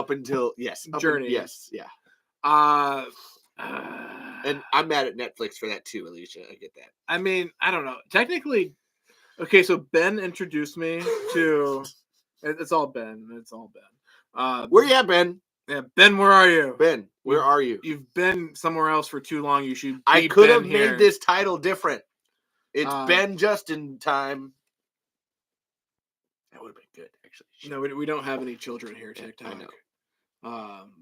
until yes, Journey. Yes, yeah. And I'm mad at Netflix for that too, Alicia. I get that. I mean, I don't know. Technically, okay. So Ben introduced me to. It's all Ben. Where you at, Ben? Yeah, Ben, where are you? Ben, where are you? You've been somewhere else for too long. You should. I could have made this title different. It's Ben just in time. That would have been good, actually. No, we don't have any children here, TikTok. I know.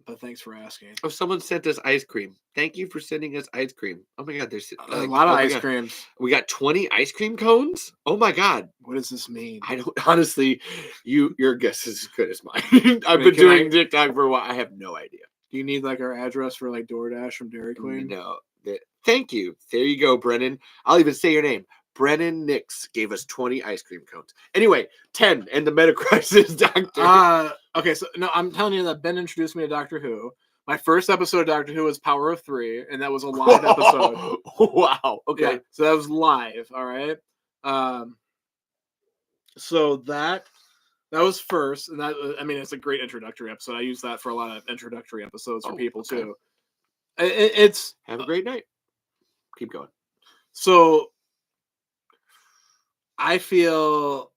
But thanks for asking. Oh, someone sent us ice cream. Thank you for sending us ice cream. Oh my God, there's a lot of ice creams. We got 20 ice cream cones. Oh my God, what does this mean? I don't honestly. Your guess is as good as mine. I've been doing TikTok for a while. I have no idea. Do you need like our address for like DoorDash from Dairy Queen? No. Thank you. There you go, Brennan. I'll even say your name. Brennan Nix gave us 20 ice cream cones. Anyway, 10 and the Meta Crisis Doctor. Okay, so no, I'm telling you that Ben introduced me to Doctor Who. My first episode of Doctor Who was Power of Three, and that was a live episode. Wow. Okay. Yeah, so that was live. All right. So that was first, and it's a great introductory episode. I use that for a lot of introductory episodes for people too. It's have a great night. Keep going. So I feel.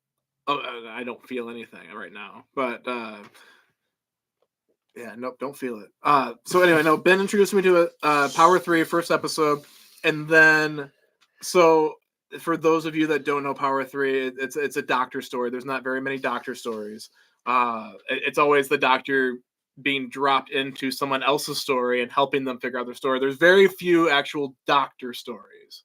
I don't feel anything right now, but yeah, nope, don't feel it. So anyway, no, Ben introduced me to Power 3 first episode, and then so for those of you that don't know Power 3, it's a doctor story. There's not very many doctor stories. It's always the doctor being dropped into someone else's story and helping them figure out their story. There's very few actual doctor stories.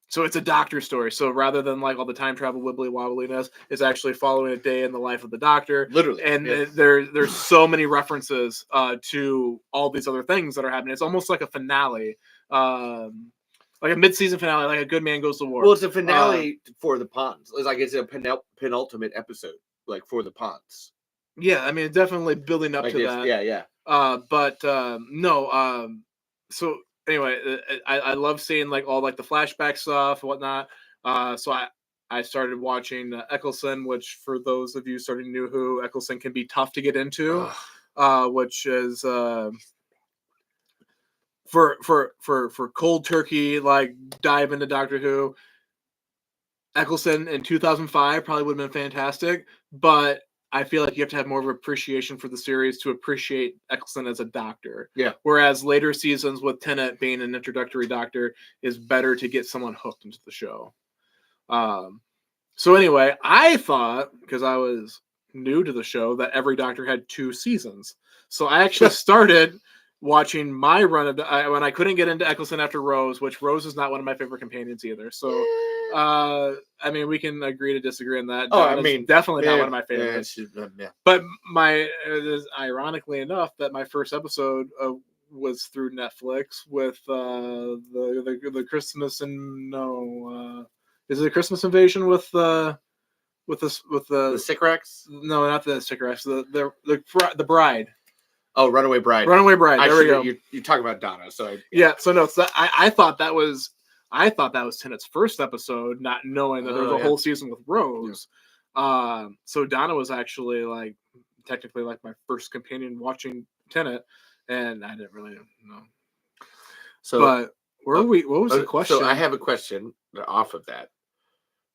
So it's a doctor story. So rather than like all the time travel wibbly wobbliness, it's actually following a day in the life of the doctor. Literally. And there's so many references to all these other things that are happening. It's almost like a finale, like a mid-season finale, like A Good Man Goes to War. Well, it's a finale for the Ponds. It's a penultimate episode, like for the Ponds. Yeah, I mean, definitely building up to that. Yeah. No. So anyway, I love seeing like all like the flashback stuff and whatnot. So I started watching Eccleston, which for those of you starting new Who, Eccleston can be tough to get into, which is for cold turkey, like dive into Doctor Who, Eccleston in 2005 probably would have been fantastic, but I feel like you have to have more of an appreciation for the series to appreciate Eccleston as a doctor. Yeah. Whereas later seasons with Tennant being an introductory doctor is better to get someone hooked into the show. So anyway, I thought, because I was new to the show, that every Doctor had 2 seasons. So I actually started watching my run of when I couldn't get into Eccleston after Rose, which Rose is not one of my favorite companions either. So, I mean, we can agree to disagree on that. I mean, definitely not one of my favorites. Yeah. But ironically enough, that my first episode was through Netflix with the Christmas is it a Christmas Invasion with the Sycorax? No, not the Sycorax. The Bride. Oh, Runaway Bride. Runaway Bride. There we go. You're talking about Donna. So So no, I thought that was Tennant's first episode, not knowing that there was a whole season with Rose. Yeah. So Donna was actually like technically like my first companion watching Tennant, and I didn't really know. So, but where were we? What was the question? So I have a question off of that.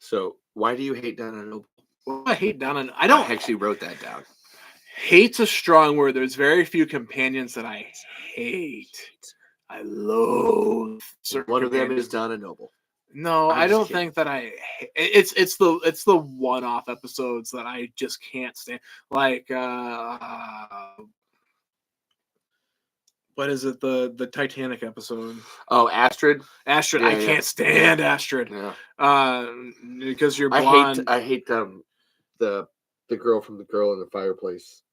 So why do you hate Donna Noble? Well, I hate Donna. I actually wrote that down. Hate's a strong word. There's very few companions that I hate. I loathe. One of them is Donna Noble. No, I don't think that I. It's the one-off episodes that I just can't stand. Like, what is it? The Titanic episode. Oh, Astrid. Astrid. Yeah, I can't stand Astrid. Yeah. Because you're blonde. I hate the girl from The Girl in the Fireplace.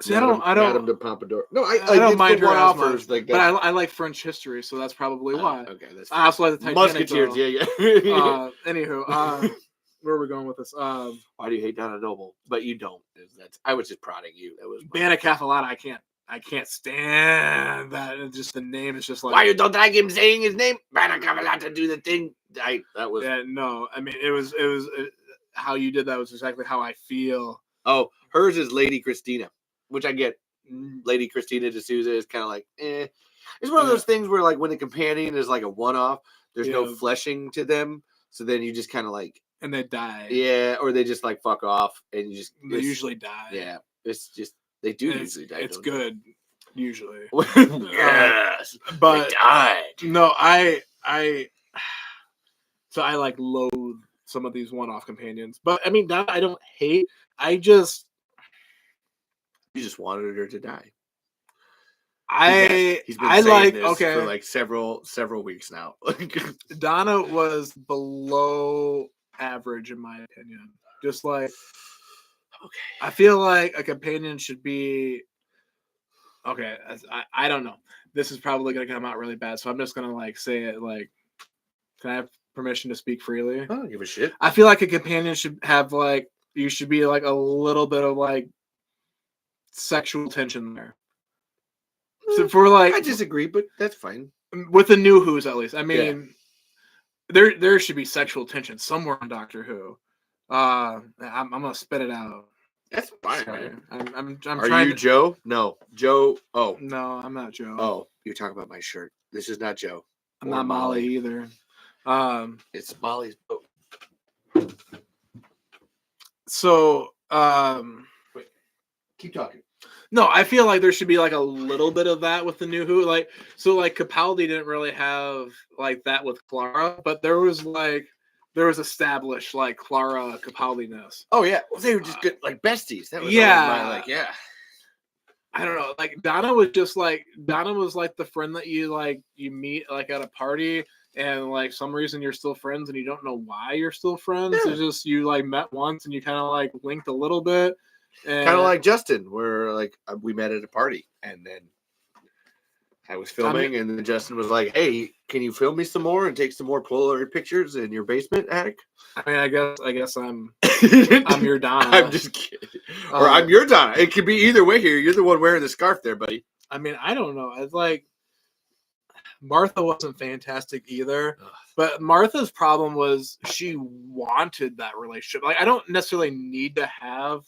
See, I don't. Madame de Pompadour. No, I don't mind her as much, like but I like French history, so that's probably why. Okay, that's I also like the Titanic. Musketeers, yeah. Anywho, where are we going with this? Why do you hate Donna Noble? But you don't. I was just prodding you. That was Bana Cafalata. I can't stand that. And just the name is just like. Why you don't like him saying his name? Bana Cafalata, do the thing. That was. Yeah, no. I mean, it was how you did that was exactly how I feel. Oh, hers is Lady Christina, which I get. Lady Christina D'Souza is kind of like, eh. It's one of those things where, like, when the companion is like a one-off, there's no fleshing to them, so then you just kind of like, and they die. Yeah, or they just like fuck off, and they usually die. Yeah, it's just they do usually die. It's good, usually. Yes, but they died. No, so I like loathe some of these one-off companions, but I mean that I don't hate. You just wanted her to die. He's been saying this for like several weeks now. Donna was below average in my opinion. Just like I feel like a companion should be I don't know. This is probably gonna come out really bad, so I'm just gonna like say it like. Can I have permission to speak freely? I don't give a shit. I feel like a companion should have like you should be like a little bit of like sexual tension there. So for like I disagree, but that's fine. With the new Who's at least. I mean there should be sexual tension somewhere on Doctor Who. I'm gonna spit it out. That's fine. Sorry. I'm Are trying you Joe? No. Joe. Oh. No, I'm not Joe. Oh, you're talking about my shirt. This is not Joe. I'm not Molly either. It's Molly's boat. So wait, keep talking. No, I feel like there should be like a little bit of that with the new Who. Like Capaldi didn't really have like that with Clara, but there was established like Clara Capaldi-ness. Oh yeah, well, they were just good like besties. That was I don't know. Like Donna was like the friend that you meet like at a party. And like some reason you're still friends and you don't know why you're still friends. Yeah. It's just you like met once and you kind of like linked a little bit. Kind of like Justin, where like we met at a party and then I was filming and then Justin was like, "Hey, can you film me some more and take some more Polaroid pictures in your basement attic?" I mean, I guess I'm your Donna. I'm just kidding. Or I'm your Donna. It could be either way here. You're the one wearing the scarf there, buddy. I mean, I don't know. It's like Martha wasn't fantastic either, but Martha's problem was she wanted that relationship. Like, I don't necessarily need to have.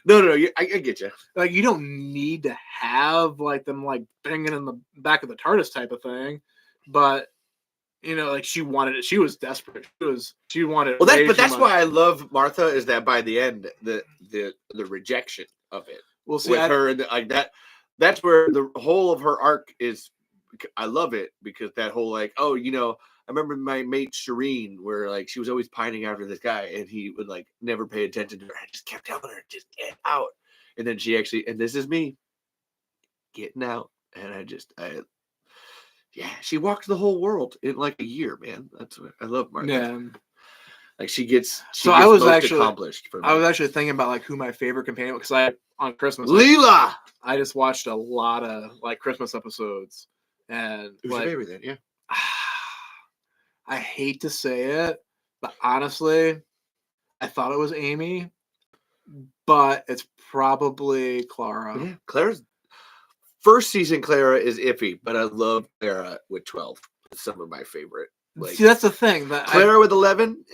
No. I get you. Like, you don't need to have like them like banging in the back of the TARDIS type of thing, but you know, like she wanted it. She was desperate. She wanted. Well, way but too that's much. why I love Martha. Is that by the end, the rejection of it with her and like that. That's where the whole of her arc is. I love it because that whole like, oh, you know, I remember my mate Shireen, where like she was always pining after this guy, and he would like never pay attention to her. I just kept telling her, just get out. And then she actually, and this is me getting out, and she walked the whole world in like a year, man. That's what I love, Martha. Yeah. Like she gets I was most actually accomplished. For me. I was actually thinking about like who my favorite companion, because on Christmas Leela. I just watched a lot of like Christmas episodes, and Who's like, your favorite then? Yeah. I hate to say it, but honestly, I thought it was Amy, but it's probably Clara. Yeah, Clara's first season. Clara is iffy, but I love Clara with 12. It's some of my favorite. Like, see, that's the thing. Clara with 11,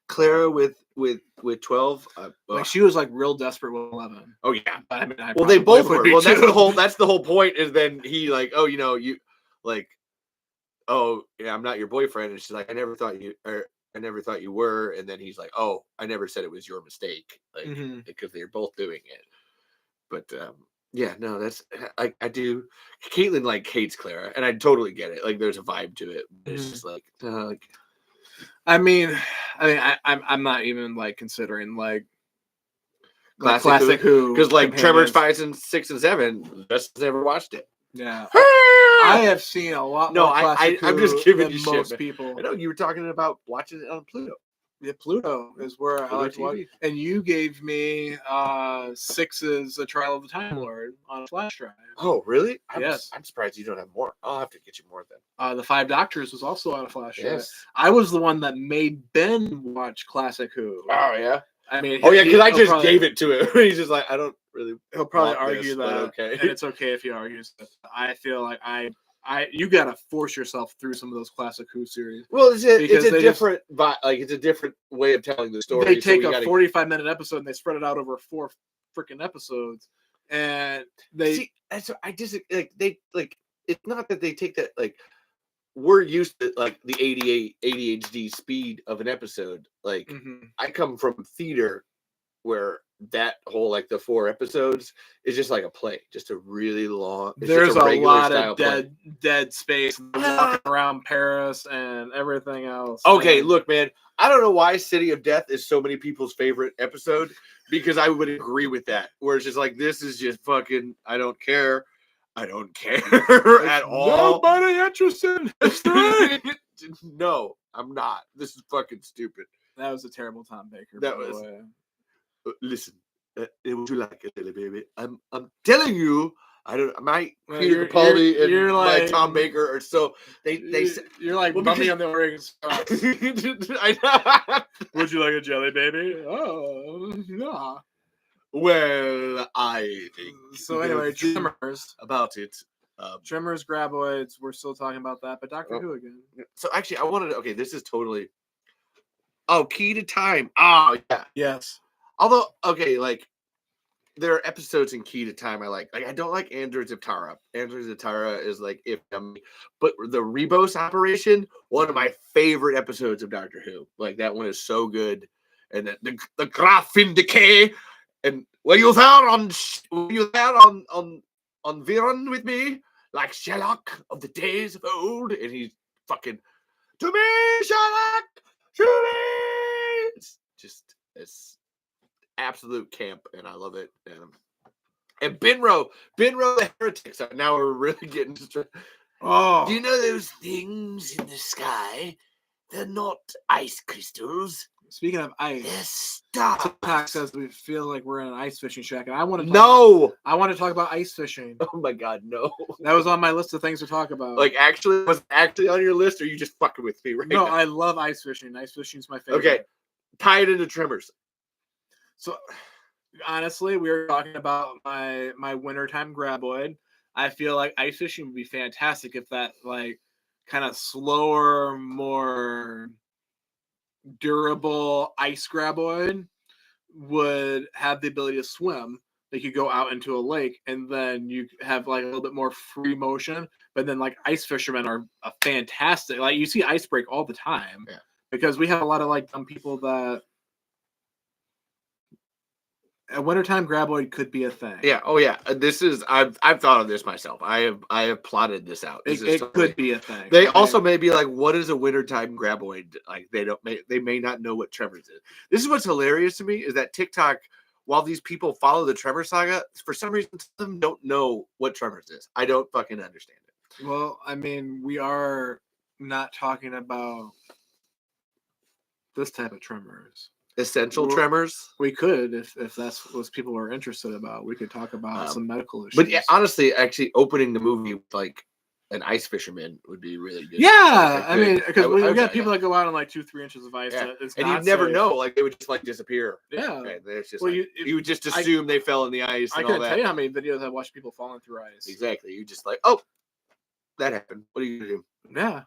Clara with 12. Like she was like real desperate with 11. Oh yeah. I mean, well, they both were. Well, that's the whole. That's the whole point. Is then he like, oh, you know, you like, oh yeah, I'm not your boyfriend, and she's like, I never thought you were, and then he's like, oh, I never said it was your mistake, like because they're both doing it. But yeah, no, that's I do. Caitlin like hates Clara, and I totally get it. Like, there's a vibe to it. It's just like, I mean, I'm not even like considering like classic Who, because like Tremors 5 and 6 and 7, just never watched it. Yeah, I have seen a lot. No, more classic I'm Who just giving than you most shit, people. I know you were talking about watching it on Pluto. Yeah, Pluto is where I like to watch. And you gave me 6's A Trial of the Time Lord on a flash drive. Oh, really? Yes. I'm surprised you don't have more. I'll have to get you more then. The 5 Doctors was also on a flash drive. Yes. I was the one that made Ben watch classic Who. Oh, yeah? I mean, oh, yeah, because I just gave it to him. He's just like, I don't really. He'll probably argue that. Okay. And it's okay if he argues. I feel like you gotta force yourself through some of those classic Who series. Well, it's a different it's a different way of telling the story. They take a 45-minute episode and they spread it out over 4 freaking episodes, and they see. I just like they like. It's not that they take that like. We're used to like the ADHD speed of an episode. Like I come from theater, where that whole like the 4 episodes is just like a play, just a really long. There's a lot of dead space walking around Paris and everything else. Okay, look, man, I don't know why City of Death is so many people's favorite episode, because I would agree with that. Where it's just like, this is just fucking. I don't care at all. Nobody interested in history. No, I'm not. This is fucking stupid. That was a terrible Tom Baker. That was. Listen, would you like it, little baby? I'm telling you, I don't. My Peter Capaldi and like Tom Baker are so you're like Mummy on the Orient Express. Would you like a jelly baby? Oh, yeah. Well, I think so. Anyway, Tremors about it. Tremors, Graboids. We're still talking about that, but Doctor Who again. So actually, I wanted to. Okay, this is totally. Oh, Key to Time. Oh, yeah. Yes. Although, okay, like there are episodes in Key to Time I like. Like, I don't like Androids of Tara. Androids of Tara is like but the Rebos operation, one of my favorite episodes of Doctor Who. Like, that one is so good. And the Graf in Decay. And were you there on Viren with me, like Sherlock of the days of old? And he's fucking, to me, Sherlock, to me. It's absolute camp, and I love it. And Binro the Heretics. Now we're really getting to. Oh, do you know those things in the sky? They're not ice crystals. Speaking of ice, they're stars. TikTok says we feel like we're in an ice fishing shack, and I want to talk about ice fishing. Oh my god, no! That was on my list of things to talk about. Like, was actually on your list, or are you just fucking with me right now? No, I love ice fishing. Ice fishing is my favorite. Okay, tie it into Tremors. So, honestly, we were talking about my wintertime graboid. I feel like ice fishing would be fantastic if that like kind of slower, more durable ice graboid would have the ability to swim. They could go out into a lake, and then you have like a little bit more free motion. But then like ice fishermen are a fantastic. Like you see ice break all the time, because we have a lot of like dumb people that a wintertime graboid could be a thing. Yeah. Oh yeah. This is I've thought of this myself. I have plotted this out. It could be a thing. They also may be like, what is a wintertime graboid? Like they may not know what Tremors is. This is what's hilarious to me is that TikTok, while these people follow the Tremor saga, for some reason some of them don't know what Tremors is. I don't fucking understand it. Well, I mean, we are not talking about this type of Tremors. Essential Tremors. We could, if that's what people are interested about, we could talk about some medical issues. But yeah, honestly, actually, opening the movie with like an ice fisherman would be really good. Yeah, I mean, because we got people that go out on like 2-3 inches of ice, and you'd never know, like they would just like disappear. Yeah, okay, it's just you would just assume they fell in the ice. I can't tell you how many videos I've watched people falling through ice. Exactly, you just like, oh, that happened. What are you gonna do? Yeah.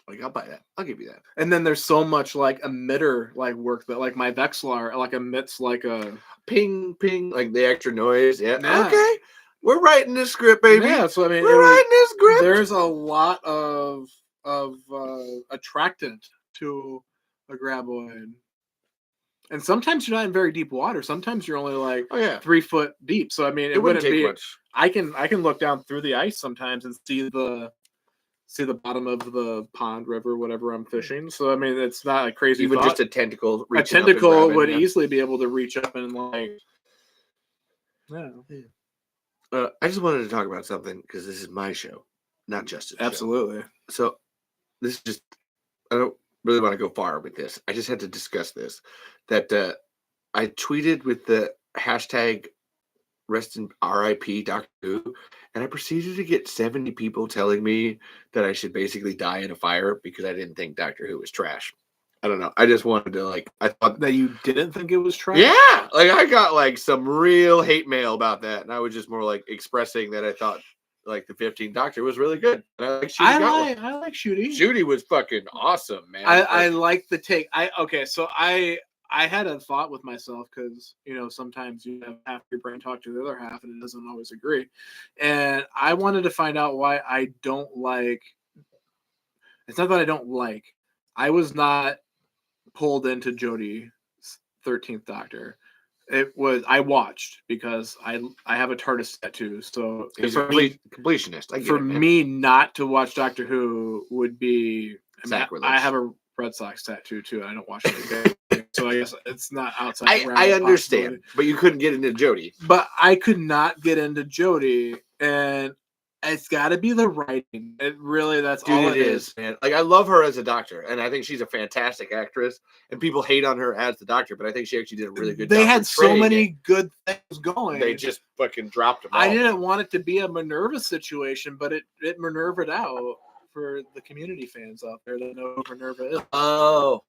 Like, I'll buy that. I'll give you that. And then there's so much like emitter like work that like my Vexlar like emits like a ping ping, like the extra noise. Yeah. Okay. We're writing this script, baby. Yeah, so I mean we're writing this script. There's a lot of attractant to a graboid. And sometimes you're not in very deep water. Sometimes you're only like 3 foot deep. So I mean it wouldn't take much. I can look down through the ice sometimes and see the bottom of the pond, river, whatever I'm fishing. So I mean, it's not a crazy. Even just a tentacle. A tentacle would easily be able to reach up and like. Yeah. I just wanted to talk about something because this is my show, not Justin's. Absolutely. So this is just. I don't really want to go far with this. I just had to discuss this. That I tweeted with the hashtag rest in RIP Doctor Who, and I proceeded to get 70 people telling me that I should basically die in a fire because I didn't think Doctor Who was trash. I don't know. I just wanted to I thought that you didn't think it was trash. Yeah, like I got like some real hate mail about that, and I was just more like expressing that I thought like the 15th Doctor was really good. And I like Shooty. I like Shooty. Shooty was fucking awesome, man. I like the take. I had a thought with myself because, sometimes you have half your brain talk to the other half and it doesn't always agree. And I wanted to find out why I don't like. It's not that I don't like. I was not pulled into Jodie's 13th Doctor. I watched because I have a TARDIS tattoo. So he's a completionist. For me not to watch Doctor Who would be. I have a Red Sox tattoo too. I don't watch it. So I guess it's not outside. I understand, but you couldn't get into Jodie. But I could not get into Jodie, and it's got to be the writing. That's all it is, man. Like I love her as a Doctor, and I think she's a fantastic actress. And people hate on her as the Doctor, but I think she actually did a really good job. They had so many good things going. They just fucking dropped them. I didn't want it to be a Minerva situation, but it Minerva'd out. For the community fans out there that know who Minerva is. Oh,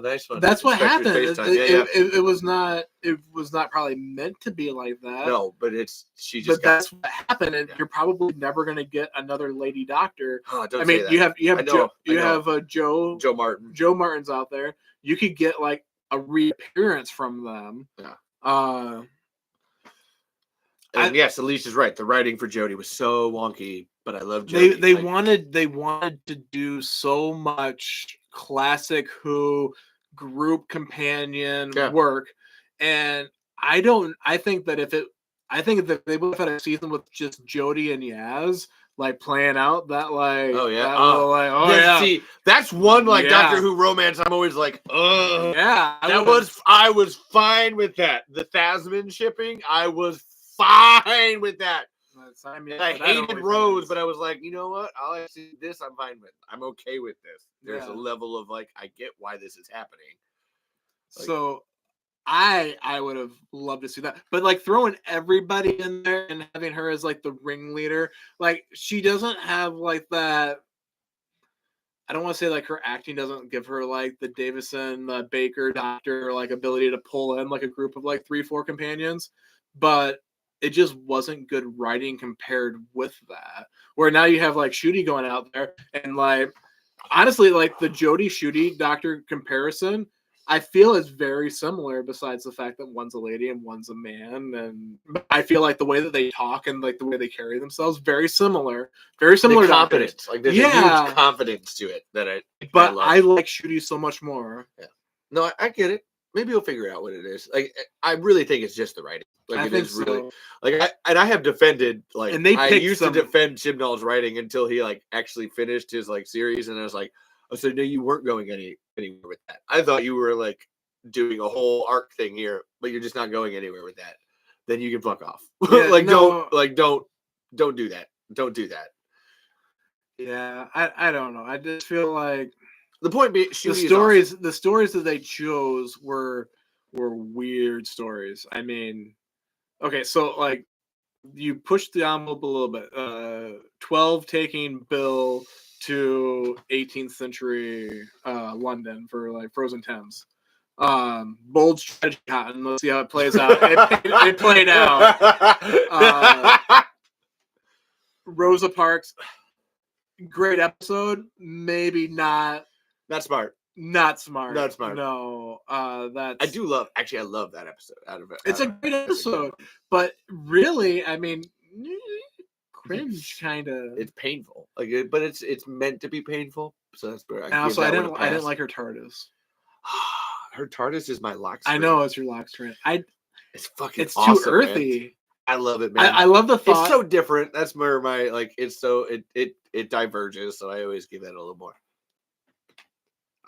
nice one. That's what happened. It was not. It was not probably meant to be like that. No, but that's what happened, and you're probably never going to get another Lady Doctor. Oh, don't say that. you have Joe Martin. Joe Martin's out there. You could get like a reappearance from them. Yeah. And yes, Alicia's right. The writing for Jodie was so wonky, but I love Jodie. They wanted to do so much classic Who group companion work, and I think that if they would have had a season with just Jodie and Yaz like playing out that see, that's one Doctor Who romance I'm always like, I was fine with that. The Thasmin shipping, I was fine with that. I hated Rose, but I was like, you know what? I'll actually this I'm fine with. I'm okay with this. There's a level of I get why this is happening. So I would have loved to see that. But throwing everybody in there and having her as the ringleader, she doesn't have that. I don't want to say her acting doesn't give her the Davison, the Baker Doctor ability to pull in a group of 3-4 companions, but it just wasn't good writing compared with that. Where now you have Shooty going out there and honestly the Jodie Shooty Doctor comparison, I feel it's very similar. Besides the fact that one's a lady and one's a man, and I feel like the way that they talk and like the way they carry themselves, very similar. Very similar. The confidence, like there's a huge confidence to it that But love. I like Shooty so much more. Yeah. No, I get it. Maybe we'll figure out what it is. Like, I really think it's just the writing. Like, I it think is really so. like I have defended like And I used to defend Chibnall's writing until he like actually finished his like series, and I was like, oh, so no, you weren't going anywhere with that. I thought you were like doing a whole arc thing here, but you're just not going anywhere with that. Then you can fuck off. Yeah, like don't do that. Don't do that. Yeah, I don't know. I just feel like the point being the stories that they chose were weird stories. I mean, okay, so like you pushed the envelope a little bit. 12 taking Bill to 18th century London for like Frozen Thames. Bold strategy, Cotton. Let's see how it plays out. It played out. Rosa Parks, great episode. Maybe not. Not smart. Not smart. Not smart. No. I love that episode. It's a great episode, but really, I mean, cringe kind of. It's painful, but it's meant to be painful. So that's where I didn't like her TARDIS. Her TARDIS is my lock screen. I know it's your lock screen. It's fucking. It's awesome, too earthy. Man. I love it, man. I love the thought. It's so different. That's where my like. It's so it diverges. So I always give that a little more.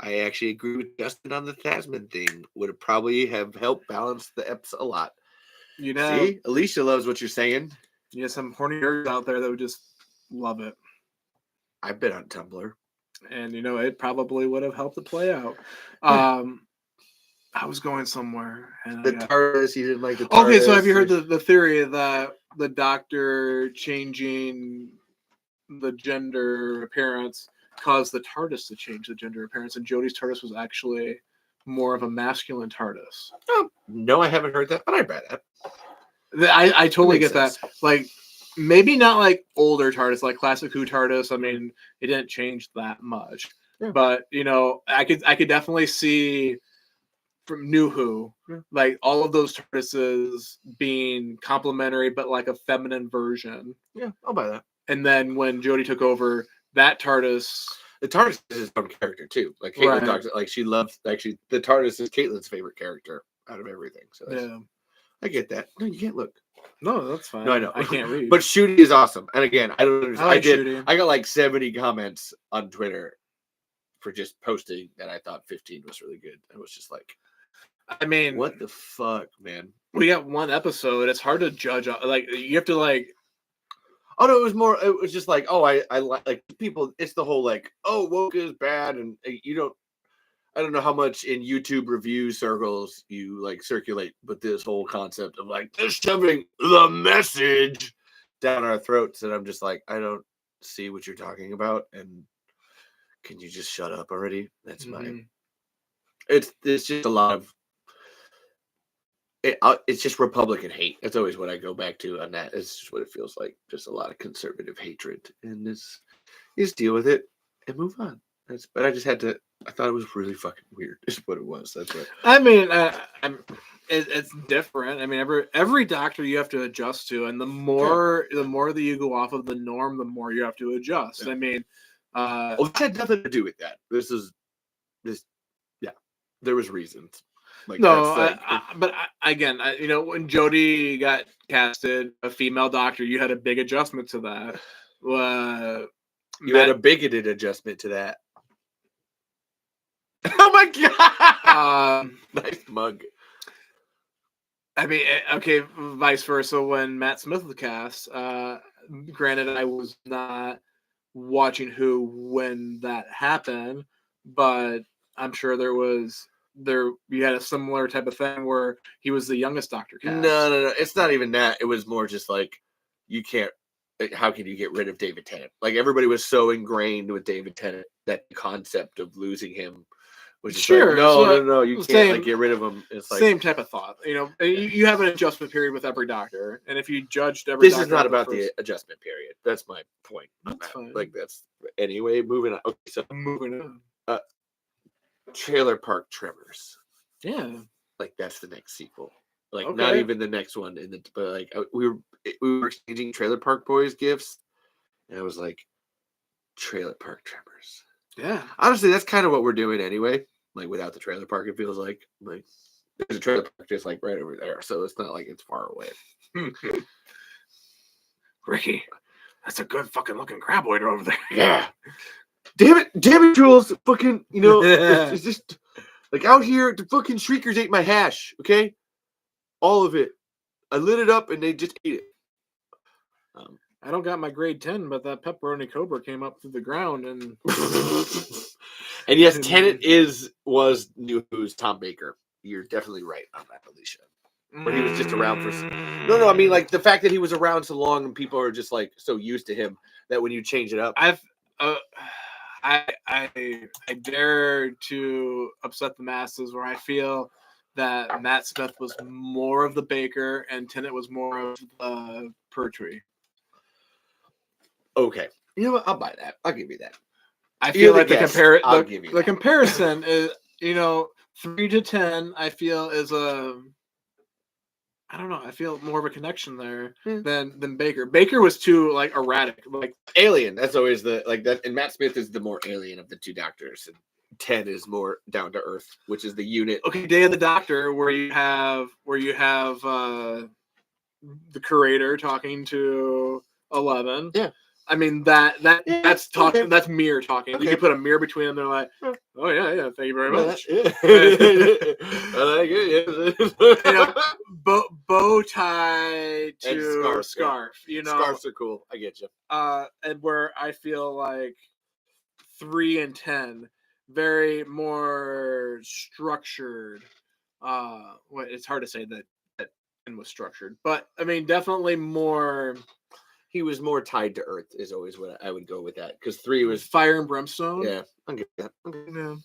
I actually agree with Justin on the Tasman thing. Would probably have helped balance the episode a lot. You know, see, Alicia loves what you're saying. You have some horny nerds out there that would just love it. I've been on Tumblr, and it probably would have helped it play out. I was going somewhere. And TARDIS, you didn't like the TARDIS. Okay, so have you heard the theory that the Doctor changing the gender appearance caused the TARDIS to change the gender appearance, and Jodie's TARDIS was actually more of a masculine TARDIS? Oh, no, I haven't heard that, but I bet that. I totally get sense. That. Like, maybe not like older TARDIS, like classic Who TARDIS. I mean, it didn't change that much. Yeah. But, I could definitely see from New Who, like all of those TARDISes being complementary, but like a feminine version. Yeah, I'll buy that. And then when Jodie took over, that TARDIS... The TARDIS is his own character, too. Like, Caitlin talks, like, she loves... Actually, the TARDIS is Caitlin's favorite character out of everything. So yeah. I get that. No, you can't look. No, that's fine. No, I know. I can't read. But Shooty is awesome. And again, I don't understand. Shooty. I got like 70 comments on Twitter for just posting that I thought 15 was really good. It was just like... I mean... What the fuck, man? We got one episode. It's hard to judge. Like, you have to, like... Oh, no, it was just like, oh, I like people... It's the whole, like, oh, woke is bad, and you don't... I don't know how much in YouTube review circles you like circulate, but this whole concept of like they're shoving the message down our throats, and I'm just like, I don't see what you're talking about, and can you just shut up already? That's my. It's just a lot of. It's just Republican hate. That's always what I go back to on that. It's just what it feels like. Just a lot of conservative hatred, and just deal with it and move on. But I just had to. I thought it was really fucking weird. Is what it was. That's what. I mean, it's different. I mean, every Doctor you have to adjust to, and the more that you go off of the norm, the more you have to adjust. Yeah. I mean, it had nothing to do with that. Yeah, there was reasons. Like, no, but again, when Jodie got casted, a female Doctor, you had a big adjustment to that. You had a bigoted adjustment to that. Oh my god! Nice mug. I mean, okay, vice versa. When Matt Smith was cast, granted, I was not watching Who when that happened, but I'm sure you had a similar type of thing where he was the youngest Doctor cast. No. It's not even that. It was more just like you can't. How can you get rid of David Tennant? Like everybody was so ingrained with David Tennant that the concept of losing him. Which is sure. Like, no, you can't get rid of him. It's like same type of thought. You have an adjustment period with every Doctor, and if you judged every Doctor... This is not about the adjustment period. That's my point. That's fine. Like, that's... Anyway, moving on. Okay, so... Moving on. Trailer Park Tremors. Yeah. Like that's the next sequel. Like Okay. not even the next one but like we were exchanging Trailer Park Boys gifts, and I was like, Trailer Park Tremors. Yeah. Honestly, that's kind of what we're doing anyway. Like without the trailer park, it feels like there's a trailer park just like right over there, so it's not like it's far away. Ricky, that's a good fucking looking craboid over there. Yeah. Damn it, Jules. Fucking, it's just like out here, the fucking shriekers ate my hash. Okay, all of it. I lit it up and they just ate it. I don't got my grade 10, but that pepperoni cobra came up through the ground and. And yes, Tenet was New Who's Tom Baker. You're definitely right on that, Alicia. But he was just around for. No. I mean, like the fact that he was around so long and people are just like so used to him that when you change it up, I dare to upset the masses where I feel that Matt Smith was more of the Baker and Tenet was more of the Pertwee. Okay, you know what? I'll buy that. I'll give you that. I feel like the comparison is 3 to 10. I feel is I don't know. I feel more of a connection there than Baker. Baker was too like erratic, like alien. That's always the like that. And Matt Smith is the more alien of the two doctors, and 10 is more down to earth, which is the unit. Okay, Day of the Doctor, where you have the curator talking to 11. Yeah. I mean that's talking. Okay. That's mirror talking. Okay. You can put a mirror between them. They're like, oh yeah, thank you very much. Yeah. I like it. Bow tie to scarf. Yeah. Scarves are cool. I get you. And where I feel like 3 and 10, very more structured. It's hard to say that 10 was structured, but I mean definitely more. He was more tied to Earth is always what I would go with that because 3 was fire and brimstone. Yeah, I'll get that. Okay.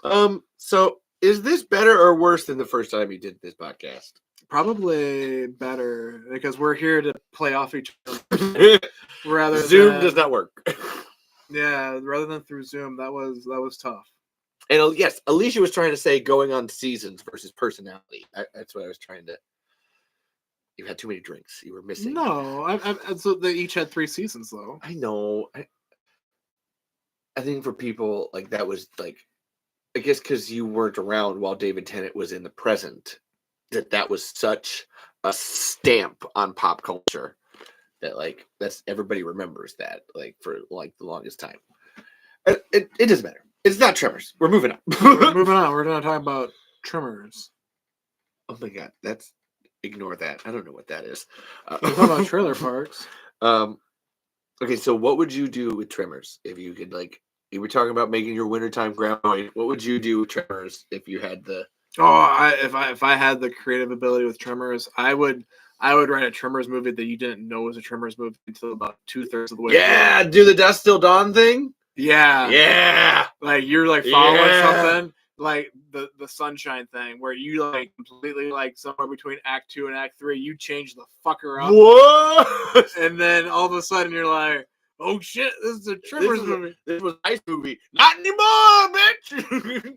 Yeah. So is this better or worse than the first time you did this podcast? Probably better because we're here to play off each other. Rather Zoom does not work. Yeah, rather than through Zoom, that was tough. And yes, Alicia was trying to say going on seasons versus personality. That's what I was trying to. You had too many drinks. You were missing. No, so they each had 3 seasons, though. I know. I think for people like that was like, I guess because you weren't around while David Tennant was in the present, that was such a stamp on pop culture that like that's everybody remembers that like for like the longest time. It doesn't matter. It's not Tremors. We're moving on. We're moving on. We're going to talk about Tremors. Oh my god, ignore that. I don't know what that is. We're talking about trailer parks. Okay, so what would you do with Tremors if you could like? You were talking about making your wintertime ground. What would you do with Tremors if you had the? If I had the creative ability with Tremors, I would write a Tremors movie that you didn't know was a Tremors movie until about 2/3 of the way. Yeah, do the Dusk Till Dawn thing. Yeah. Like you're like following something. Like the Sunshine thing, where you like completely like somewhere between Act 2 and Act 3, you change the fucker up. What? And then all of a sudden you're like, oh shit, this is a Tremors movie. This was a nice movie. Not anymore, bitch.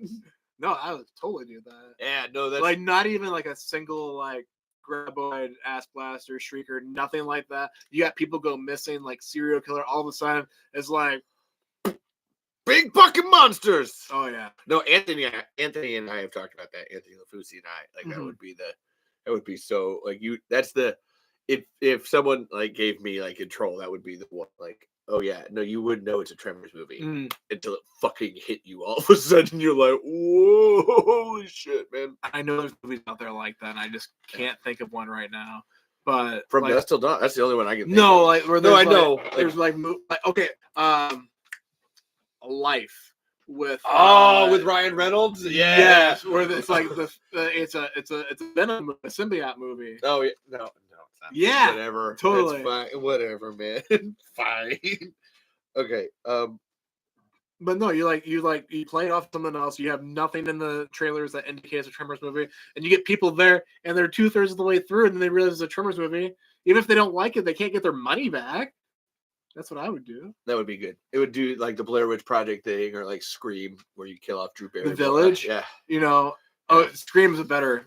No, I would totally do that. Yeah, no, that's like not even like a single like graboid, ass blaster, shrieker, nothing like that. You got people go missing, like serial killer. All of a sudden, it's like. Big fucking monsters. Oh yeah. No, Anthony and I have talked about that. Anthony LaFusi and I like that would be so like you. That's the if someone like gave me like control, that would be the one. Like, oh yeah, no, you wouldn't know it's a Tremors movie until it fucking hit you. All of a sudden, you're like, whoa, holy shit, man! I know there's movies out there like that, and I just can't think of one right now. But from Dusk Till Dawn, that's the only one I can think of. Like where there's I know. There's like okay, Life with with Ryan Reynolds. Yes, where it's like it's a Venom, a symbiote movie. Oh yeah, no, it's not. Yeah, whatever, totally. It's fine. Whatever, man. Fine. Okay. But no, you play it off something else. You have nothing in the trailers that indicates a Tremors movie, and you get people there, and they're 2/3 of the way through, and then they realize it's a Tremors movie. Even if they don't like it, they can't get their money back. That's what I would do. That would be good. It would do like the Blair Witch Project thing or like Scream where you kill off Drew Barrymore. The Village. Yeah. Oh, Scream's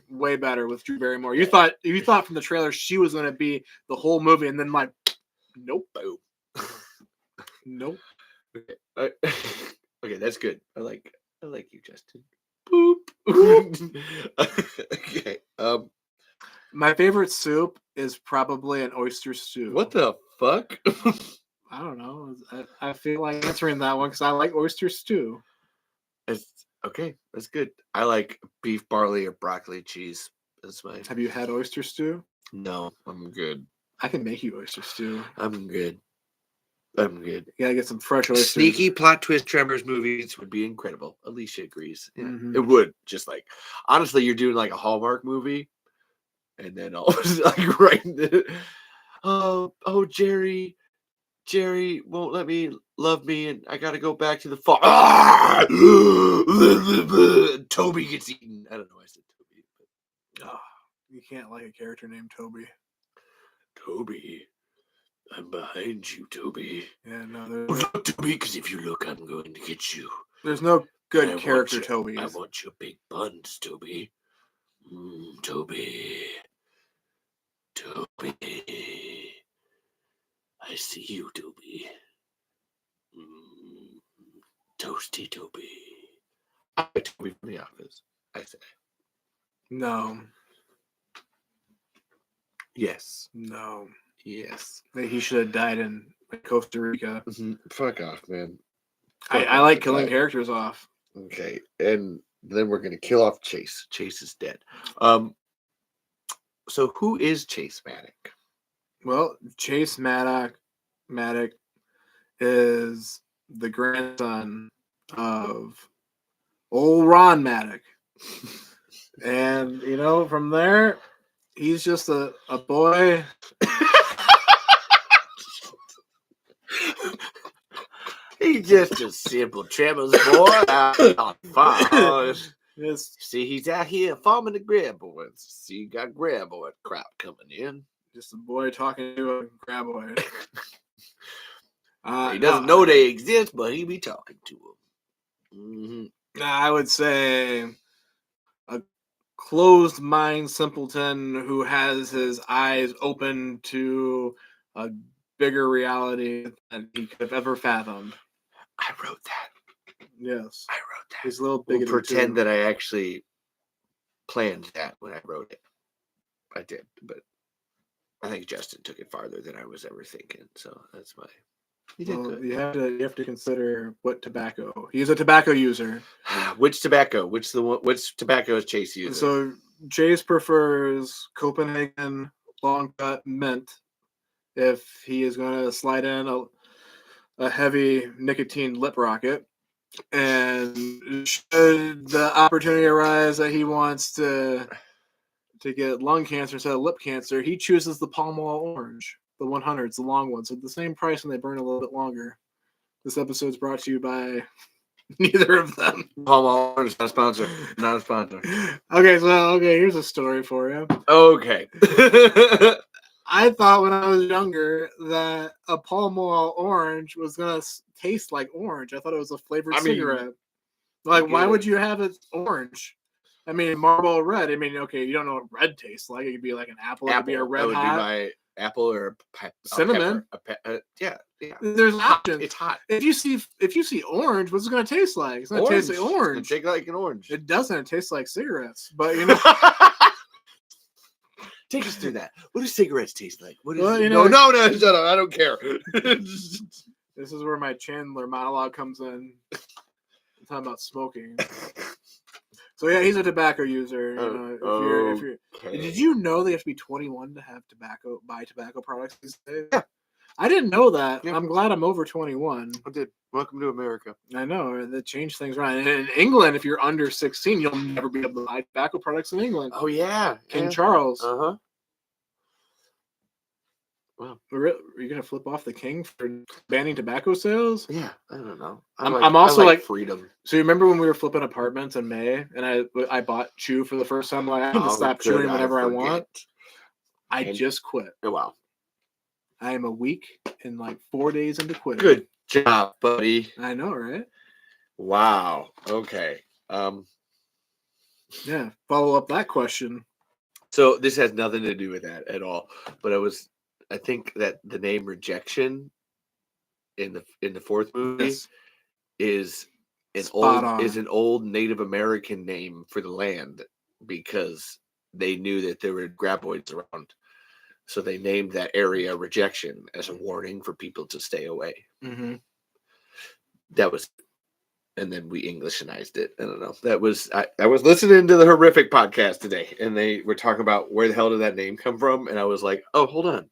way better with Drew Barrymore. You thought from the trailer she was going to be the whole movie, and then like, nope, nope. Okay, that's good. I like you, Justin. Boop. Okay. My favorite soup is probably an oyster stew. What the fuck? I don't know. I feel like answering that one because I like oyster stew. Okay, that's good. I like beef, barley, or broccoli cheese. That's my. Have you had oyster stew? No, I'm good. I can make you oyster stew. I'm good. You gotta get some fresh oysters. Sneaky plot twist Tremors movies would be incredible. Alicia agrees. Yeah, Mm-hmm. it would. Just like, honestly, you're doing like a Hallmark movie, and then all like right. Oh, Jerry won't let me love me, and I gotta go back to the farm. Toby gets eaten. I don't know why I said Toby. But... you can't like a character named Toby. Toby. I'm behind you, Toby. Yeah, no. Look, Toby, because if you look, I'm going to get you. There's no good character Toby. I want your big buns, Toby. Toby. I see you, Toby. Toasty Toby. I like Toby from The Office, I say. No. Yes. No. Yes. He should have died in Costa Rica. Fuck off, man. I like killing characters off. Okay, and then we're gonna kill off Chase. Chase is dead. So who is Chase Maddock? Well, Chase Maddock is the grandson of old Ron Maddock. And, from there, he's just a boy. He's just a simple Tremors boy out on the farm. Yes. See, he's out here farming the graboids. See, you got graboid crop coming in. Just a boy talking to a graboid. He doesn't know they exist, but he be talking to them. I would say a closed mind simpleton who has his eyes open to a bigger reality than he could have ever fathomed. I wrote that. Yes. I wrote that. He's a little big. big. Pretend that I actually planned that when I wrote it. I did, but I think Justin took it farther than I was ever thinking. So that's my. He did good. You have to consider what tobacco. He's a tobacco user. Which tobacco? Which tobacco is Chase using? So Chase prefers Copenhagen long cut mint if he is going to slide in a heavy nicotine lip rocket. And should the opportunity arise that he wants to get lung cancer instead of lip cancer, he chooses the Pall Mall Orange, the 100s, the long ones, at the same price, and they burn a little bit longer. This episode's brought to you by neither of them. Pall Mall Orange, not a sponsor. Not a sponsor. Okay, here's a story for you. Okay. I thought when I was younger that a Pall Mall Orange was going to taste like orange. I thought it was a flavored cigarette. Like, why would you have it orange? I mean, Marlboro Red. I mean, okay, you don't know what red tastes like. It could be like an apple. It could be a red hot. Be my apple or cinnamon. Yeah. There's options. It's hot. If you see orange, what's it going to taste like? It's going to taste like orange. It's going to taste like an orange. It doesn't. It tastes like cigarettes. But take us through that. What do cigarettes taste like? What is no, shut up. I don't care. This is where my Chandler monologue comes in. I'm talking about smoking. So yeah, he's a tobacco user. If you're, did you know they have to be 21 to have buy tobacco products these days? Yeah. I didn't know that. Yeah. I'm glad I'm over 21. I did. Welcome to America. I know. They changed things around. And in England, if you're under 16, you'll never be able to buy tobacco products in England. Oh, yeah. King Charles. Uh-huh. Wow. Are you going to flip off the king for banning tobacco sales? Yeah, I don't know. I'm also like freedom. So you remember when we were flipping apartments in May and I bought chew for the first time? Like, I can stop chewing whenever I want. I just quit. Oh, wow. I am a week and like 4 days into quitting. Good job, buddy. I know, right? Wow. Okay. Yeah. Follow up that question. So this has nothing to do with that at all. But I think that the name Rejection in the fourth movie Yes. is Spot on. an old Native American name for the land because they knew that there were graboids around. So they named that area Rejection as a warning for people to stay away. Mm-hmm. That was, and then we Englishanized it. I don't know. That was, I was listening to the Horrific podcast today, and they were talking about where the hell did that name come from, and I was like, oh, hold on,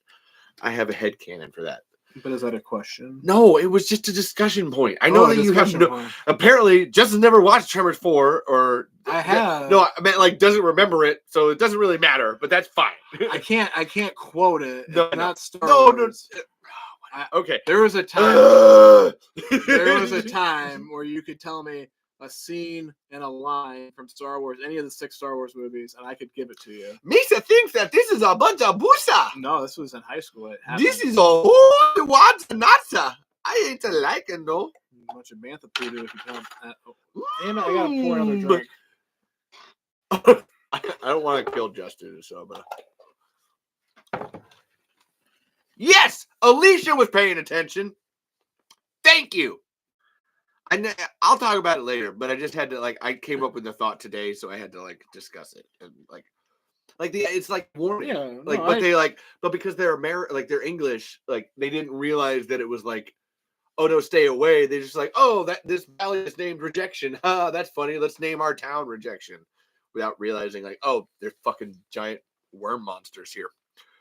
I have a headcanon for that. But is that a question? No, it was just a discussion point. I know that you have point. Apparently, Justin never watched Tremors 4, or I have. No, I meant like doesn't remember it, so it doesn't really matter. But that's fine. I can't quote it. No, it's not Star Wars. No. Okay. There was a time. There was a time where you could tell me a scene and a line from Star Wars, any of the 6 Star Wars movies, and I could give it to you. Misa thinks that this is a bunch of busa. No, this was in high school. This is a whole watch nasa. I ain't like it, no. A bunch of bantha poodoo if you tell that. Oh. Damn it, I gotta pour another drink. I don't want to kill Justin, so but yes, Alicia was paying attention. Thank you. I'll talk about it later, but I just had to I came up with the thought today, so I had to discuss it and it's like warning, yeah, but because they're they're English, they didn't realize that it was oh no, stay away. They're just oh, that this valley is named Rejection. That's funny. Let's name our town Rejection, without realizing oh, there's fucking giant worm monsters here.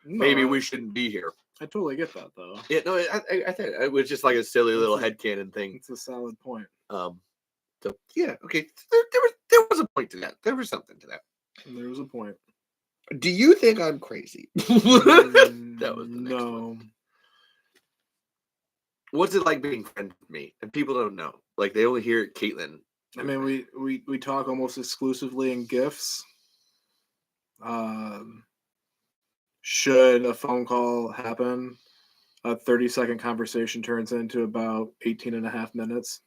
No, maybe we shouldn't be here. I totally get that, though. Yeah, no, I think it was just a silly little headcanon thing. It's a solid point. So yeah, okay. There was a point to that. There was something to that. There was a point. Do you think I'm crazy? That was the next one. What's it like being friends with me? And people don't know. They only hear Caitlin. I mean, we talk almost exclusively in GIFs. Should a phone call happen, a 30-second conversation turns into about 18 and a half minutes.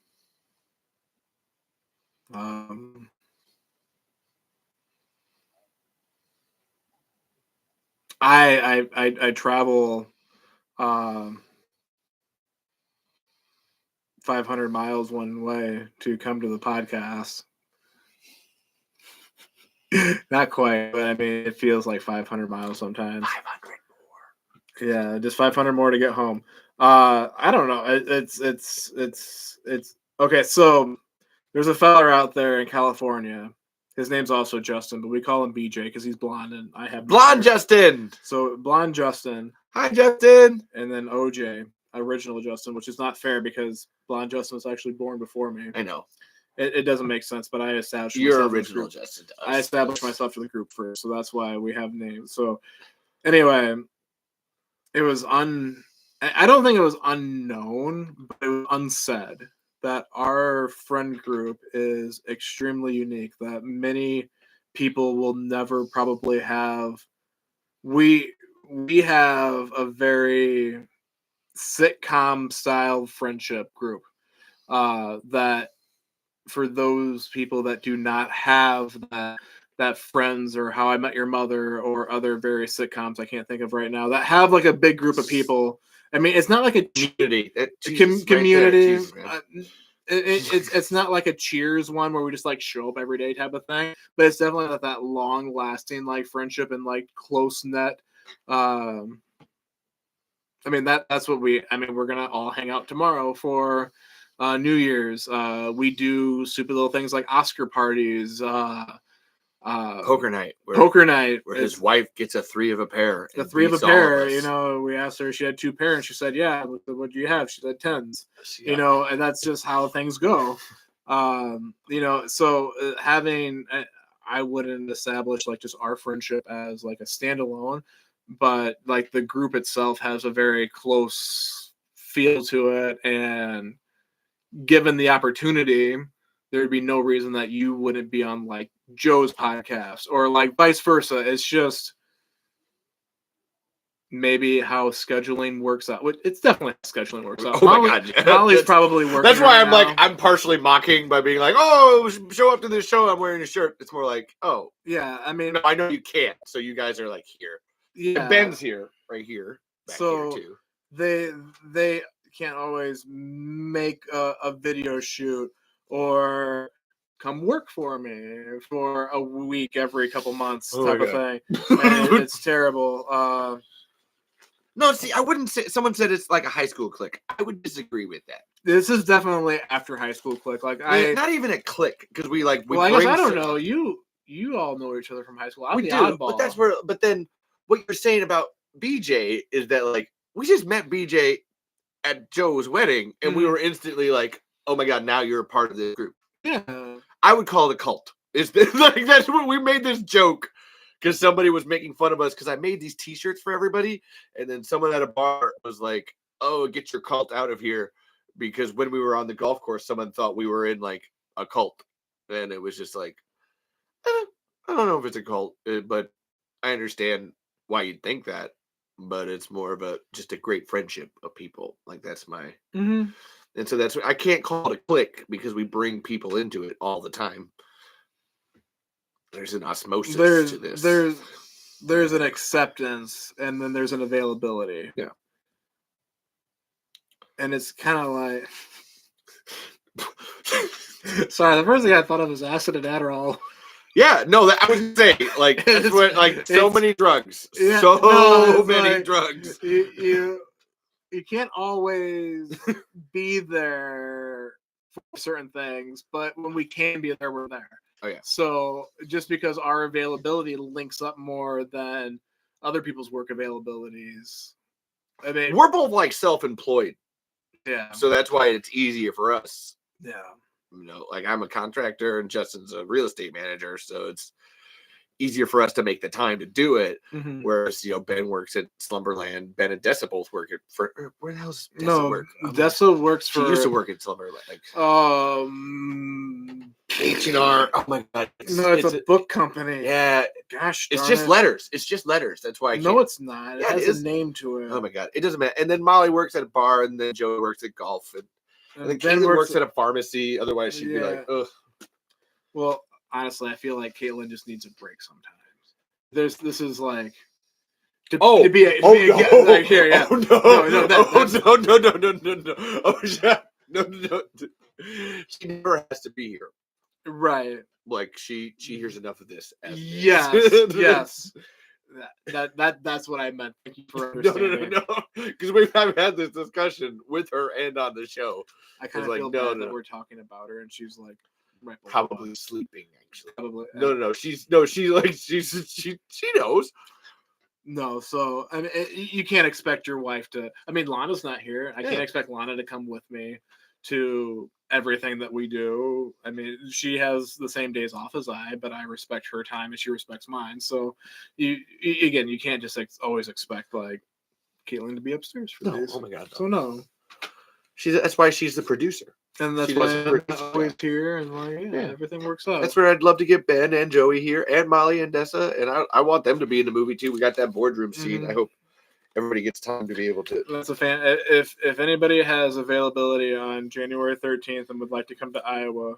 I travel 500 miles one way to come to the podcast. Not quite, but I mean, it feels like 500 miles sometimes. 500 more. Yeah, just 500 more to get home. I don't know. It's okay. So there's a fella out there in California. His name's also Justin, but we call him BJ because he's blonde, and I have blonde Justin. So blonde Justin. Hi, Justin. And then OJ, original Justin, which is not fair because blonde Justin was actually born before me. I know. It doesn't make sense, but I established your original Justin. I established myself to the group first, so that's why we have names. So anyway, it was I don't think it was unknown, but it was unsaid that our friend group is extremely unique, that many people will never probably have. We have a very sitcom style friendship group that for those people that do not have that Friends or How I Met Your Mother or other various sitcoms I can't think of right now that have a big group of people. I mean, it's not like a community. Community. It's not like a Cheers one where we just show up every day type of thing, but it's definitely that long lasting friendship and close net. I mean that's what we're gonna all hang out tomorrow for New Year's. We do stupid little things like Oscar parties, poker night, where his wife gets a 3 of a pair. A 3 of a pair. We asked her, she had 2 pairs. She said, "Yeah." What do you have? She said 10s. Yeah. And that's just how things go. So having, I wouldn't establish just our friendship as a standalone, but the group itself has a very close feel to it, and given the opportunity, there'd be no reason that you wouldn't be on Joe's podcast or vice versa. It's just maybe how scheduling works out. It's definitely how scheduling works out. Oh my God, yeah. Molly's probably working. That's why I'm now. like, I'm partially mocking by being like, oh, show up to this show, I'm wearing a shirt. It's more like, oh, yeah. I mean, no, I know you can't. So you guys are like here. Yeah, and Ben's here, right here, back here too. They can't always make a video shoot or come work for me for a week every couple months type of thing. And it's terrible. No, see, I wouldn't say. Someone said it's like a high school clique. I would disagree with that. This is definitely after high school clique. Like not even a clique because we like. Well, I guess I don't know. You all know each other from high school. I'm the oddball. But that's where. But then what you're saying about BJ is that like we just met BJ at Joe's wedding and we were instantly like, oh my God, now you're a part of this group. Yeah, I would call it a cult. Is like that's what we made this joke. Because somebody was making fun of us because I made these T-shirts for everybody, and then someone at a bar was like, "Oh, get your cult out of here!" Because when we were on the golf course, someone thought we were in like a cult, and it was just like, I don't know if it's a cult, but I understand why you'd think that. But it's more of just a great friendship of people. Like that's my, and so that's I can't call it a clique because we bring people into it all the time. There's an osmosis to this. There's an acceptance, and then there's an availability. Yeah. And it's kind of like, sorry, the first thing I thought of was acid and Adderall. Yeah, no, I would say like that's what like so many drugs, many drugs. You can't always be there for certain things, but when we can be there, we're there. Oh yeah. So just because our availability links up more than other people's work availabilities, I mean, we're both like self-employed. Yeah. So that's why it's easier for us. Yeah. You know, like I'm a contractor and Justin's a real estate manager, so it's easier for us to make the time to do it. Whereas, Ben works at Slumberland. Ben and Dessa both work at where the hell's Dessa work? Dessa works for. She used to work at Slumberland. H&R. Oh my God! It's a book company. Yeah. Gosh, it's just letters. It's just letters. That's why. No, it's not. Yeah, it has a name to it. Oh my God! It doesn't matter. And then Molly works at a bar, and then Joey works at golf, and then Caitlin works at a pharmacy. Otherwise, she'd be like, ugh. Well, honestly, I feel like Caitlin just needs a break sometimes. This is like no. Oh yeah. No. She never has to be here. Right. Like she hears enough of this. Yes. That's what I meant. Thank you for understanding. No. Because we've had this discussion with her and on the show. I kind of feel bad that we're talking about her, and she's like, right, probably sleeping. Actually, probably. No. She knows. No, so I mean, you can't expect your wife to. I mean, Lana's not here. I can't expect Lana to come with me to everything that we do. I mean, she has the same days off as I, but I respect her time and she respects mine. So, you can't just always expect like Caitlin to be upstairs for these. Oh my God! So no, that's why she's the producer. And that's why I'm always here, and everything works out. That's where I'd love to get Ben and Joey here, and Molly and Dessa, and I want them to be in the movie too. We got that boardroom scene. I hope everybody gets time to be able to. That's a fan. If anybody has availability on January 13th and would like to come to Iowa,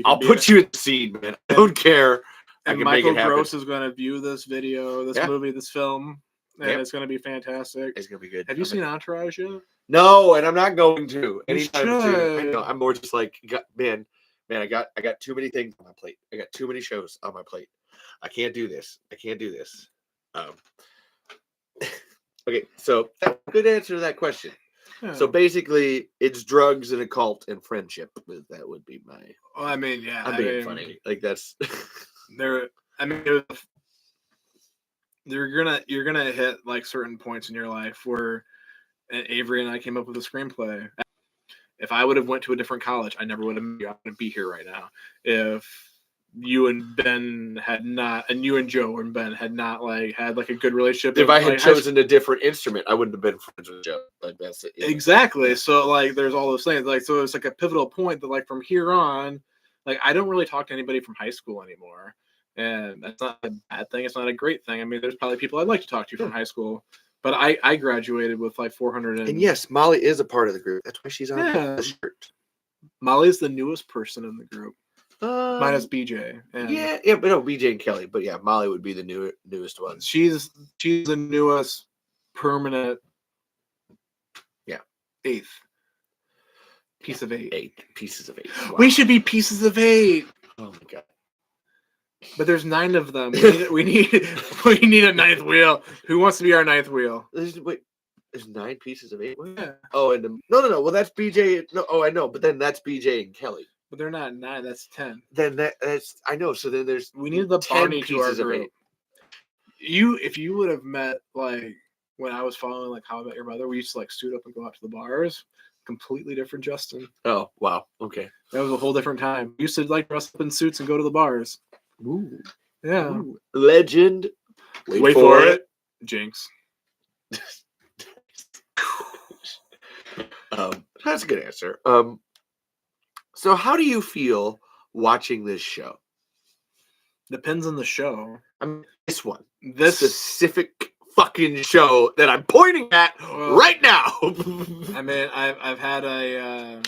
I'll put you in the scene, man. I don't care. And Michael Gross is going to view this video, this movie, this film. And it's going to be I It's going to be good. Have you seen Entourage yet? No, and I'm not going to. Anytime soon. I know. I'm more just like, man, I got too many things on my plate. I got too many shows on my plate. I can't do this. Okay, so good answer to that question. Yeah. So basically, it's drugs and a cult and friendship. That would be my. Well, I mean, yeah, I'm being funny. Like that's. You're gonna hit like certain points in your life where Avery and I came up with a screenplay. If I would have went to a different college, I never would have. I wouldn't be here right now. If you and Ben had not, and you and Joe and Ben had not had a good relationship. If I had chosen a different instrument, I wouldn't have been friends with Joe. Like that's it. Exactly. So there's all those things. So it's like a pivotal point that from here on, I don't really talk to anybody from high school anymore. And that's not a bad thing. It's not a great thing. I mean, there's probably people I'd like to talk to from high school, But I graduated with like 400. And yes, Molly is a part of the group. That's why she's on the shirt. Molly's the newest person in the group. Minus Um, BJ. And yeah, but no, BJ and Kelly. But yeah, Molly would be the newest one. she's the newest permanent. Yeah. 8th piece of 8. 8 pieces of 8. Wow. We should be pieces of 8. Oh my god. But there's 9 of them. We need a 9th wheel. Who wants to be our 9th wheel? There's 9 pieces of 8. Yeah. Oh, and no. Well, that's BJ. No, oh, I know. But then that's BJ and Kelly. But they're not 9. That's 10. Then that's I know. So then there's we need the 10 Barney to our pieces of group. 8. If you would have met like when I was following like How I Met Your Mother, we used to like suit up and go out to the bars. Completely different Justin. Oh wow. Okay. That was a whole different time. We used to like dress up in suits and go to the bars. Ooh. Yeah. Ooh. Legend. Wait for it. Jinx. That's a good answer. So how do you feel watching this show? Depends on the show. I mean, this one. This specific fucking show that I'm pointing at right now. I mean, I've had a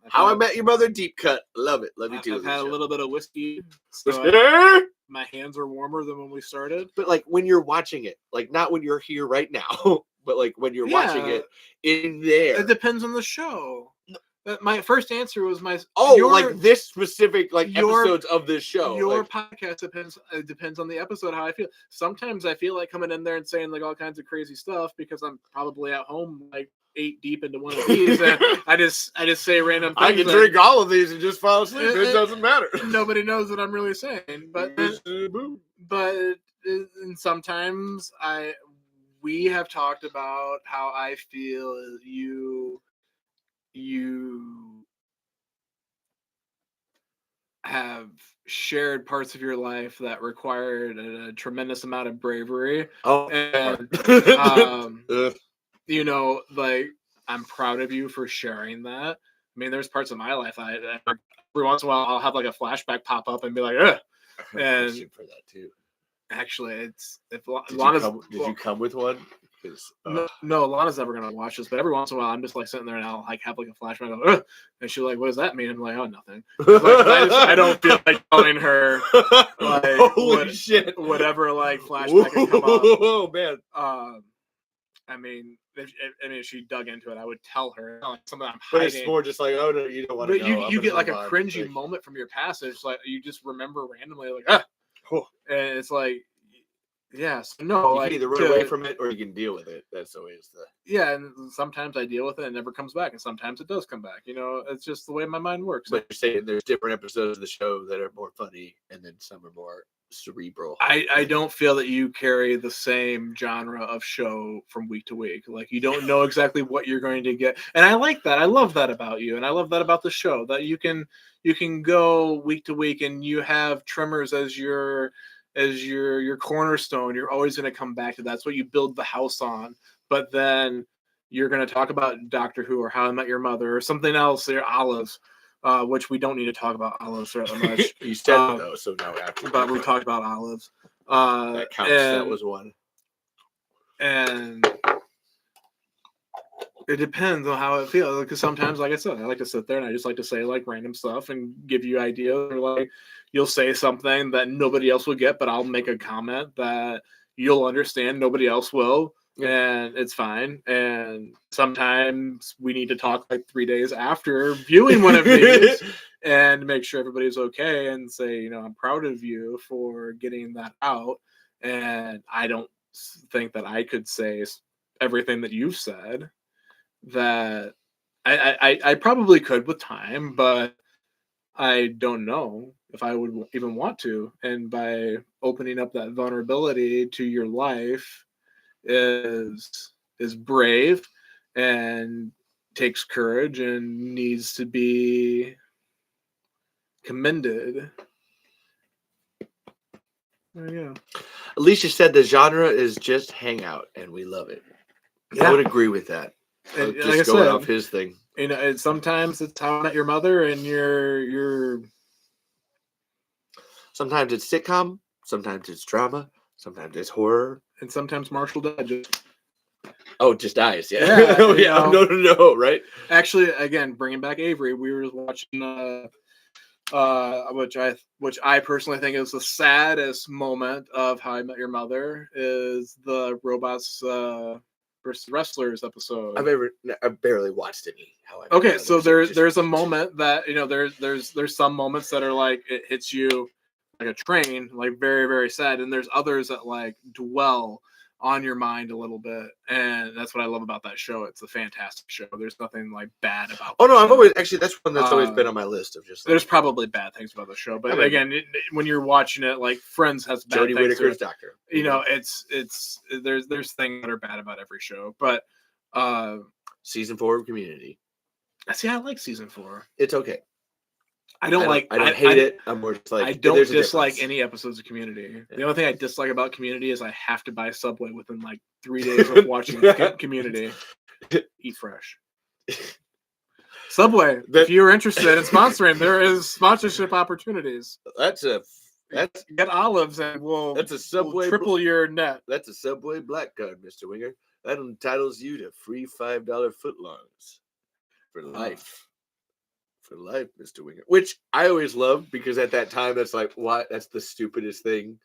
How I Met Your Mother deep cut. Love it. Love you too. I've had a little bit of whiskey. So my hands are warmer than when we started. But like when you're watching it, like not when you're here right now, but like when you're watching it in there. It depends on the show. My first answer was like this specific episodes of this show. Your podcast depends on the episode how I feel. Sometimes I feel like coming in there and saying like all kinds of crazy stuff because I'm probably at home like 8 deep into one of these, and I just say random things. I can drink all of these and just fall asleep. It doesn't matter. Nobody knows what I'm really saying, but sometimes we have talked about how I feel you have shared parts of your life that required a tremendous amount of bravery. Oh, and like I'm proud of you for sharing that. I mean, there's parts of my life every once in a while I'll have like a flashback pop up and be like, ugh. And for that too. Actually, it's did you come with one? No, Lana's never gonna watch this, but every once in a while I'm just like sitting there and I'll like have like a flashback of, ugh! And she's like, what does that mean? I'm like, oh, nothing. Like, I don't feel like telling her like holy shit, whatever like flashback can come up. Oh man. I mean, if she dug into it, I would tell her like something I'm hiding. But it's more just like, oh no, you don't want to. But you get like a cringy moment from your past. It's like you just remember randomly, like and it's like. Yeah, so no, you can either run away from it or you can deal with it. That's always and sometimes I deal with it and it never comes back, and sometimes it does come back. It's just the way my mind works. But you're saying there's different episodes of the show that are more funny, and then some are more cerebral. I don't feel that you carry the same genre of show from week to week. Like you don't know exactly what you're going to get, and I like that. I love that about you, and I love that about the show that you can go week to week, and you have Tremors as your cornerstone. You're always going to come back to that. That's what you build the house on. But then you're going to talk about Doctor Who or How I Met Your Mother or something else, or Olives, which we don't need to talk about Olives very much. You said though, so now after. But we talked about Olives. That counts. That was one. And it depends on how it feels. Because sometimes, like I said, I like to sit there and I just like to say like random stuff and give you ideas, or like you'll say something that nobody else will get, but I'll make a comment that you'll understand. Nobody else will. And it's fine. And sometimes we need to talk like 3 days after viewing one of these and make sure everybody's okay and say, I'm proud of you for getting that out. And I don't think that I could say everything that you've said. That I probably could with time, but I don't know if I would even want to. And by opening up that vulnerability to your life is brave and takes courage and needs to be commended. Yeah. Alicia said the genre is just hangout, and we love it. Yeah. I would agree with that. And, just like going said, off his thing. Sometimes it's How I Met Your Mother, and you're. Sometimes it's sitcom. Sometimes it's drama. Sometimes it's horror. And sometimes Marshall Digest. Oh, just dies. Yeah. Yeah, Oh, you yeah. know. No. Right. Actually, again, bringing back Avery, we were watching which I personally think is the saddest moment of How I Met Your Mother is the robots versus wrestlers episode. I've barely watched any. Okay, so there's a moment that, you know, there's some moments that are like it hits you like a train, like very, very sad, and there's others that like dwell on your mind a little bit, and that's what I love about that show. It's a fantastic show. There's nothing like bad about. Oh no, that I've show. always actually that's one that's always been on my list of just. Like, There's probably bad things about the show, but again, when you're watching it, like Friends has bad Jodie things. Whittaker's Doctor. You know, it's there's things that are bad about every show, but season 4 of Community. See, I like season 4. It's okay. I don't hate it. I'm more just like I don't dislike any episodes of Community. Yeah. The only thing I dislike about Community is I have to buy Subway within like 3 days of watching Community. Eat fresh. Subway, if you're interested in sponsoring, there is sponsorship opportunities. Get olives and we'll triple your net. That's a Subway black card, Mr. Winger. That entitles you to free $5 footlongs for life. For life, Mr. Winger. Which I always loved because at that time that's like, what? That's the stupidest thing.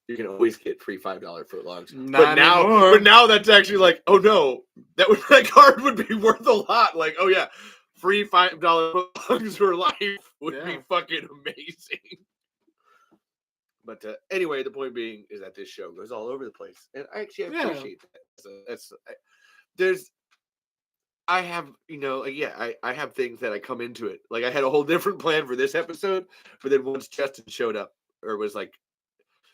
You can always get free $5 footlongs. But now that's actually like, oh no, that card would be worth a lot. Like, oh yeah, free $5 footlongs for life would be fucking amazing. But anyway, the point being is that this show goes all over the place, and I actually appreciate that. So I have, you know, I have things that I come into it. Like I had a whole different plan for this episode, but then once Justin showed up or was like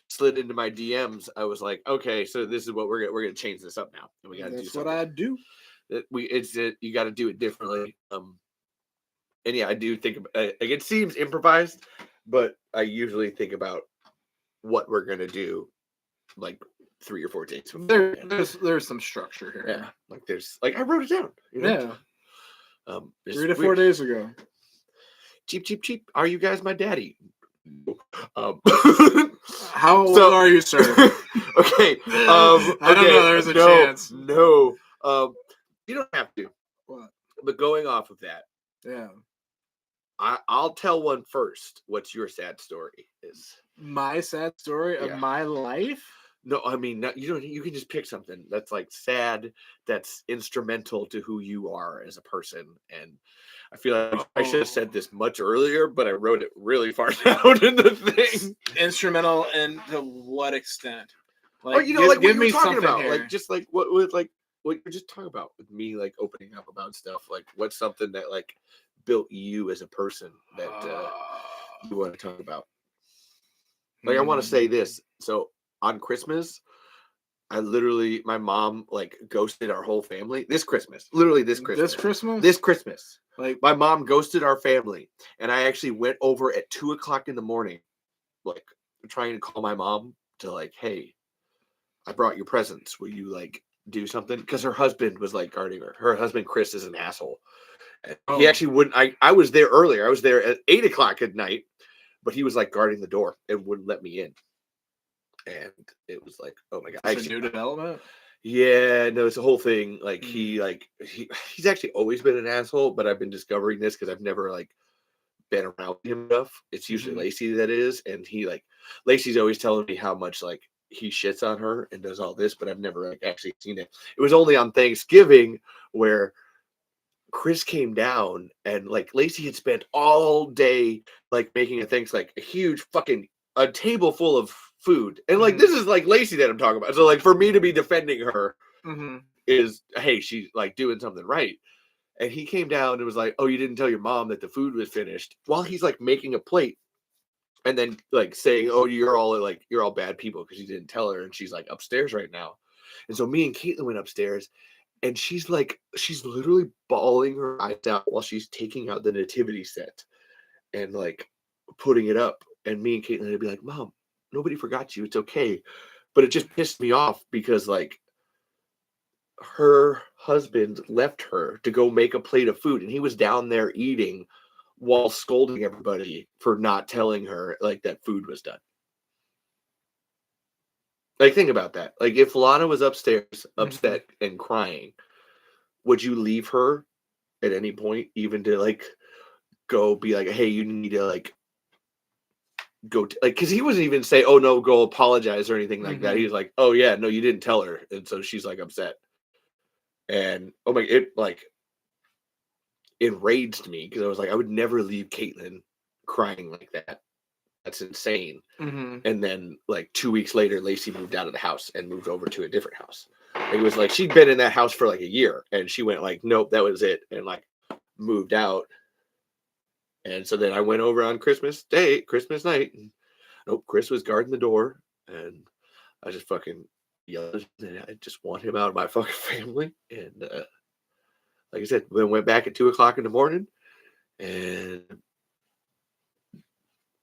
slid into my DMs, I was like, okay, so this is what we're gonna change this up now, and we got to do something. That's what I do. You got to do it differently. And yeah, I do think like it seems improvised, but I usually think about what we're gonna do, like 3 or 4 days. There's some structure here. Yeah, like I wrote it down. You know? Yeah. 3 to 4 days ago. Cheap. Are you guys my daddy? How old are you, sir? Okay. I don't know. There's a chance. No. You don't have to. What? But going off of that. Yeah. I'll tell one first. What's your sad story? Is my sad story of my life? No, I mean, you can just pick something that's like sad, that's instrumental to who you are as a person. And I feel like I should have said this much earlier, but I wrote it really far down in the thing. Instrumental, and to what extent? Like, like what you were talking about, here. Like just like what you're just talking about with me, like opening up about stuff. Like what's something that like built you as a person that you want to talk about? Like I want to say this. So on Christmas, my mom like ghosted our whole family. This Christmas. Like my mom ghosted our family. And I actually went over at 2:00 in the morning, like trying to call my mom to like, hey, I brought you presents. Will you like do something? Because her husband was like guarding her. Her husband, Chris, is an asshole. And he actually wouldn't. I was there earlier. I was there at 8:00 at night, but he was like guarding the door and wouldn't let me in. And it was like, oh my god, it's a new development. Yeah, no, it's a whole thing. Like he's actually always been an asshole, but I've been discovering this because I've never like been around him enough. It's usually Lacey that is, and Lacey's always telling me how much like he shits on her and does all this, but I've never like actually seen it. It was only on Thanksgiving where Chris came down and like Lacey had spent all day like making things like a huge fucking a table full of food, and like this is like Lacey that I'm talking about. So like for me to be defending her is, hey, she's like doing something right. And he came down and was like, oh, you didn't tell your mom that the food was finished, while he's like making a plate and then like saying, oh, you're all bad people because you didn't tell her, and she's like upstairs right now. And so me and Caitlin went upstairs, and she's literally bawling her eyes out while she's taking out the nativity set and like putting it up. And me and Caitlin would be like, Mom, nobody forgot you. It's okay. But it just pissed me off because like her husband left her to go make a plate of food, and he was down there eating while scolding everybody for not telling her like that food was done. Like, think about that. Like, if Lana was upstairs, upset Mhm. and crying, would you leave her at any point, even to like go be like, hey, you need to like go like, because he wasn't even say, oh no, go apologize or anything like that. He Mhm. was like, oh yeah, no, you didn't tell her, and so she's like upset. And oh my, it like enraged me because I was like, I would never leave Caitlyn crying like that. That's insane. Mhm. And then like 2 weeks later, Lacey moved out of the house and moved over to a different house. It was like she'd been in that house for like a year, and she went like, nope, that was it, and like moved out. And so then I went over on Christmas night, and nope, Chris was guarding the door, and I just fucking yelled, and I just want him out of my fucking family. And like I said, then went back at 2 o'clock in the morning and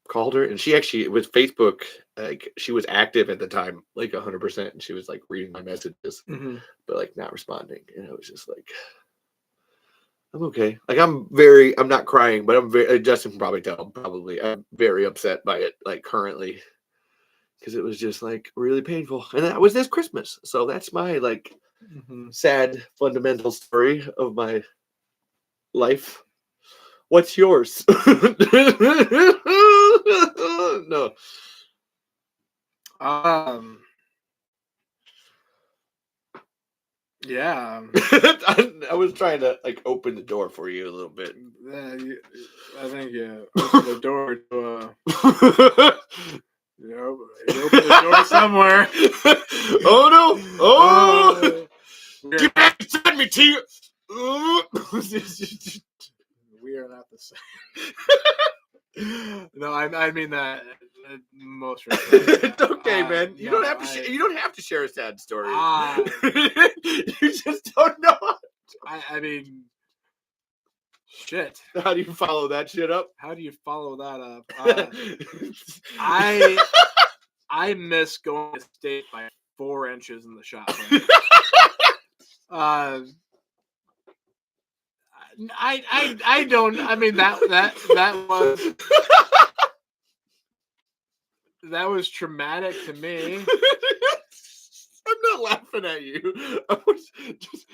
called her, and she actually with Facebook, like she was active at the time, like 100%, and she was like reading my messages, Mhm. but like not responding, and I was just like, I'm okay. Like I'm not crying, but I'm very. Justin can probably tell. Probably, I'm very upset by it. Like currently, because it was just like really painful, and that was this Christmas. So that's my like Mhm. sad fundamental story of my life. What's yours? No. Um. Yeah. I was trying to like open the door for you a little bit. I think you opened the door to you opened the door somewhere. Oh no! Oh! We're Get back inside me, Tia! we are not the same. No, I mean that most respect. It's okay, man. You No, don't have to. You don't have to share a sad story. You just don't know. I mean, shit. How do you follow that shit up? How do you follow that up? I missed going to state by 4 inches in the shot. I don't. I mean that was traumatic to me. I'm not laughing at you. I was just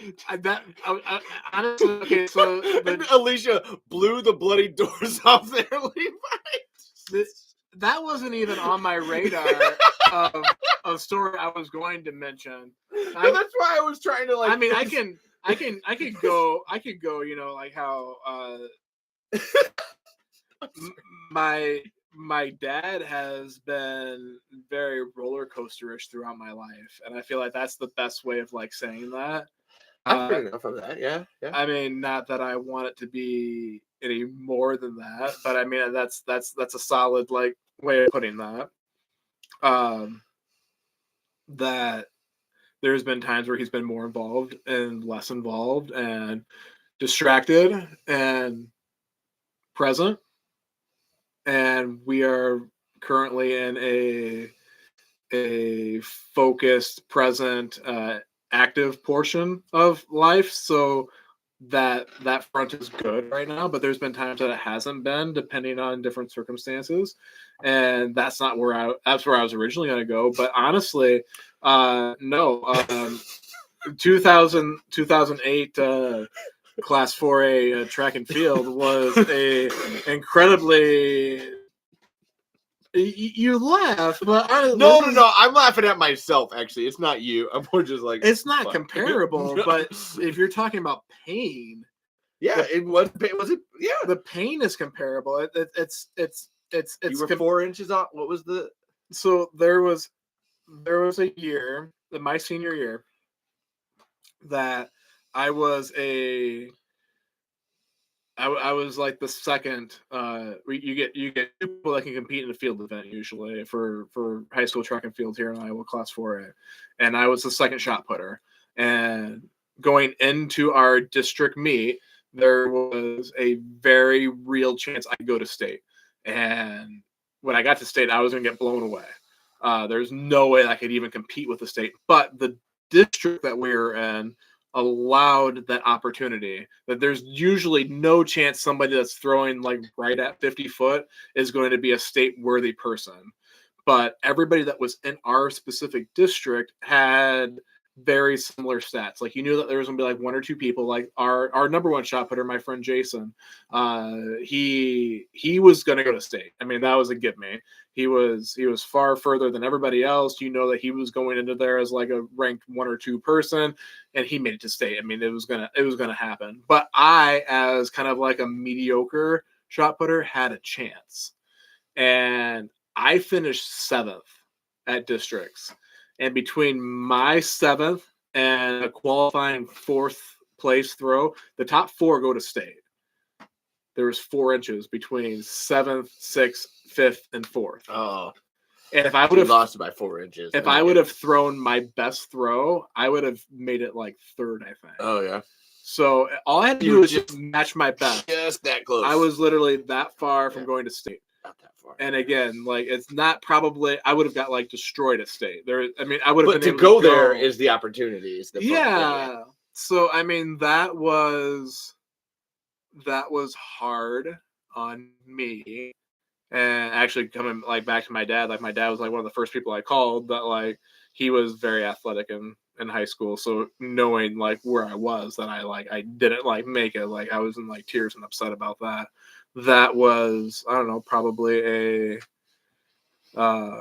Honestly, okay. So Alicia blew the bloody doors off there, Levi. That wasn't even on my radar of a story I was going to mention. That's why I was trying to like. I mean, I could go. You know, like how my dad has been very roller coasterish throughout my life, and I feel like that's the best way of like saying that. I've heard enough of that. Yeah. I mean, not that I want it to be any more than that, but I mean that's a solid like way of putting that. That there's been times where he's been more involved and less involved and distracted and present, and we are currently in a focused, present, active portion of life. So that front is good right now, but there's been times that it hasn't been, depending on different circumstances, and that's not where that's where I was originally going to go. But honestly, no. 2008 class 4A track and field was a incredibly. You laugh, but No. I'm laughing at myself. Actually, it's not you. I'm more just like it's not fuck. comparable. But if you're talking about pain, yeah, it was. Was it? Yeah, the pain is comparable. It's you were 4 inches off. What was the? So there was a year, my senior year, that I was like the second. You get people that can compete in a field event usually for high school track and field here in Iowa, class 4A, and I was the second shot putter. And going into our district meet, there was a very real chance I could go to state. And when I got to state, I was going to get blown away. There's no way I could even compete with the state. But the district that we were in allowed that opportunity, that there's usually no chance somebody that's throwing like right at 50 foot is going to be a state worthy person. but everybody that was in our specific district had very similar stats. Like you knew that there was gonna be like one or two people. Like our number one shot putter, my friend Jason, he was gonna go to state. I mean, that was a give me. He was far further than everybody else. You know that he was going into there as like a ranked 1 or 2 person, and he made it to state. I mean, it was gonna happen. But I, as kind of like a mediocre shot putter, had a chance, and I finished 7th at districts. And between my 7th and a qualifying 4th place throw, the top 4 go to state. There was 4 inches between 7th, 6th, 5th, and 4th. Oh. And if I would have lost by 4 inches. If I would have thrown my best throw, I would have made it like 3rd, I think. Oh, yeah. So all I had to do was just match my best. Just that close. I was literally that far from going to state. Not that far. And again, like it's not probably I would have got like destroyed at state. I mean, I would have But been to able go there is the opportunity. Is the fun yeah. So I mean, that was hard on me. And actually coming like back to my dad, like my dad was like one of the first people I called, but like he was very athletic in high school. So knowing like where I was, that I didn't like make it, like I was in like tears and upset about that. That was, I don't know, probably a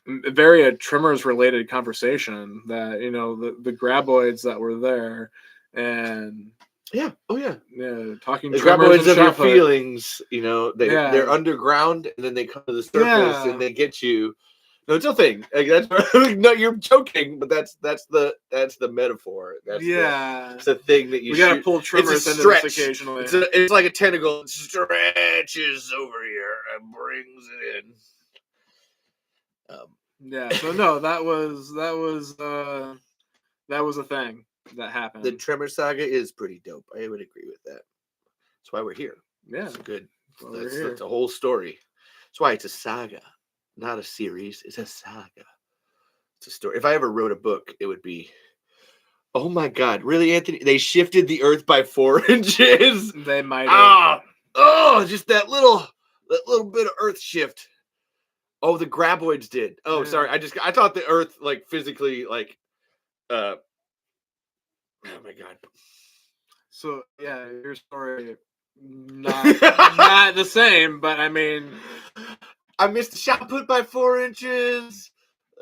very Tremors related conversation that, you know, the graboids that were there and yeah. Oh yeah. Yeah. Talking the Tremors graboids of your feelings, you know, they're underground and then they come to the surface and they get you. No, it's a thing. Like, that's no, you're joking, but that's the metaphor. That's it's a thing that you. We gotta pull Tremors into this occasionally. It's like a tentacle. It stretches over here and brings it in. Yeah. So no, that was a thing that happened. The Tremor saga is pretty dope. I would agree with that. That's why we're here. Yeah, it's good. That's a whole story. That's why it's a saga. Not a series, it's a saga. It's a story. If I ever wrote a book, it would be, oh my God, really, Anthony? They shifted the earth by 4 inches? They might have. Just that little bit of earth shift. Oh, the graboids did. Oh, sorry. I thought the earth, like, physically, like, oh my God. So, yeah, your story, not the same, but I mean... I missed the shot put by 4 inches.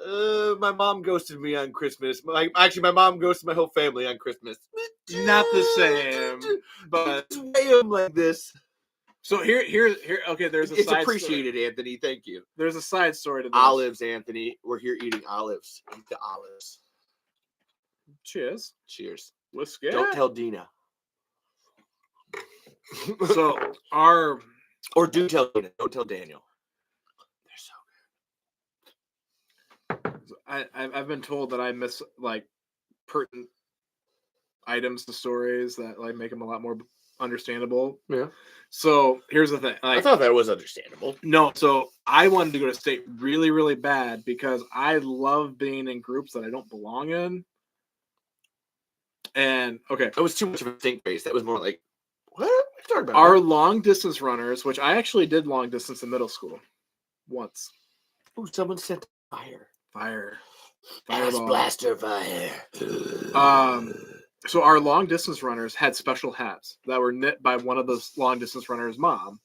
My mom ghosted me on Christmas. My mom ghosted my whole family on Christmas. Not the same, but I'm like this. So here. Okay, there's a it's side appreciated, story. Anthony. Thank you. There's a side story to this. Olives, Anthony. We're here eating olives. Eat the olives. Cheers. Cheers. Whiskey. Don't tell Dina. So do tell Dina. Don't tell Daniel. I've been told that I miss like pertinent items to stories that like make them a lot more understandable. Yeah. So here's the thing. Like, I thought that was understandable. No, so I wanted to go to state really, really bad because I love being in groups that I don't belong in. And okay, it was too much of a think base. That was more like what are you talking about? Our long distance runners, which I actually did long distance in middle school once. Oh, someone sent fire. Fireball. Blaster fire. So our long distance runners had special hats that were knit by one of the long distance runners' mom.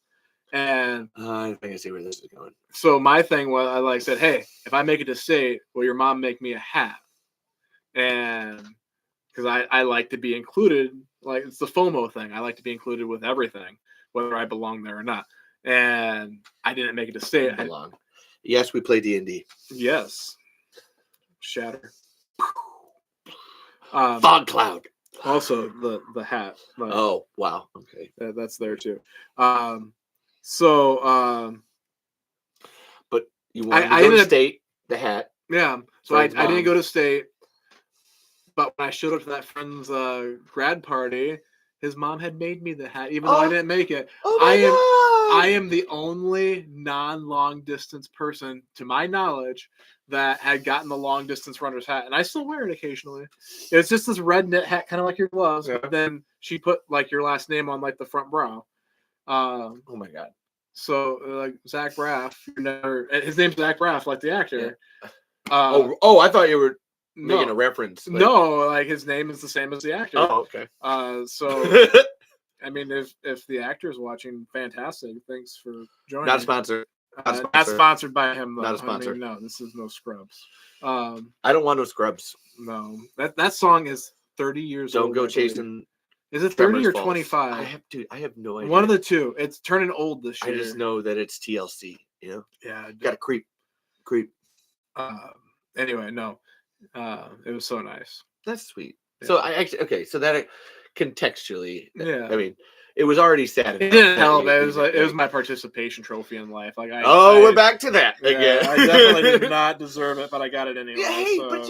And I think I see where this is going. So my thing was, I said, hey, if I make it to state, will your mom make me a hat? And because I like to be included, like it's the FOMO thing. I like to be included with everything, whether I belong there or not. And I didn't make it to state. Yes, we play D&D. Yes. Shatter. Fog cloud. Also, the hat. Oh, wow. Okay. That's there too. But you wanted to go to state, the hat. Yeah. So I didn't go to state. But when I showed up to that friend's grad party, his mom had made me the hat, even though I didn't make it. I am the only non-long distance person, to my knowledge, that had gotten the long distance runner's hat, and I still wear it occasionally. It's just this red knit hat, kind of like your gloves. Yeah. But then she put like your last name on like the front brow. Oh my God! So like Zach Braff, his name's Zach Braff, like the actor. Yeah. Uh, I thought you were making a reference. Like, no, like his name is the same as the actor. Oh, okay. So I mean, if the actor is watching, fantastic. Thanks for joining. Not sponsored. Not sponsored by him, though. Not a sponsor. I mean, no, this is no Scrubs. I don't want no Scrubs. No, that song is 30 years old. Don't go chasing. Is it 30 Tremors or Falls. 25? I have no idea. One of the two. It's turning old this year. I just know that it's TLC. You know. Yeah. Got to creep. Anyway, no. It was so nice. That's sweet. Yeah. So I actually so that contextually, yeah. I mean, it was already sad. It didn't help. It was my participation trophy in life. Like we're back to that again. I definitely did not deserve it, but I got it anyway. Yeah, hey, so. but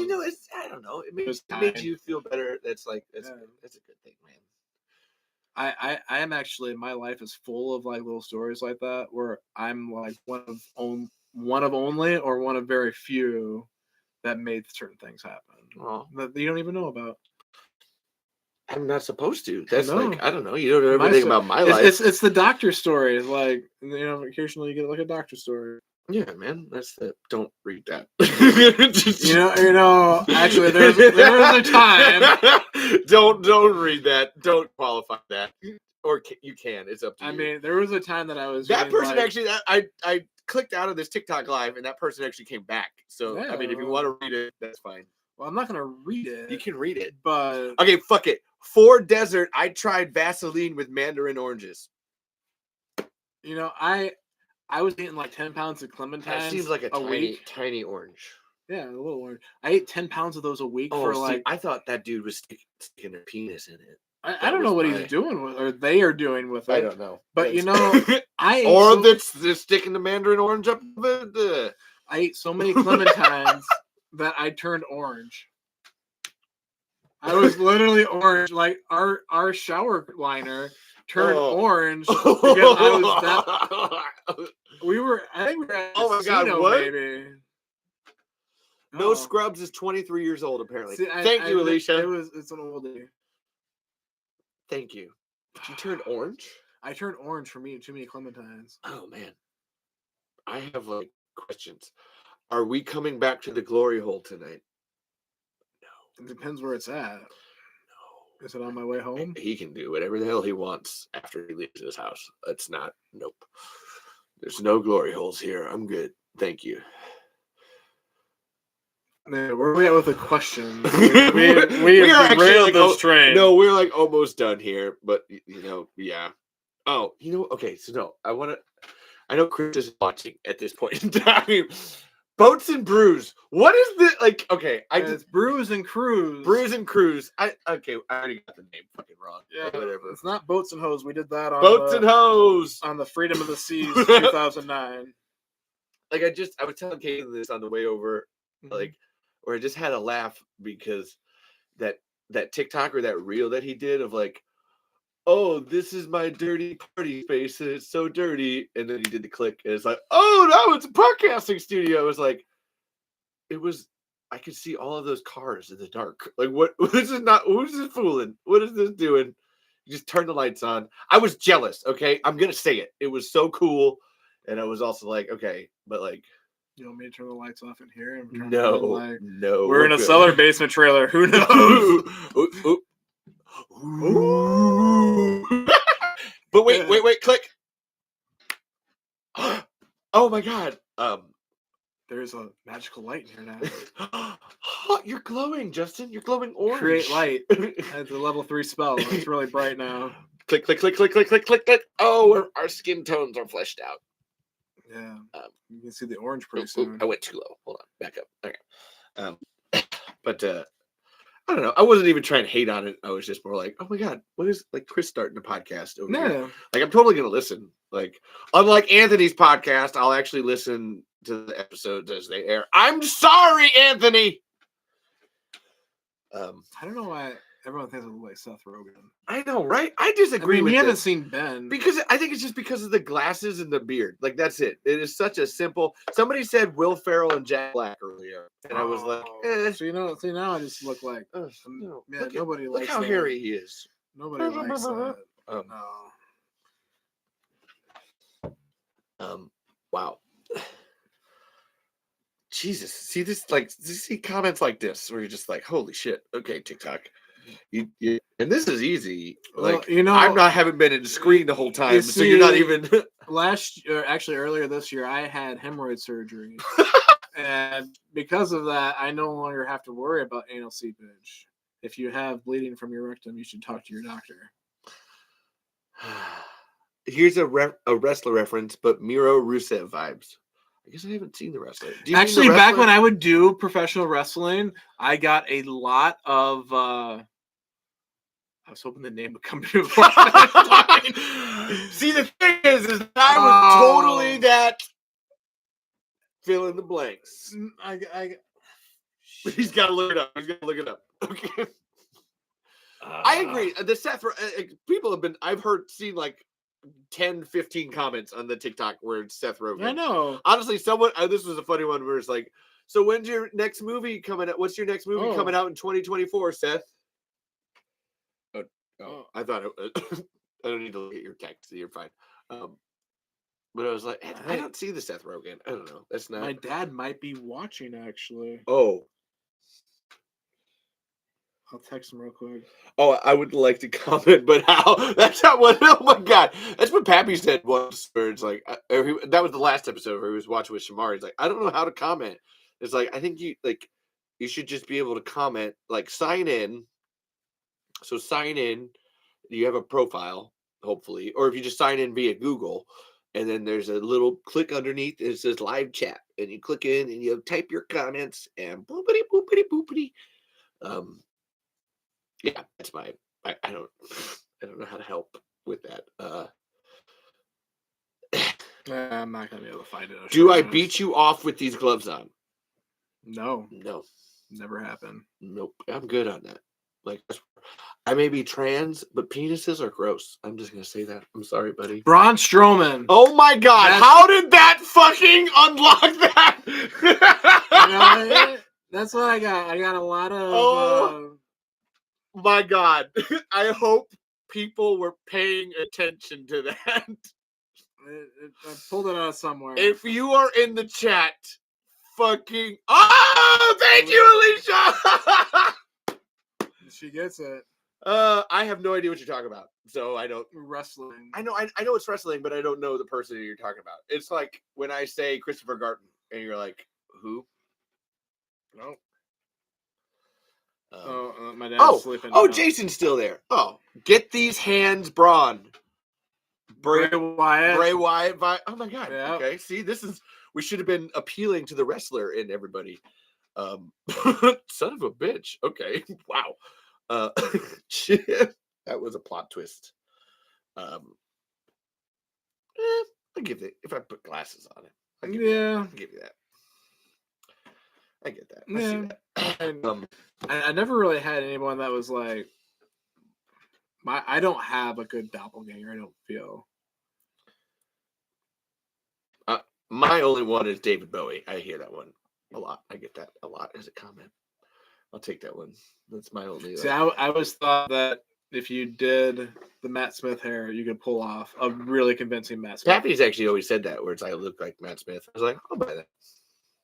I don't know. It made you feel better. That's a good thing, man. I am actually, my life is full of like little stories like that where I'm like one of only or one of very few that made certain things happen that you don't even know about. I'm not supposed to. That's like, I don't know. You don't know everything about my life. It's the doctor story. It's like, occasionally you get like a doctor story. Yeah, man. That's the. Don't read that. Actually, there was a time. Don't read that. Don't qualify that. Or you can. It's up to you. I mean, there was a time that I was. That person actually. I clicked out of this TikTok live, and that person actually came back. So I mean, if you want to read it, that's fine. Well, I'm not gonna read it. You can read it, but okay, fuck it. For dessert, I tried Vaseline with mandarin oranges. I was eating like 10 pounds of clementines. That seems like a tiny orange. Yeah, a little orange. I ate 10 pounds of those a week for like. I thought that dude was sticking their penis in it. I don't know what he's doing with, or they are doing with it. I don't know. But they're sticking the mandarin orange up. I ate so many clementines that I turned orange. I was literally orange. Like our shower liner turned orange because I was that. I think we were at oh my god, what? Maybe. No Scrubs is 23 years old apparently. Thank you, Alicia. It's an oldie. Thank you. Did you turn orange? I turned orange from eating too many clementines. Oh man, I have like questions. Are we coming back to the glory hole tonight? No. It depends where it's at. No. Is it on my way home? He can do whatever the hell he wants after he leaves his house. It's not. Nope. There's no glory holes here. I'm good. Thank you. Man, where are we at with the questions? We are actually this train. No, we're like almost done here, but yeah. Oh, okay. So no, I know Chris is watching at this point in time. Boats and Brews. What is this? Like, okay, it's Brews and Cruise. Brews and Cruise. I already got the name fucking wrong. Yeah, whatever. It's not Boats and Hose. We did that on Boats and Hose on the Freedom of the Seas 2009. Like I was telling Katie this on the way over, like, where I just had a laugh because that TikTok or that reel that he did of like, oh, this is my dirty party space and it's so dirty. And then he did the click and it's like, oh, no, it's a podcasting studio. It was, I could see all of those cars in the dark. Like, who's this fooling? What is this doing? You just turn the lights on. I was jealous, okay? I'm going to say it. It was so cool. And I was also like, okay, but like. You want me to turn the lights off in here? No. We're in a cellar basement trailer. Who knows? Ooh. But wait, click. Oh my god. There's a magical light in here now. You're glowing, Justin. You're glowing orange. Create light. It's a level 3 spell. It's really bright now. Click. Oh, our skin tones are fleshed out. Yeah. You can see the orange pretty soon. I went too low. Hold on. Back up. Okay. But I don't know. I wasn't even trying to hate on it. I was just more like, oh my god, what is like Chris starting a podcast over here? Like I'm totally gonna listen. Like unlike Anthony's podcast, I'll actually listen to the episodes as they air. I'm sorry, Anthony. I don't know why everyone thinks I look like Seth Rogen. I know, right? I disagree with you haven't this. seen Ben. Because I think it's just because of the glasses and the beard. Like, that's it. It is such a simple... Somebody said Will Ferrell and Jack Black earlier. And I was like, So, now I just look like... nobody likes look how hairy he is. Nobody likes that. Wow. Jesus. See this, like, see comments like this where you're just like, holy shit. Okay, TikTok. You and this is easy. Like, well, haven't been in screen the whole time, so see, you're not even. Actually earlier this year, I had hemorrhoid surgery, and because of that, I no longer have to worry about anal seepage. If you have bleeding from your rectum, you should talk to your doctor. Here's a wrestler reference, but Miro Rusev vibes. I guess I haven't seen the wrestler. Actually, back when I would do professional wrestling, I got a lot of. I was hoping the name would come to me. See, the thing is I was totally that. Fill in the blanks. He's got to look it up. Okay. I agree. The Seth people have been. I've seen like 10, 15 comments on the TikTok where it's Seth Rogen. I know. Honestly, someone. This was a funny one where it's like, so when's your next movie coming out? What's your next movie coming out in 2024, Seth? Oh, I thought I don't need to look at your text. You're fine. But I was like, I don't see the Seth Rogen. I don't know. That's not. My dad might be watching, actually. Oh. I'll text him real quick. Oh, I would like to comment, but how? That's not what. Oh my god, that's what Pappy said once. Where it's like, that was the last episode where he was watching with Shamari. He's like, I don't know how to comment. It's like, I think you should just be able to comment, like sign in. So sign in. You have a profile, hopefully, or if you just sign in via Google, and then there's a little click underneath. It says live chat, and you click in and you type your comments and boopity boopity boopity. Yeah, that's my. I don't know how to help with that. I'm not gonna be able to find it. Do I beat you off with these gloves on? No, never happened. Nope, I'm good on that. Like, I may be trans, but penises are gross. I'm just gonna say that. I'm sorry, buddy. Braun Strowman. Oh my god! How did that fucking unlock that? That's what I got. I got a lot of. Oh my god! I hope people were paying attention to that. I pulled it out somewhere. If you are in the chat, fucking. Oh, thank you, Alicia! She gets it. I have no idea what you're talking about, so I don't. Wrestling. I know it's wrestling, but I don't know the person you're talking about. It's like when I say Christopher Garten, and you're like, who? No. My dad's sleeping. Oh, Jason's still there. Oh, get these hands, Braun. Bray Wyatt. Oh my god. Yeah. Okay. See, we should have been appealing to the wrestler in everybody. Son of a bitch. Okay. Wow. That was a plot twist. I give it if I put glasses on it. I give you that. I get that. I see that. I never really had anyone that was like, I don't have a good doppelganger. I don't feel. My only one is David Bowie. I hear that one a lot. I get that a lot as a comment. I'll take that one. That's my only. See, I always thought that if you did the Matt Smith hair, you could pull off a really convincing Matt Smith. Pappy's actually always said that, where it's like, I look like Matt Smith. I was like, I'll buy that.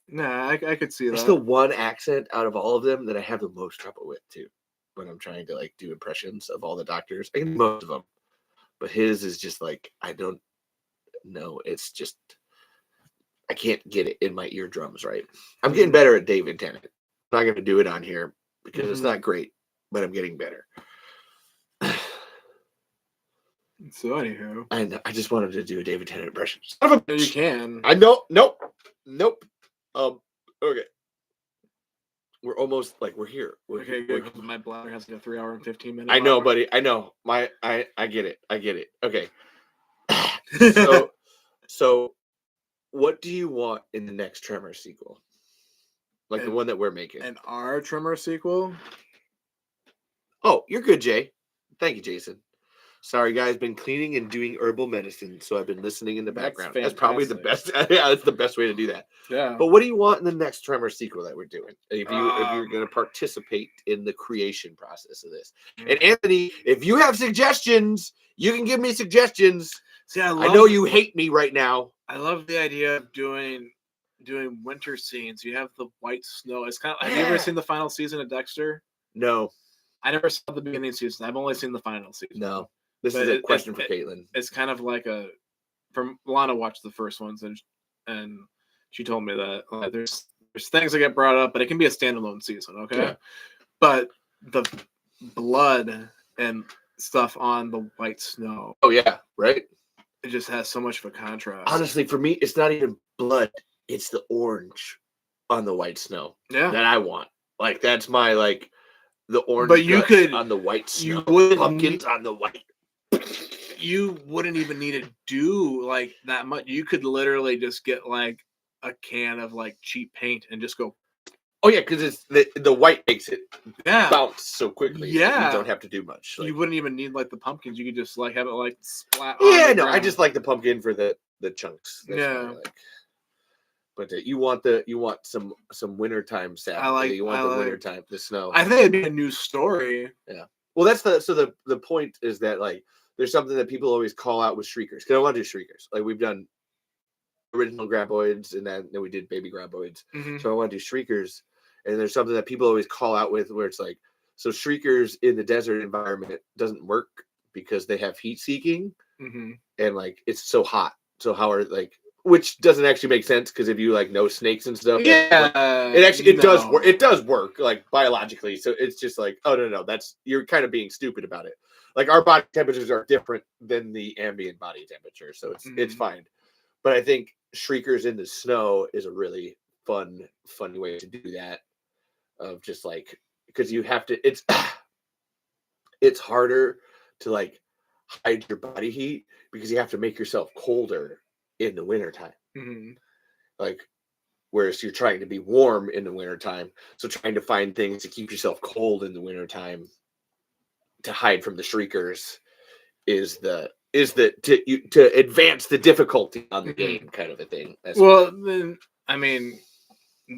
Nah, I could see that. There's the one accent out of all of them that I have the most trouble with too, when I'm trying to like do impressions of all the doctors. I can do most of them, but his is just like, I don't know. It's just, I can't get it in my eardrums right. I'm getting better at David Tennant. I'm not going to do it on here because it's not great, but I'm getting better. So anywho, I just wanted to do a David Tennant impression. You can. I know. Nope. Okay. We're almost like we're here. Okay, good. My bladder has like a 3 hour and 15 minute. I know, buddy. I know. I get it. Okay. So what do you want in the next Tremors sequel? Like the one that we're making. And our Tremors sequel? Oh, you're good, Jay. Thank you, Jason. Sorry, guys. Been cleaning and doing herbal medicine, so I've been listening in the background. That's probably the best. Yeah, that's the best way to do that. Yeah. But what do you want in the next Tremors sequel that we're doing? If you're going to participate in the creation process of this, and Anthony, if you have suggestions, you can give me suggestions. See, I know you hate me right now. I love the idea of doing winter scenes. You have the white snow. It's kind of. Have you ever seen the final season of Dexter? No. I never saw the beginning season. I've only seen the final season. No. This is a question for Caitlin. It's kind of like from Lana watched the first ones and she told me that there's things that get brought up, but it can be a standalone season, okay? Yeah. But the blood and stuff on the white snow. Oh yeah, right? It just has so much of a contrast. Honestly, for me, it's not even blood. It's the orange on the white snow that I want. Like, that's my, like, the orange but you could, on the white snow. Pumpkins on the white. You wouldn't even need to do, like, that much. You could literally just get, like, a can of, like, cheap paint and just go. Oh, yeah, because it's the white makes it bounce so quickly. Yeah. You don't have to do much. Like, you wouldn't even need, like, the pumpkins. You could just, like, have it, like, splat on the ground. I just like the pumpkin for the chunks. That's yeah. Like. But you want some wintertime sadness. You want the wintertime, the snow. I think it'd be a new story. Yeah. Well, that's the point is that, like, there's something that people always call out with Shriekers. Because I want to do Shriekers. Like, we've done original Graboids, and then we did baby Graboids. Mm-hmm. So I want to do Shriekers. And there's something that people always call out with where it's like, so Shriekers in the desert environment doesn't work because they have heat seeking. Mm-hmm. And, like, it's so hot. So how are, like, which doesn't actually make sense because if you, like, know snakes and stuff, yeah, like, it does work. It does work, like, biologically. So it's just like, oh no, you're kind of being stupid about it. Like, our body temperatures are different than the ambient body temperature, so it's fine. But I think Shriekers in the snow is a really funny way to do that. Of just, like, because you have to, it's harder to, like, hide your body heat because you have to make yourself colder in the wintertime. Mm-hmm. Like, whereas you're trying to be warm in the wintertime. So trying to find things to keep yourself cold in the wintertime to hide from the Shriekers is to advance the difficulty on the game kind of a thing. Then, I mean,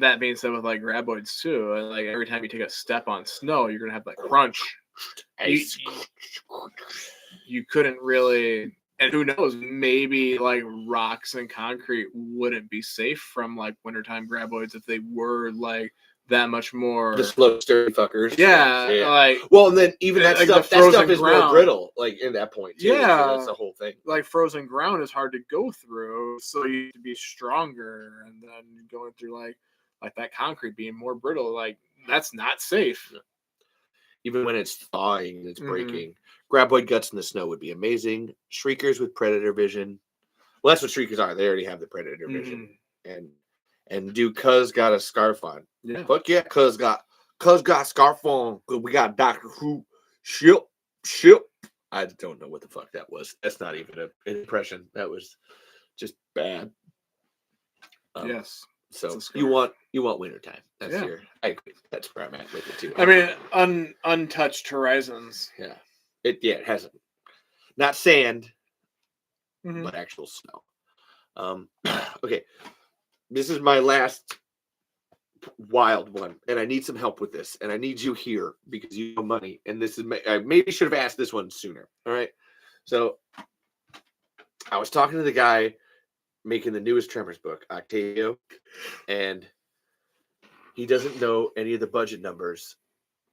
that being said with, like, Graboids too, like, every time you take a step on snow, you're going to have that crunch. You couldn't really... And who knows, maybe, like, rocks and concrete wouldn't be safe from, like, wintertime Graboids if they were, like, that much more... The slow, sturdy fuckers. Yeah. Like... Well, and then even that stuff is more brittle, like, in that point, too. Yeah. So that's the whole thing. Like, frozen ground is hard to go through, so you have to be stronger, and then going through, like that concrete being more brittle, like, that's not safe. Even when it's thawing and it's breaking. Graboid guts in the snow would be amazing. Shriekers with predator vision. Well, that's what Shriekers are. They already have the predator vision. And do Cuz got a scarf on? Yeah. Fuck yeah, Cuz got scarf on. We got Doctor Who. Ship. I don't know what the fuck that was. That's not even an impression. That was just bad. Yes. So you want wintertime. That's I agree. That's where I'm at with it too. I mean, untouched horizons. Yeah. It hasn't. Not sand, but actual snow. Okay. This is my last wild one, and I need some help with this, and I need you here because you know money, and this is I maybe should have asked this one sooner. All right. So I was talking to the guy making the newest Tremors book, Octavio, and he doesn't know any of the budget numbers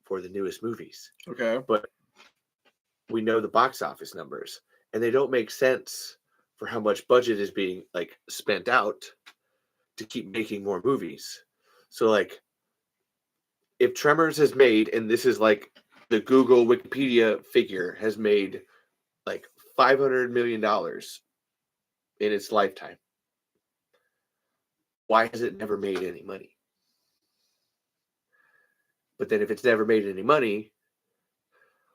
for the newest movies. Okay. But we know the box office numbers, and they don't make sense for how much budget is being, like, spent out to keep making more movies. So, like, if Tremors has made, and this is like the Google Wikipedia figure, has made like $500 million in its lifetime, why has it never made any money? But then if it's never made any money,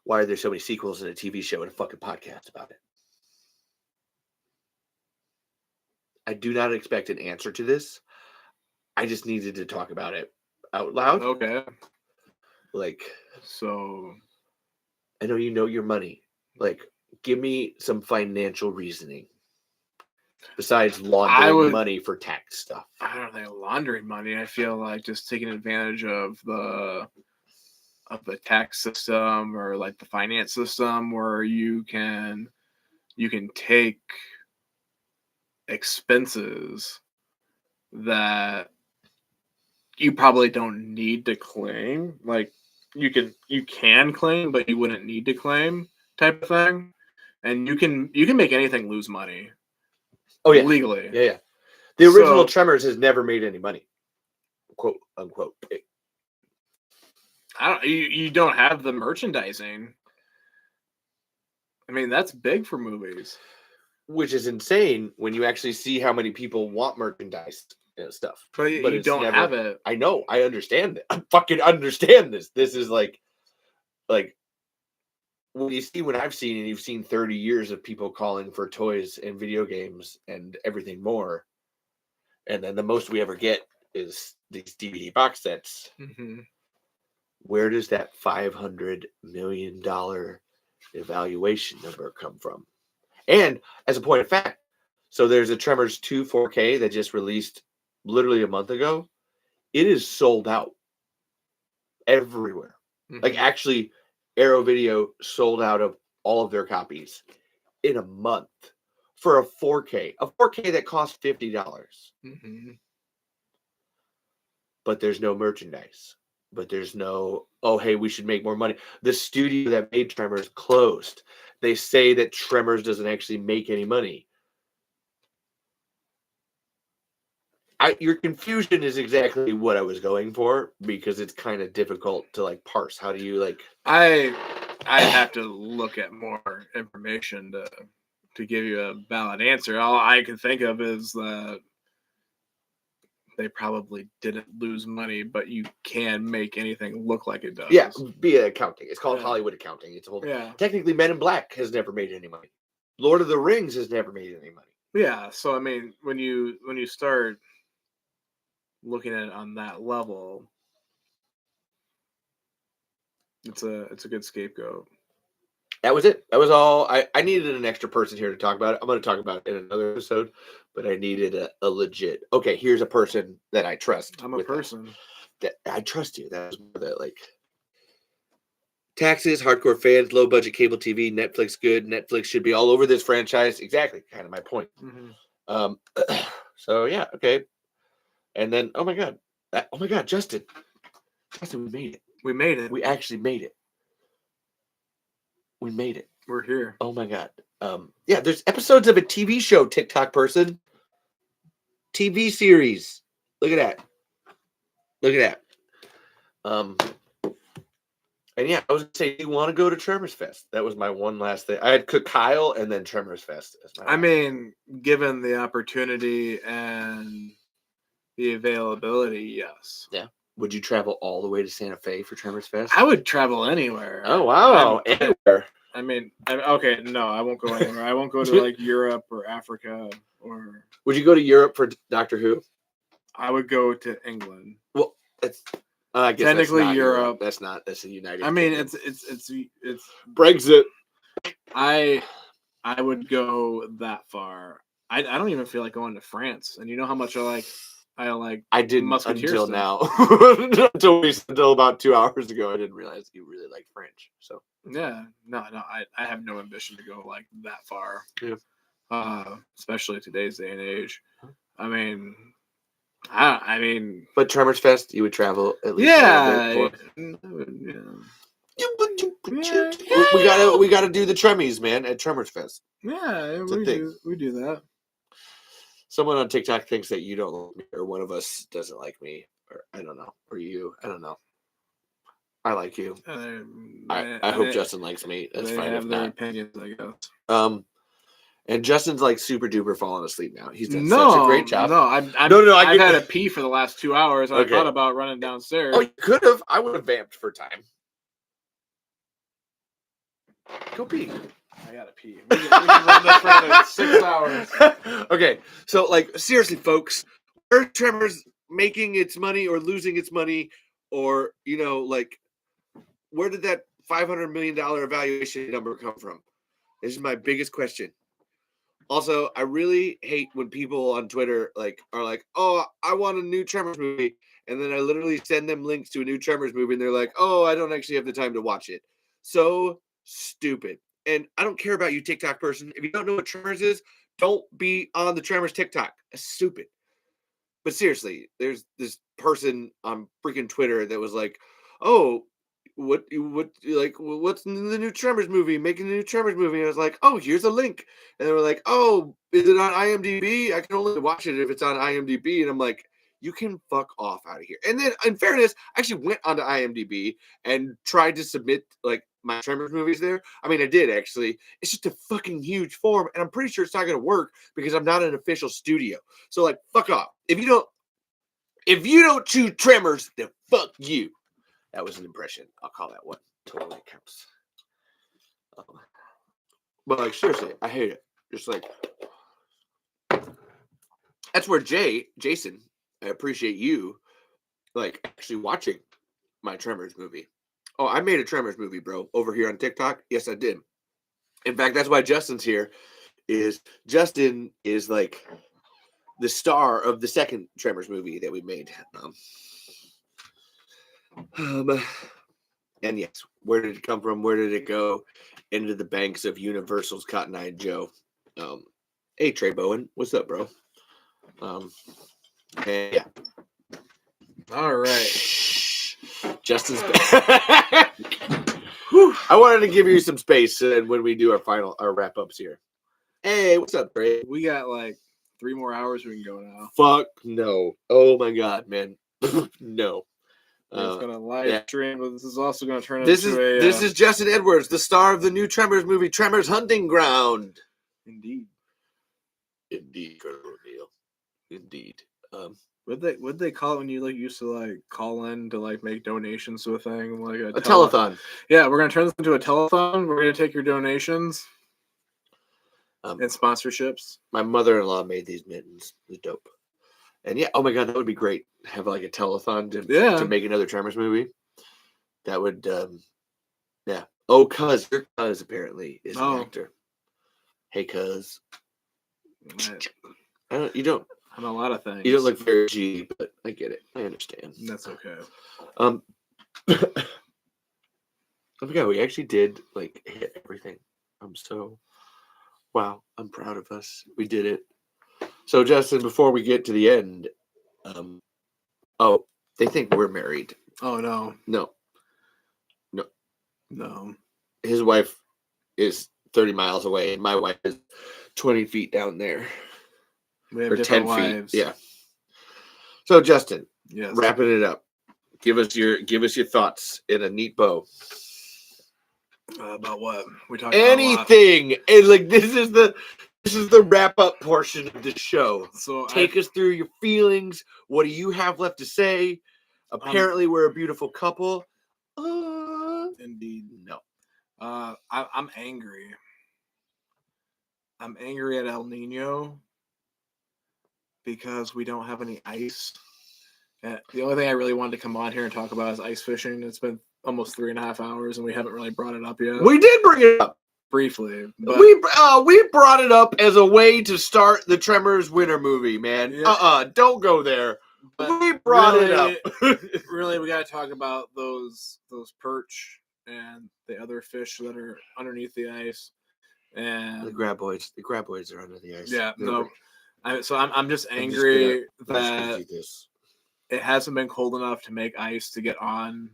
why are there so many sequels and a TV show and a fucking podcast about it? I do not expect an answer to this. I just needed to talk about it out loud. Okay. Like, so I know you know your money. Like, give me some financial reasoning besides laundering money for tax stuff. I don't think laundering money. I feel like just taking advantage of the tax system or, like, the finance system where you can take expenses that you probably don't need to claim. Like you can claim, but you wouldn't need to claim type of thing. And you can make anything lose money. Oh yeah, legally. Yeah. The original So, Tremors has never made any money, quote unquote. You don't have the merchandising. I mean, that's big for movies. Which is insane when you actually see how many people want merchandise and stuff. But you don't have it. I know. I understand it. I fucking understand this. This is like when I've seen, and you've seen 30 years of people calling for toys and video games and everything more. And then the most we ever get is these DVD box sets. Mm-hmm. Where does that $500 million evaluation number come from? And as a point of fact, so there's a Tremors 2 4K that just released literally a month ago. It is sold out everywhere. Mm-hmm. Like actually, Arrow Video sold out of all of their copies in a month for a 4K that costs $50. Mm-hmm. But there's no merchandise. But there's no, oh, hey, we should make more money. The studio that made Tremors closed. They say that Tremors doesn't actually make any money. Your confusion is exactly what I was going for, because it's kind of difficult to like parse. How do you like? I have to look at more information to give you a valid answer. All I can think of is that they probably didn't lose money, but you can make anything look like it does. Yeah, via accounting. It's called Hollywood accounting. It's a whole. Yeah. Technically, Men in Black has never made any money. Lord of the Rings has never made any money. Yeah. So I mean, when you start looking at it on that level, it's a good scapegoat. That was it. That was all. I needed an extra person here to talk about it. I'm going to talk about it in another episode, but I needed a legit. Okay, here's a person that I trust. I'm a person that I trust you. That was that like taxes, hardcore fans, low budget cable TV, Netflix good. Netflix should be all over this franchise. Exactly, kind of my point. Mm-hmm. So yeah, okay. And then oh my god, Justin, we made it. We made it. We actually made it. We made it. We're here. Oh my god. Yeah, there's episodes of a TV show, TikTok person. TV series. Look at that. Look at that. And yeah, I was gonna say, do you want to go to Tremors Fest? That was my one last thing. I had Cook Kyle and then Tremors Fest. I mean, given the opportunity and the availability, yes. Yeah. Would you travel all the way to Santa Fe for Tremors Fest? I would travel anywhere. Oh wow, anywhere. I mean, okay, no, I won't go anywhere. I won't go to like Europe or Africa or. Would you go to Europe for Doctor Who? I would go to England. Well, it's I guess technically that's Europe. That's not. That's a United. I mean, Kingdom. it's Brexit. I would go that far. I don't even feel like going to France, and you know how much I didn't Musketeer until stuff. now. until about 2 hours ago, I didn't realize you really like French. So yeah, no, I have no ambition to go like that far. Yeah. Especially today's day and age. I mean, but Tremors Fest, you would travel at least. Yeah. We gotta do the Tremmies, man, at Tremors Fest. Yeah, we do that. Someone on TikTok thinks that you don't like me, or one of us doesn't like me, or I don't know, or you. I don't know. I like you. I hope Justin likes me. That's fine. Have if their not. opinions, I guess. And Justin's like super duper falling asleep now. He's done such a great job. No, I've had a pee for the last 2 hours. And Okay. I thought about running downstairs. Oh, you could have. I would have vamped for time. Go pee. I gotta pee. We can run this for another 6 hours. Okay, so like seriously, folks, are Tremors making its money or losing its money, or like where did that $500 million evaluation number come from? This is my biggest question. Also, I really hate when people on Twitter are like, "Oh, I want a new Tremors movie," and then I literally send them links to a new Tremors movie, and they're like, "Oh, I don't actually have the time to watch it." So stupid. And I don't care about you, TikTok person. If you don't know what Tremors is, Don't be on the Tremors TikTok. That's stupid. But seriously, there's this person on freaking Twitter that was like, "Oh, what's in the new Tremors movie? Making the new Tremors movie." And I was like, "Oh, here's a link." And they were like, "Oh, is it on IMDb? I can only watch it if it's on IMDb." And I'm like, "You can fuck off out of here." And then, in fairness, I actually went onto IMDb and tried to submit like my Tremors movies there. I mean, I did actually. It's just a fucking huge form, and I'm pretty sure it's not going to work because I'm not an official studio. So like, fuck off. If you don't choose Tremors, then fuck you. That was an impression. I'll call that one. Totally counts. But like seriously, I hate it. Just like that's where Jason, I appreciate you like actually watching my Tremors movie. Oh, I made a Tremors movie, bro, over here on TikTok. Yes, I did. In fact, that's why Justin's here. Justin is like the star of the second Tremors movie that we made. And yes, where did it come from? Where did it go? Into the banks of Universal's Cotton Eye Joe. Hey, Trey Bowen. What's up, bro? And yeah. All right. Justin's back. I wanted to give you some space when we do our wrap-ups here. Hey, what's up, Trey? We got like 3 more hours we can go now. Fuck no. Oh, my God, man. No. It's gonna live stream, but this is also gonna turn this into This is Justin Edwards, the star of the new Tremors movie, Tremors Hunting Ground. Indeed, Colonel O'Neill. Indeed. What'd they call it when you like used to like call in to like make donations to a thing like a telethon? Yeah, we're gonna turn this into a telethon. We're gonna take your donations and sponsorships. My mother-in-law made these mittens. They're dope. And yeah, oh my God, that would be great. Have like a telethon to make another Tremors movie. That would, yeah. Oh, cuz your cuz apparently is an actor. Hey, cuz. You don't. I'm a lot of things. You don't look very G, but I get it. I understand. That's okay. Oh my God, we actually did like hit everything. Wow, I'm proud of us. We did it. So, Justin, before we get to the end, they think we're married. Oh, no. No. His wife is 30 miles away, and my wife is 20 feet down there. We have different 10 wives. Feet. Yeah. So, Justin, yes. Wrapping it up. Give us your thoughts in a neat bow. About what? We talked anything. About and like this is the wrap up portion of the show. So take us through your feelings. What do you have left to say? Apparently, we're a beautiful couple. Indeed. No. I'm angry. I'm angry at El Nino because we don't have any ice. And the only thing I really wanted to come on here and talk about is ice fishing. It's been almost 3.5 hours, and we haven't really brought it up yet. We did bring it up briefly, but we brought it up as a way to start the Tremors winter movie, man. Yeah. Don't go there. But we brought it up. Really, we got to talk about those perch and the other fish that are underneath the ice, and the graboids. The graboids are under the ice. Yeah, no. I'm just angry that it hasn't been cold enough to make ice to get on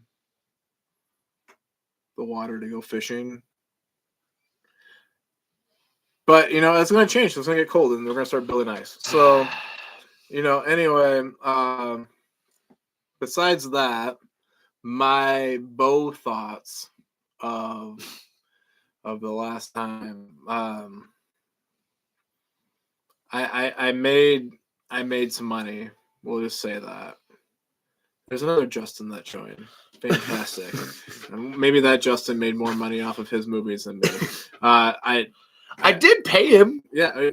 the water to go fishing. But, it's going to change. It's going to get cold, and we're going to start building ice. So, anyway, besides that, my bow thoughts of the last time, I made some money. We'll just say that. There's another Justin that joined. Fantastic. Maybe that Justin made more money off of his movies than me. I did pay him. Yeah.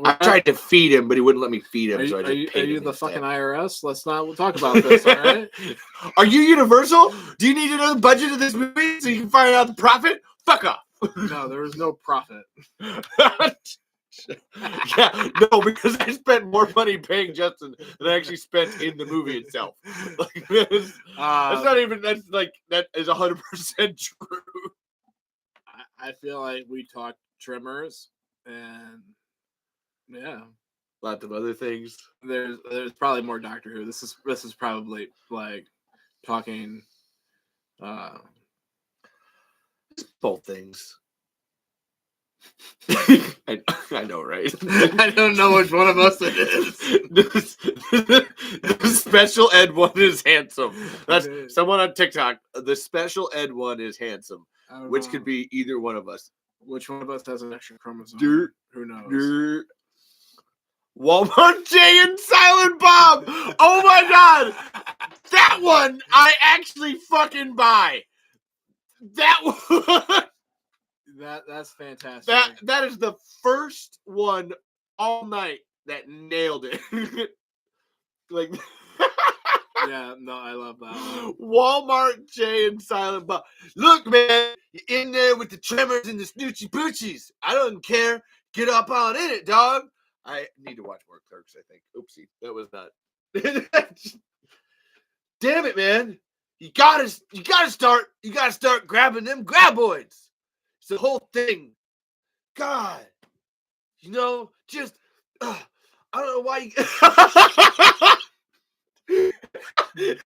I tried to feed him, but he wouldn't let me feed him. Are you the fucking IRS? Let's not talk about this, all right? Are you Universal? Do you need to know the budget of this movie so you can find out the profit? Fuck off. No, there was no profit. Yeah, no, because I spent more money paying Justin than I actually spent in the movie itself. Like, that's not even. That is 100% true. I feel like we talked Tremors, and Yeah. Lots of other things. There's probably more Doctor Who. This is probably like talking Both things. I know, right? I don't know which one of us it is. The special ed one is handsome. That's Okay. someone on TikTok. The special ed one is handsome, which could be either one of us. Which one of us has an extra chromosome? Dirt. Who knows? Dirt. Walmart Jay and Silent Bob. Oh my god, that one I actually fucking buy. That one. That's fantastic. That is the first one all night that nailed it. Like, yeah, no, I love that one. Walmart Jay and Silent Bob. Look, man, you're in there with the Tremors and the Snoochie Poochies. I don't care. Get up on in it, dog. I need to watch more Clerks, I think. Oopsie, that was not. Damn it, man. You gotta start grabbing them graboids. It's the whole thing. God. Just I don't know why you he did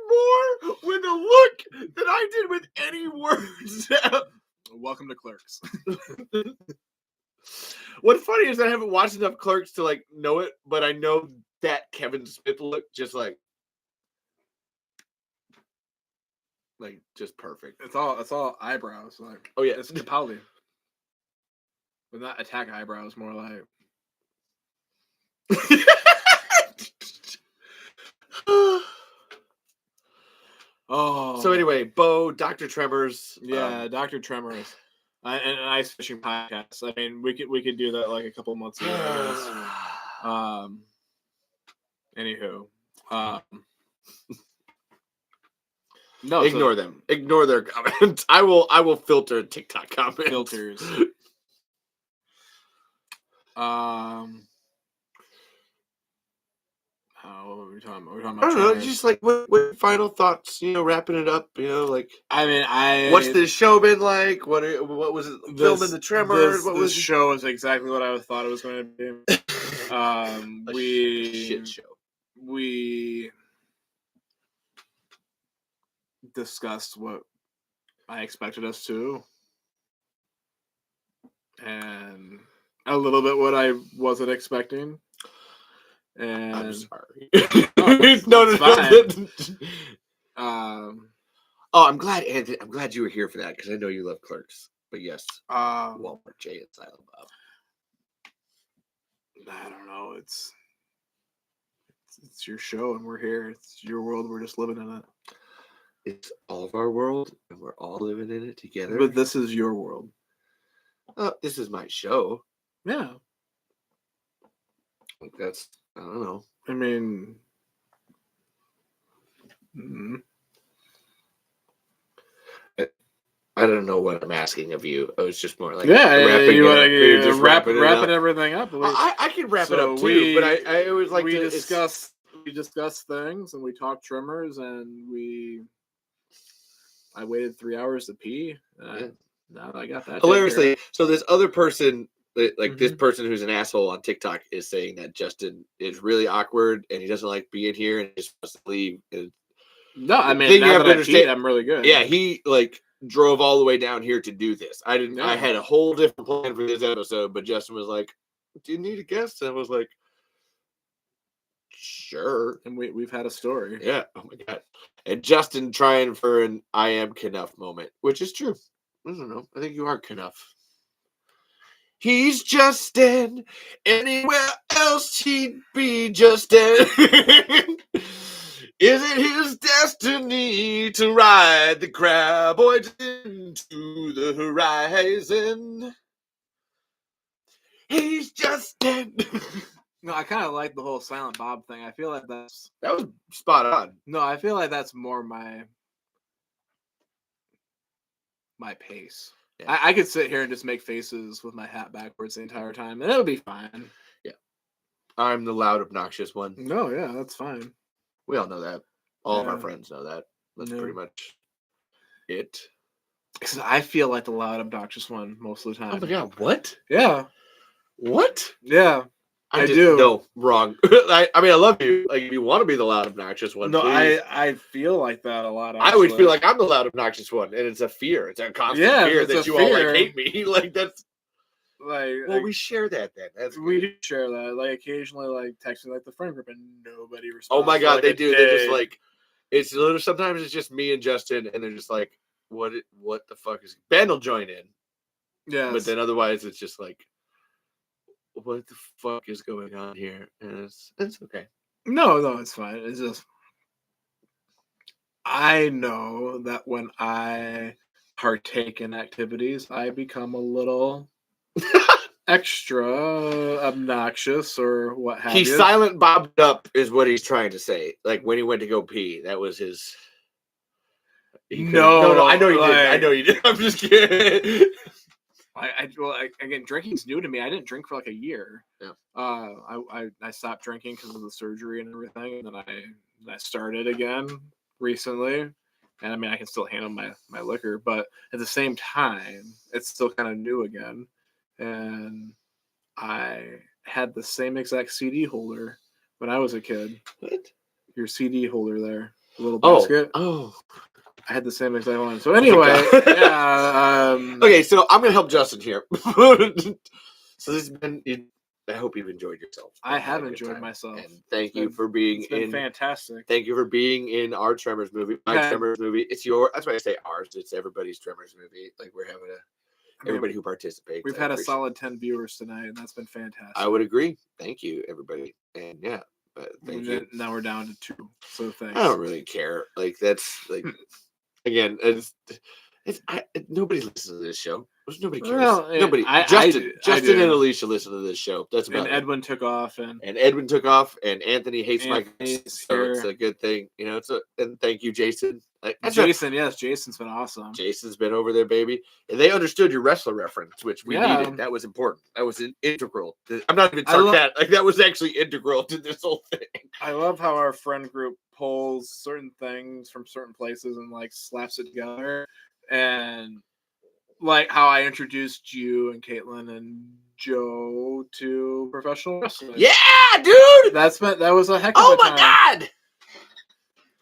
more with a look than I did with any words. Welcome to Clerks. What's funny is I haven't watched enough Clerks to like know it, but I know that Kevin Smith look just like just perfect. It's all eyebrows. Like, oh yeah, it's Capaldi. But not attack eyebrows, more like oh. So anyway, Bo, Dr. Tremors. Yeah, Dr. Tremors. And an ice fishing podcast. I mean, we could do that like a couple months ago, I guess. Anywho. No, ignore them. Ignore their comments. I will filter TikTok comments. Filters. What were we talking about? I don't know. Just like what final thoughts? Wrapping it up. Like I mean, what's this show been like? What was it? Filming the Tremors. This show is exactly what I thought it was going to be. A shit show. We discussed what I expected us to, and a little bit what I wasn't expecting. And I'm sorry. No. I'm glad, Anthony. I'm glad you were here for that because I know you love Clerks. But yes, Walmart Jay and Silent Bob. I don't know. It's your show, and we're here. It's your world. We're just living in it. It's all of our world, and we're all living in it together. But this is your world. This is my show. Yeah. That's, I don't know. I mean, I don't know what I'm asking of you. I was just more like, wrapping everything up. I can wrap it up too, but I always like we discuss things, and we talk Tremors, and I waited 3 hours to pee. Now I got that. Hilariously, so this other person, this person who's an asshole on TikTok, is saying that Justin is really awkward and he doesn't like being here and he just wants to leave. No, I mean, now that I peed, I'm really good. Yeah, he drove all the way down here to do this. I didn't. I had a whole different plan for this episode, but Justin was like, "Do you need a guest?" And I was like, "Sure." And we've had a story. Yeah. Oh my god. And Justin trying for an "I am Knuff" moment, which is true. I don't know. I think you are Knuff. He's Justin. Anywhere else he'd be Justin. Is it his destiny to ride the graboids into the horizon? He's Justin. No, I kind of like the whole Silent Bob thing. I feel like that was spot on. No, I feel like that's more my pace. Yeah. I could sit here and just make faces with my hat backwards the entire time, and it would be fine. Yeah. I'm the loud, obnoxious one. No, yeah, that's fine. We all know that. All of our friends know that. That's pretty much it. Because I feel like the loud, obnoxious one most of the time. Oh my god, what? Yeah. What? Yeah. I just, do. No, wrong. I mean, I love you. Like, if you want to be the loud, obnoxious one, No, please. I feel like that a lot. I always feel like I'm the loud, obnoxious one, and it's a fear. It's a constant fear that you all like hate me. Like that's like. Well, we share that then. That's good. We do share that. Like occasionally, like texting like the friend group, and nobody responds. Oh my god, like they do. They're just like, it's literally sometimes it's just me and Justin, and they're just like, what the fuck is Ben will join in. Yeah, but then otherwise it's just like, what the fuck is going on here? And it's okay. No, it's fine. It's just I know that when I partake in activities, I become a little extra obnoxious or what have you. He silent bobbed up is what he's trying to say. Like when he went to go pee, that was his. No, I know you did. I know you did. I'm just kidding. Again, drinking's new to me. I didn't drink for like a year. Yeah. I stopped drinking because of the surgery and everything, and then I started again recently. And I mean, I can still handle my liquor, but at the same time, it's still kind of new again. And I had the same exact CD holder when I was a kid. What? Your CD holder there, the little basket. Oh. I had the same exact one. So anyway, yeah. Okay, so I'm gonna help Justin here. So this has been. I hope you've enjoyed yourself. I have enjoyed myself, and thank you for being in. Fantastic. Thank you for being in our Tremors movie. My Tremors movie. It's your. That's why I say ours. It's everybody's Tremors movie. Like we're having everybody who participates. We've had a solid 10 viewers tonight, and that's been fantastic. I would agree. Thank you, everybody, and yeah. Thank you. Now we're down to 2. So thanks. I don't really care. Like that's like. Again, nobody listens to this show. Nobody cares. Well, nobody. Justin and Alicia listen to this show. That's about it. Edwin took off, and Edwin took off, and Anthony hates my guts, so it's a good thing. You know, and thank you, Jason. Yes, Jason's been awesome. Jason's been over there, baby. And they understood your wrestler reference, which we needed. That was important. That was integral. I'm not even sarcastic. Like that was actually integral to this whole thing. I love how our friend group pulls certain things from certain places and like slaps it together, and like how I introduced you and Caitlin and Joe to professional wrestling. Yeah, dude. That was a heck of a time. Oh my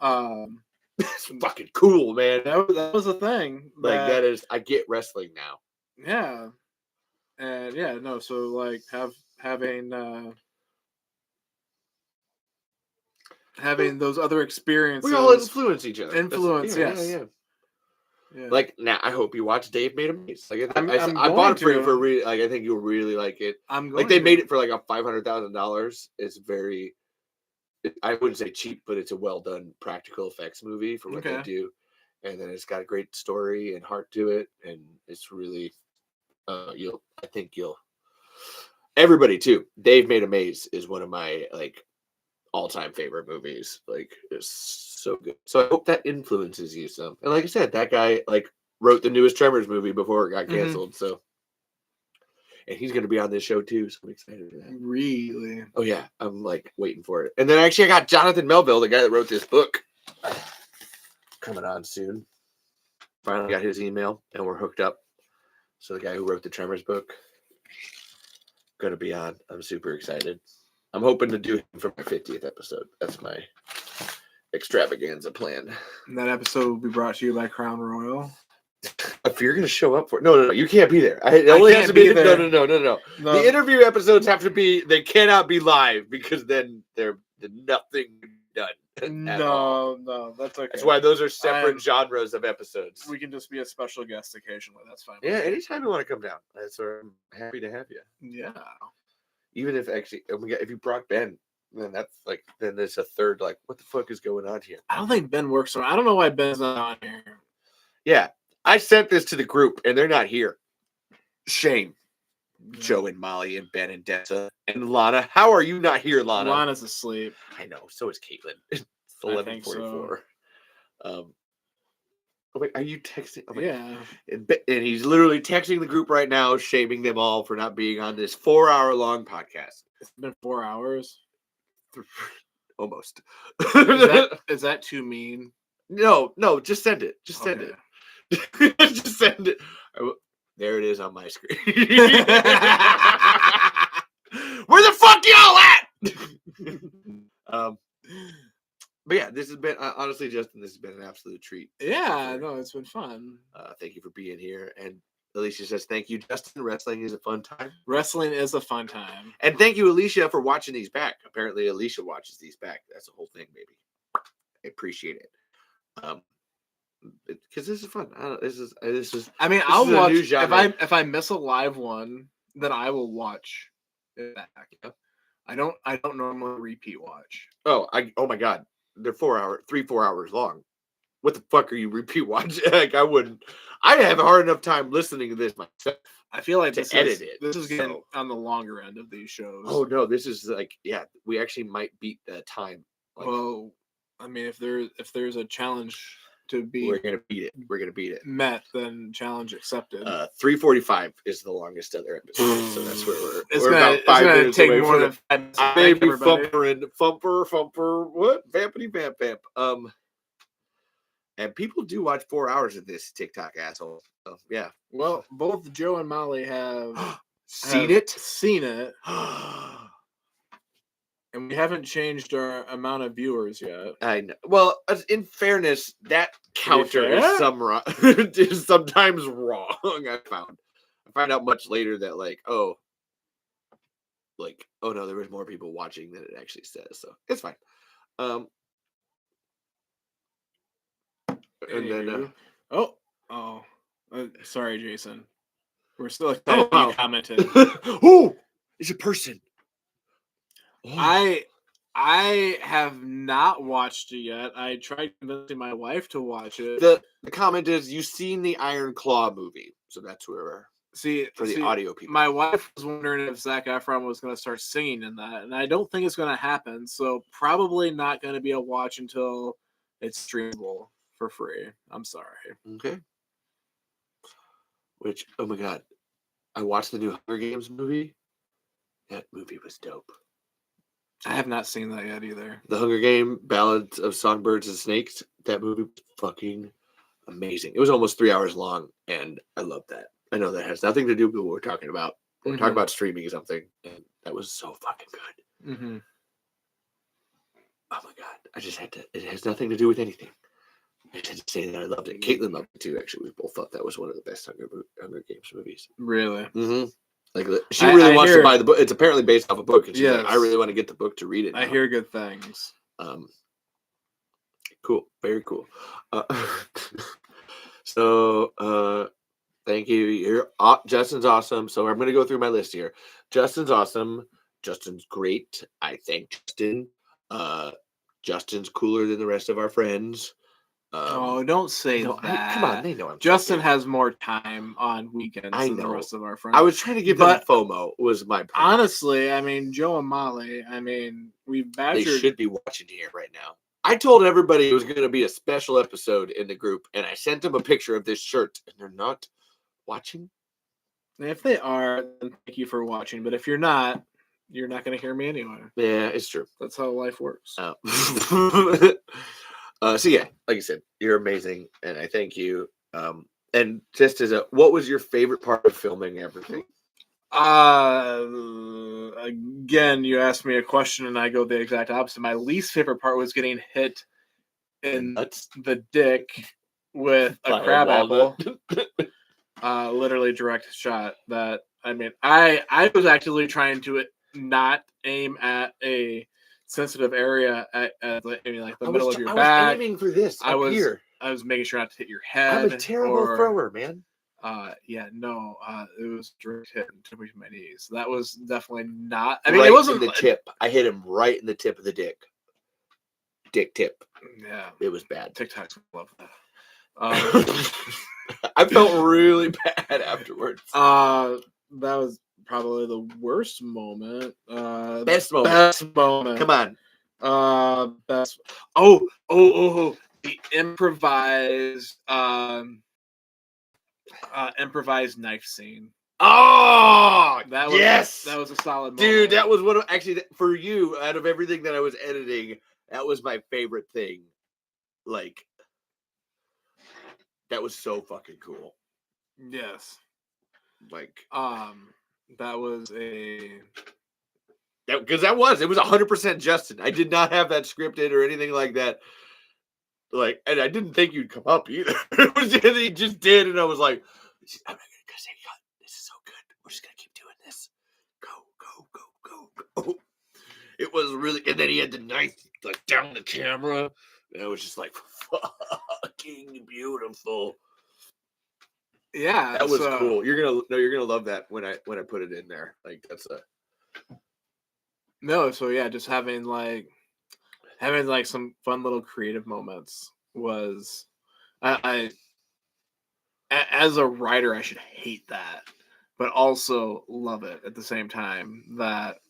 god. That's fucking cool, man. That was a thing. That is. I get wrestling now. Yeah, and so like having those other experiences. We all influence each other. Yes. Yeah. Like now, I hope you watch Dave Made a Maze. Like I bought it for you for like I think you'll really like it. They made it for like a $500,000. It's very. I wouldn't say cheap, but it's a well done practical effects movie for what they do, and then it's got a great story and heart to it, and it's really. Everybody too. Dave Made a Maze is one of my like all-time favorite movies. Like it's so good. So I hope that influences you some. And like I said, that guy like wrote the newest Tremors movie before it got canceled. So and he's gonna be on this show too, so I'm excited for that. Really? Oh yeah. I'm like waiting for it. And then actually I got Jonathan Melville, the guy that wrote this book, coming on soon. Finally got his email and we're hooked up. So the guy who wrote the Tremors book gonna be on. I'm super excited. I'm hoping to do him for my 50th episode. That's my extravaganza plan. And that episode will be brought to you by Crown Royal. If you're gonna show up for no, you can't be there. It only has to be there. No. The interview episodes have to be. They cannot be live because then they're nothing done. No, that's okay. That's why those are separate genres of episodes. We can just be a special guest occasionally. That's fine. Yeah, anytime you want to come down, I'm happy to have you. Yeah. Even if actually, if you brought Ben, then then there's a third. Like, what the fuck is going on here? I don't think Ben works on. I don't know why Ben's not on here. Yeah, I sent this to the group, and they're not here. Shame. Yeah. Joe and Molly and Ben and Dessa and Lana. How are you not here, Lana? Lana's asleep. I know. So is Caitlin. It's 11:44. So. Oh wait, are you texting? Oh yeah. And he's literally texting the group right now, shaming them all for not being on this 4-hour-long podcast. It's been 4 hours. Almost. Is that too mean? No, just send it. Just send it. Just send it. There it is on my screen. this has been honestly, Justin. This has been an absolute treat. Yeah, no, it's been fun. Thank you for being here. And Alicia says, "Thank you, Justin. Wrestling is a fun time. Wrestling is a fun time." And thank you, Alicia, for watching these back. Apparently, Alicia watches these back. That's the whole thing, baby. I appreciate it. Because this is fun. This is. I mean, I'll watch if I miss a live one, then I will watch it back. Yeah. I don't normally repeat watch. Oh my God, they're 4 hours long. What the fuck are you repeat watching? Like I wouldn't. I have a hard enough time listening to this myself. I feel like to edit it. This is getting on the longer end of these shows. Oh no, this is like we actually might beat the time. Like, well, I mean, if there's a challenge to be, we're gonna beat it. We're gonna beat it. Met, then challenge accepted. 3:45 is the longest other episode, so that's where we're about 5 minutes away from it. Baby thumper, what vampity vamp vamp. And people do watch 4 hours of this TikTok asshole. So yeah. Well, both Joe and Molly have seen it. And we haven't changed our amount of viewers yet. I know. Well, in fairness, that counter is sometimes wrong. I find out much later that oh no, there was more people watching than it actually says. So it's fine. And then sorry, Jason. We're still excited you commented. Oh, it's a person. Oh. I have not watched it yet. I tried convincing my wife to watch it. The comment is, you've seen the Iron Claw movie, so that's where we're for the audio people. My wife was wondering if Zac Efron was going to start singing in that, and I don't think it's going to happen. So probably not going to be a watch until it's streamable for free. I'm sorry. Okay. Which, oh my God, I watched the new Hunger Games movie. That movie was dope. I have not seen that yet either. The Hunger Game Ballads of Songbirds and Snakes. That movie was fucking amazing. It was almost 3 hours long, and I love that. I know that has nothing to do with what we're talking about. We're talking about streaming something, and that was so fucking good. Mm-hmm. Oh my God, I just had to. It has nothing to do with anything. I just had to say that I loved it. Caitlin loved it too. Actually, we both thought that was one of the best Hunger Games movies. Really? Mm-hmm. Like she really wants to buy the book. It's apparently based off a book, and she's like, I really want to get the book to read it now. I hear good things. Cool, very cool. So, thank you. Justin's awesome. So I'm going to go through my list here. Justin's awesome. Justin's great. I thank Justin. Justin's cooler than the rest of our friends. Don't say that. Come on, they know I'm Justin has more time on weekends than the rest of our friends. I was trying to give them FOMO. Was my point. Honestly, I mean, Joe and Molly. I mean, we've badgered. They should be watching here right now. I told everybody it was going to be a special episode in the group, and I sent them a picture of this shirt, and they're not watching. And if they are, then thank you for watching. But if you're not going to hear me anyway. Yeah, it's true. That's how life works. So yeah, like I said, you're amazing, and I thank you. And just as what was your favorite part of filming everything? Again, you asked me a question, and I go the exact opposite. My least favorite part was getting hit in the dick with a crab apple. Literally direct shot. That I mean, I was actually trying to not aim at a sensitive area at the middle of your back. I was aiming for this. I was making sure not to hit your head. I'm a terrible thrower, man. It was direct hit between my knees. That was definitely not. I mean, it wasn't the tip. I hit him right in the tip of the dick. Dick tip. Yeah, it was bad. TikToks love that. I felt really bad afterwards. That was probably the worst moment. Best moment. Best moment. Come on. Best. Oh. The improvised knife scene. Oh, that was a solid moment. Dude, that was one of for you, out of everything that I was editing, that was my favorite thing. Like, that was so fucking cool. Yes. Like, that was because it was 100% Justin. I did not have that scripted or anything like that. Like, and I didn't think you'd come up either. It was just, he just did, and I was like, I'm not gonna say cut. This is so good. We're just gonna keep doing this. Go. It was really, and then he had the knife like down the camera, and it was just like fucking beautiful. Yeah, That was cool. You're gonna love that when I put it in there. Like that's a no. So yeah, just having like some fun little creative moments was I as a writer I should hate that, but also love it at the same time that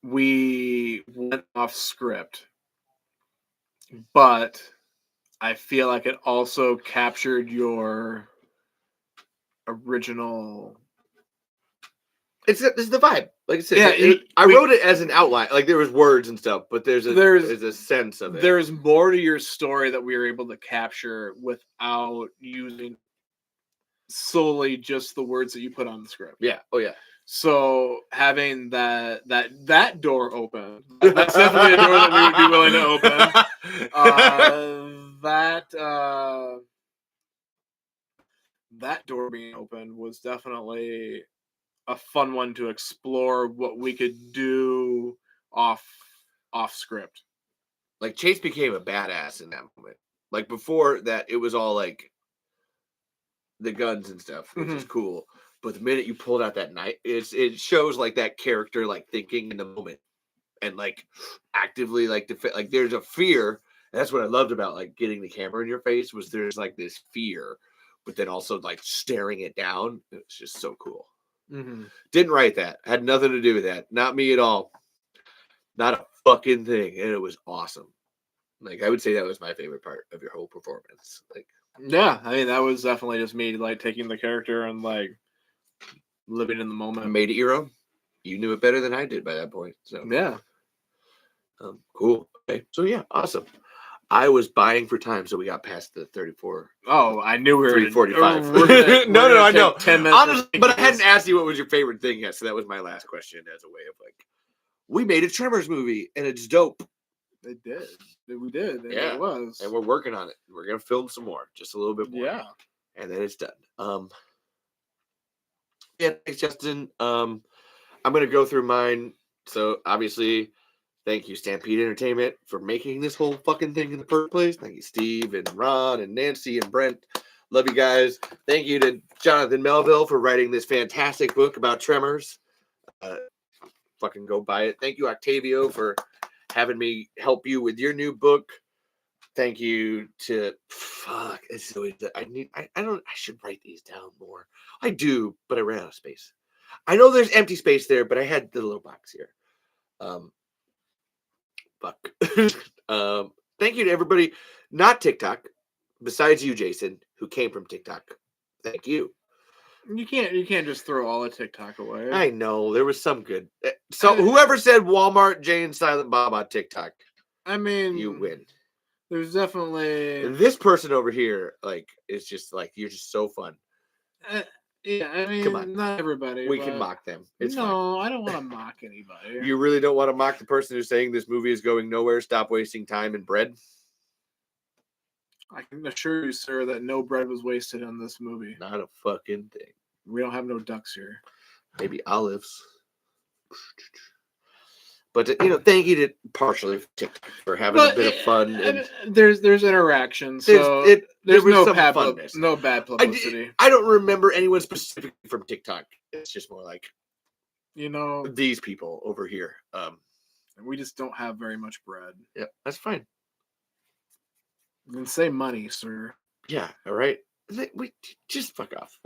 we went off script, but I feel like it also captured your original. it's the vibe. Like I said, Yeah, I wrote it as an outline. Like there was words and stuff, but there's a sense of it. There's more to your story that we were able to capture without using solely just the words that you put on the script. Yeah. Oh yeah. So having that door open, that's definitely a door that we would be willing to open. That door being open was definitely a fun one to explore what we could do off script. Like Chase became a badass in that moment. Like before that, it was all like the guns and stuff, which is cool. But the minute you pulled out that knife, it shows like that character like thinking in the moment and like actively like like there's a fear. And that's what I loved about like getting the camera in your face was there's like this fear, but then also like staring it down. It's just so cool. Didn't write that. Had nothing to do with that. Not me at all. Not a fucking thing. And it was awesome. Like I would say that was my favorite part of your whole performance. Like yeah, I mean that was definitely just me like taking the character and like living in the moment. Made it your own. You knew it better than I did by that point. So yeah. Cool. Okay. So yeah, awesome. I was buying for time, so we got past the 34. Oh, I knew we were 3:45. No, I know. 10 minutes. Honestly, but I hadn't asked you what was your favorite thing yet, so that was my last question as a way of like, we made a Tremors movie, and it's dope. It did. We did. Yeah. It was. And we're working on it. We're gonna film some more, just a little bit more. Yeah. And then it's done. Yeah, thanks, Justin. I'm gonna go through mine. So obviously, thank you, Stampede Entertainment, for making this whole fucking thing in the first place. Thank you, Steve and Ron and Nancy and Brent. Love you guys. Thank you to Jonathan Melville for writing this fantastic book about Tremors. Fucking go buy it. Thank you, Octavio, for having me help you with your new book. Thank you to it's always I should write these down more. I do, but I ran out of space. I know there's empty space there, but I had the little box here. Thank you to everybody, not TikTok, besides you, Jason, who came from TikTok. Thank you. You can't just throw all of TikTok away. I know there was some good. So whoever said Walmart, Jay, and Silent Bob on TikTok, I mean, you win. There's definitely this person over here. Like it's just like you're just so fun. Yeah, I mean, come on. Not everybody. We can mock them. It's fine. I don't want to mock anybody. You really don't want to mock the person who's saying this movie is going nowhere. Stop wasting time and bread. I can assure you, sir, that no bread was wasted on this movie. Not a fucking thing. We don't have no ducks here. Maybe olives. But thank you to partially for having a bit of fun. And there's interaction, so there's no bad publicity. I don't remember anyone specifically from TikTok. It's just more like these people over here. We just don't have very much bread. Yeah, that's fine. Then say money, sir. Yeah, all right. We just fuck off.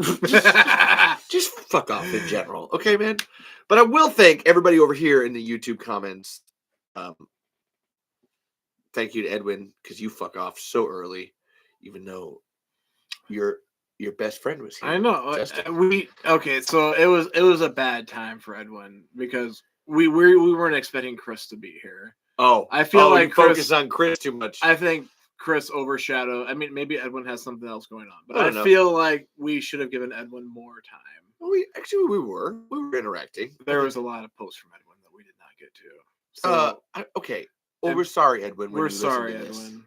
just fuck off in general, okay, man. But I will thank everybody over here in the YouTube comments. Thank you to Edwin because you fuck off so early, even though your best friend was here. I know. So it was a bad time for Edwin because we weren't expecting Chris to be here. Oh, I feel like focus on Chris too much. I think Chris overshadowed. I mean, maybe Edwin has something else going on, but I feel like we should have given Edwin more time. Well, we were interacting. There was a lot of posts from Edwin that we did not get to. So, okay. Well, we're sorry, Edwin. We're sorry, Edwin.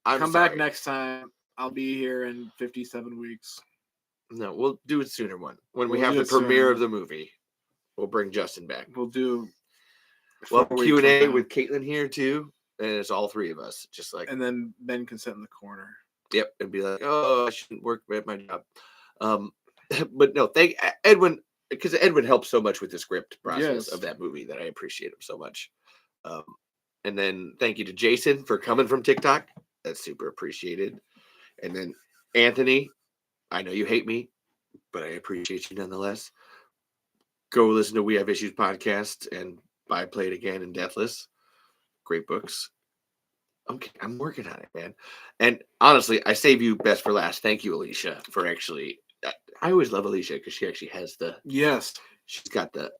Come back next time. I'll be here in 57 weeks. No, we'll do it sooner. When we have the premiere of the movie, we'll bring Justin back. We'll do Q&A with Caitlin here too, and it's all three of us, just like. And then Ben can sit in the corner. Yep, and be like, "Oh, I shouldn't work at my job." But no, thank Edwin, because Edwin helped so much with the script process of that movie that I appreciate him so much. And then thank you to Jason for coming from TikTok. That's super appreciated. And then Anthony, I know you hate me, but I appreciate you nonetheless. Go listen to We Have Issues podcast and buy Play It Again and Deathless. Great books. I'm working on it, man. And honestly, I save you best for last. Thank you, Alicia, for actually. I always love Alicia because she actually has the. Yes. She's got the.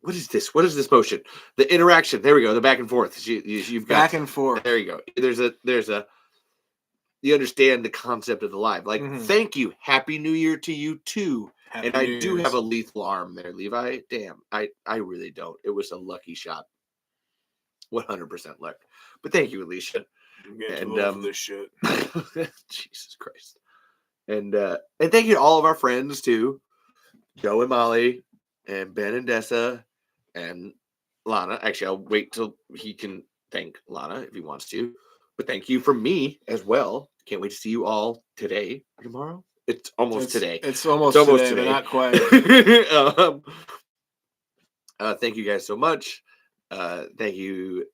What is this? What is this motion? The interaction. There we go. The back and forth. You've got back and forth. There you go. There's a. You understand the concept of the live. Like, Thank you. Happy New Year to you too. Happy and I do have a lethal arm there, Levi. Damn, I really don't. It was a lucky shot. 100% luck. But thank you, Alicia. And this shit. Jesus Christ. And thank you to all of our friends too. Joe and Molly and Ben and Dessa and Lana. Actually, I'll wait till he can thank Lana if he wants to. But thank you from me as well. Can't wait to see you all today or tomorrow. It's almost today. It's almost today, but not quite. Thank you guys so much. Thank you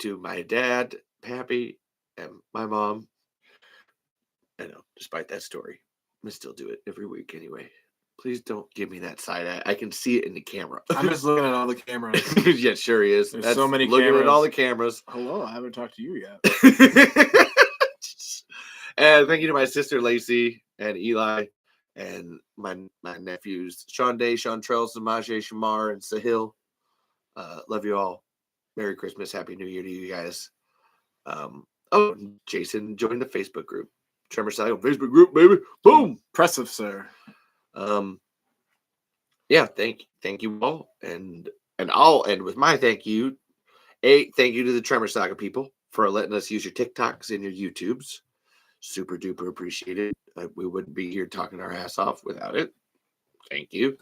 to my dad, Pappy, and my mom. I know, despite that story, I'm gonna still do it every week anyway. Please don't give me that side eye. I can see it in the camera. I'm just looking at all the cameras. Yeah, sure he is. There's so many looking cameras. At all the cameras. Hello, I haven't talked to you yet. And thank you to my sister Lacey and Eli and my nephews Sean Day, Sean Trell, Samaje, Shamar, and Sahil. Love you all. Merry Christmas, Happy New Year to you guys. Jason joined the Facebook group. Tremors Facebook group, baby. Boom. Impressive, sir. Yeah, thank you all. And I'll end with my thank you. Thank you to the Tremor Saga people for letting us use your TikToks and your YouTubes. Super duper appreciated. We wouldn't be here talking our ass off without it. Thank you.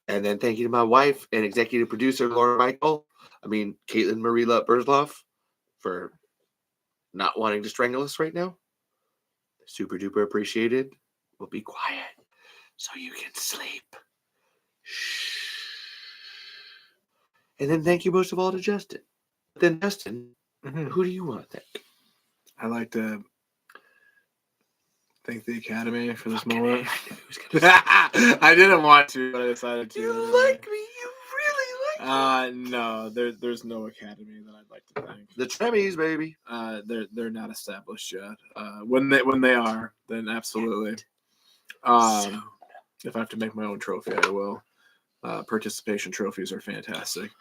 And then thank you to my wife and executive producer, Laura Caitlin Marilla Burzloff, for not wanting to strangle us right now. Super duper appreciated. We'll be quiet so you can sleep. Shh. And then thank you most of all to Justin. Then Justin, who do you want to thank? I'd like to thank the Academy for this moment. I didn't want to, but I decided to. You like me. You really like me. No, there's no Academy that I'd like to thank. The Tremmies, baby. They're not established yet. When they are, then absolutely. If I have to make my own trophy, I will. Participation trophies are fantastic.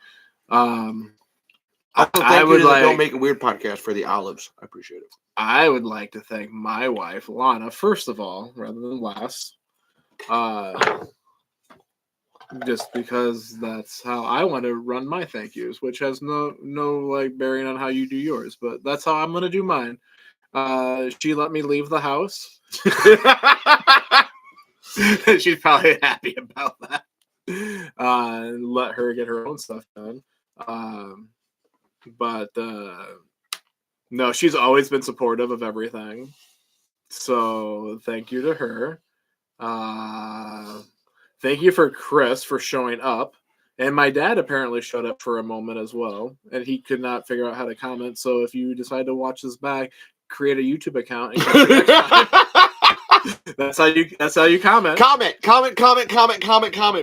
I would like Don't Make a Weird podcast for the olives. I appreciate it. I would like to thank my wife, Lana, first of all, rather than last. Just because that's how I want to run my thank yous, which has no like bearing on how you do yours, but that's how I'm gonna do mine. She let me leave the house. She's probably happy about that. Let her get her own stuff done. But no, she's always been supportive of everything. So thank you to her. Thank you for Chris for showing up. And my dad apparently showed up for a moment as well. And he could not figure out how to comment. So if you decide to watch this back, create a YouTube account and catch it next time. That's how you comment. Comment,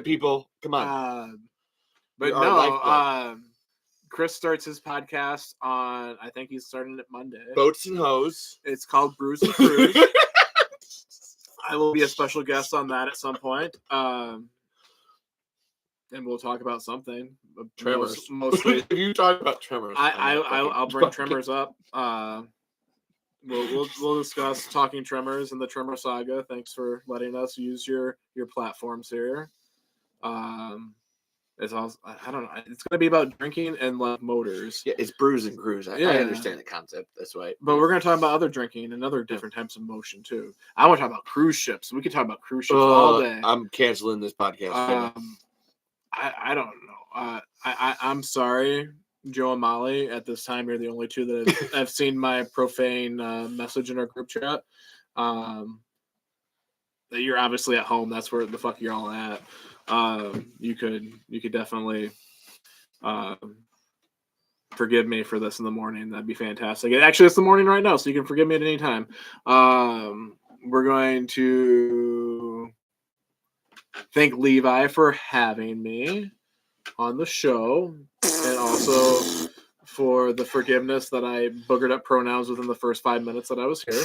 people. Come on. But no, Chris starts his podcast on, I think he's starting it Monday. Boats and Hoes. It's called Brews and Cruise. I will be a special guest on that at some point. And we'll talk about something. Tremors. Mostly. You talk about Tremors. I'll bring Tremors up. We'll discuss talking Tremors and the Tremor Saga. Thanks for letting us use your platforms here. And It's also, I don't know. It's gonna be about drinking and like motors. Yeah, it's brews and brews. I understand the concept. That's why. But we're gonna talk about other drinking and other different types of motion too. I want to talk about cruise ships. We could talk about cruise ships all day. I'm canceling this podcast. I don't know. I'm sorry, Joe and Molly. At this time, you're the only two that have seen my profane message in our group chat. You're obviously at home. That's where the fuck you're all at. You could definitely forgive me for this in the morning. That'd be fantastic. Actually, it's the morning right now, so you can forgive me at any time. We're going to thank Levi for having me on the show, and also for the forgiveness that I boogered up pronouns within the first 5 minutes that I was here.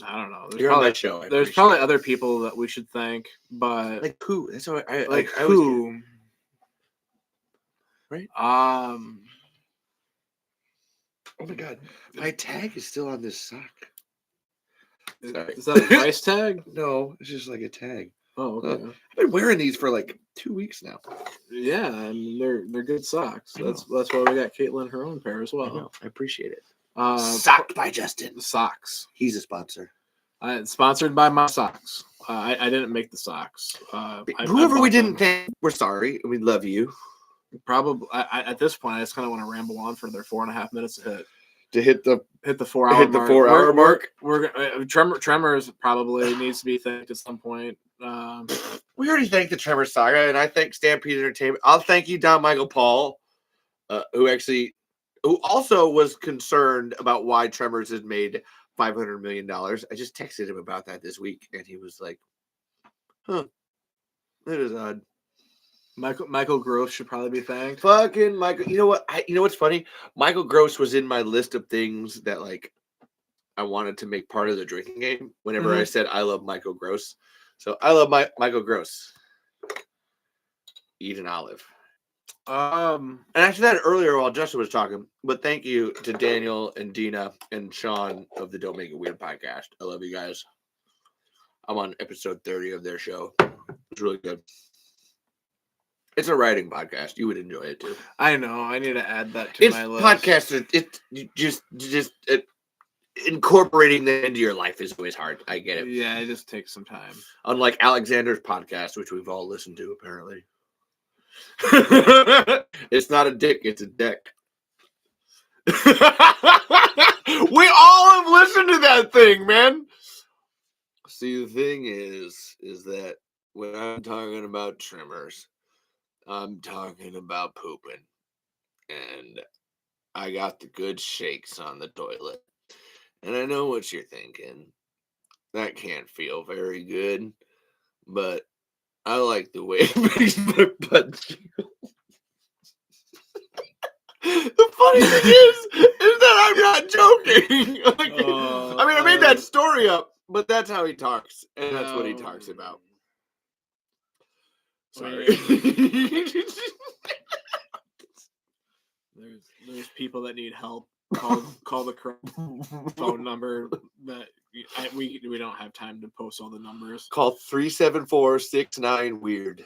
I don't know. You're on my show. There's probably other people that we should thank, but like who? That's what I like who? Right? Oh my god, my tag is still on this sock. Is that a price tag? No, it's just like a tag. Oh, okay. I've been wearing these for like 2 weeks now. Yeah, I mean they're good socks. That's why we got Caitlin her own pair as well. I appreciate it. Socked by Justin. Socks. He's a sponsor. Sponsored by my socks. I didn't make the socks. Whoever we didn't thank, we're sorry. We love you. Probably at this point, I just kind of want to ramble on for their 4.5 minutes to hit the 4 hour mark. 4 hour mark. We're Tremors probably needs to be thanked at some point. We already thanked the Tremors saga, and I thank Stampede Entertainment. I'll thank you, Don Michael Paul, who also was concerned about why Tremors had made $500 million. I just texted him about that this week, and he was like, "Huh, that is odd." Michael Gross should probably be thanked. Fucking Michael. You know what? You know what's funny? Michael Gross was in my list of things that like I wanted to make part of the drinking game. Whenever I said I love Michael Gross, so I love Michael Gross. Eat an olive. And I said that earlier while Justin was talking, but thank you to Daniel and Dina and Sean of the Don't Make It Weird podcast. I love you guys. I'm on episode 30 of their show. It's really good. It's a writing podcast. You would enjoy it too. I know. I need to add that to my list. Podcasts. It's just incorporating them into your life is always hard. I get it. Yeah, it just takes some time. Unlike Alexander's podcast, which we've all listened to, apparently. It's not a dick, it's a deck. We all have listened to that thing, man. See, the thing is that when I'm talking about Tremors, I'm talking about pooping. And I got the good shakes on the toilet. And I know what you're thinking. That can't feel very good. But I like the way it makes my butt jiggle. The funny thing is that I'm not joking. I mean, I made that story up, but that's how he talks. And that's what he talks about. Sorry. There's people that need help. Call the phone number that we don't have time to post all the numbers. Call 374-69-WEIRD.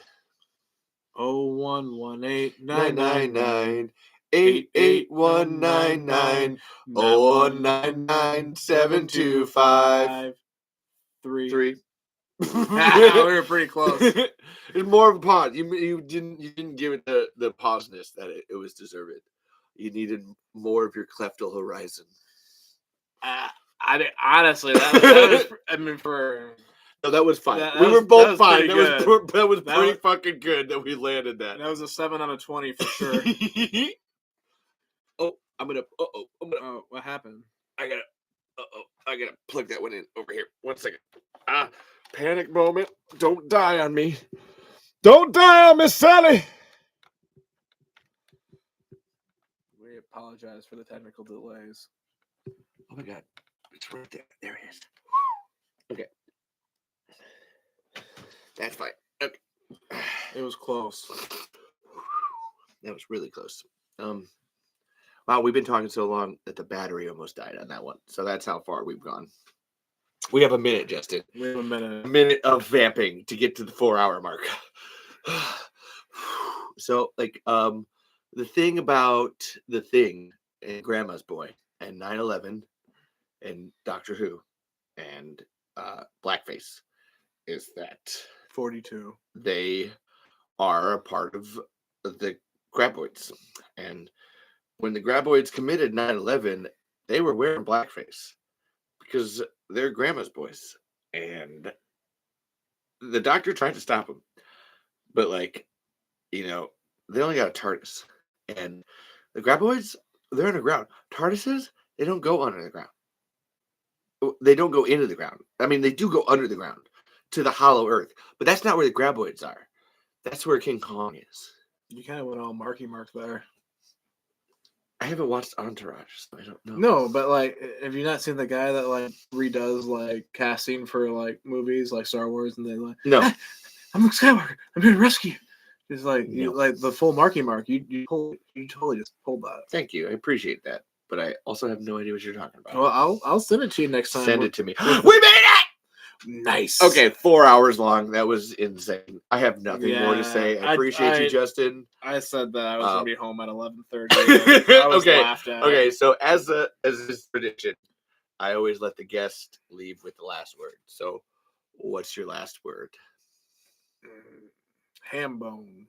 0118999 88199 0199725 3. We were pretty close. It's more of a pause. You didn't give it the pauseness that it was deserved. You needed more of your cleftal horizon. Honestly, that was. I mean, no, that was fine. We were both fine. That was pretty fucking good that we landed that. That was a 7 out of 20 for sure. Oh, what happened? I gotta plug that one in over here. 1 second. Panic moment. Don't die on me. Don't die on Miss Sally. We apologize for the technical delays. Oh my god. It's right there. There it is. Okay. That's fine. Okay. It was close. That was really close. Wow, we've been talking so long that the battery almost died on that one. So that's how far we've gone. We have a minute, Justin. We have a minute. A minute of vamping to get to the 4 hour mark. So, like, the thing about the Thing and Grandma's Boy and 9/11 and Doctor Who and Blackface is that 42. they are a part of the Graboids. And when the Graboids committed 9/11, they were wearing blackface because they're Grandma's boys. And the Doctor tried to stop them. But, like, they only got a TARDIS. And the Graboids, they're underground. TARDISes, they don't go under the ground. They don't go into the ground. I mean, they do go under the ground to the hollow earth. But that's not where the Graboids are. That's where King Kong is. You kind of went all Marky Mark there. I haven't watched Entourage, so I don't know. No, but like, have you not seen the guy that like redoes like casting for like movies like Star Wars and they like, No. "Ah, I'm Luke Skywalker. I'm here to rescue you." It's like you No. like the full Marky Mark. You totally just pulled that. Thank you. I appreciate that. But I also have no idea what you're talking about. Well, I'll send it to you next time. Send it to me. We made it! Nice. Okay, 4 hours long. That was insane. I have nothing more to Yeah, say. I appreciate you, Justin. I said that I was gonna be home at 11:30. I was Okay. laughed at. Okay, so as this tradition, I always let the guest leave with the last word. So, what's your last word? Ham bone.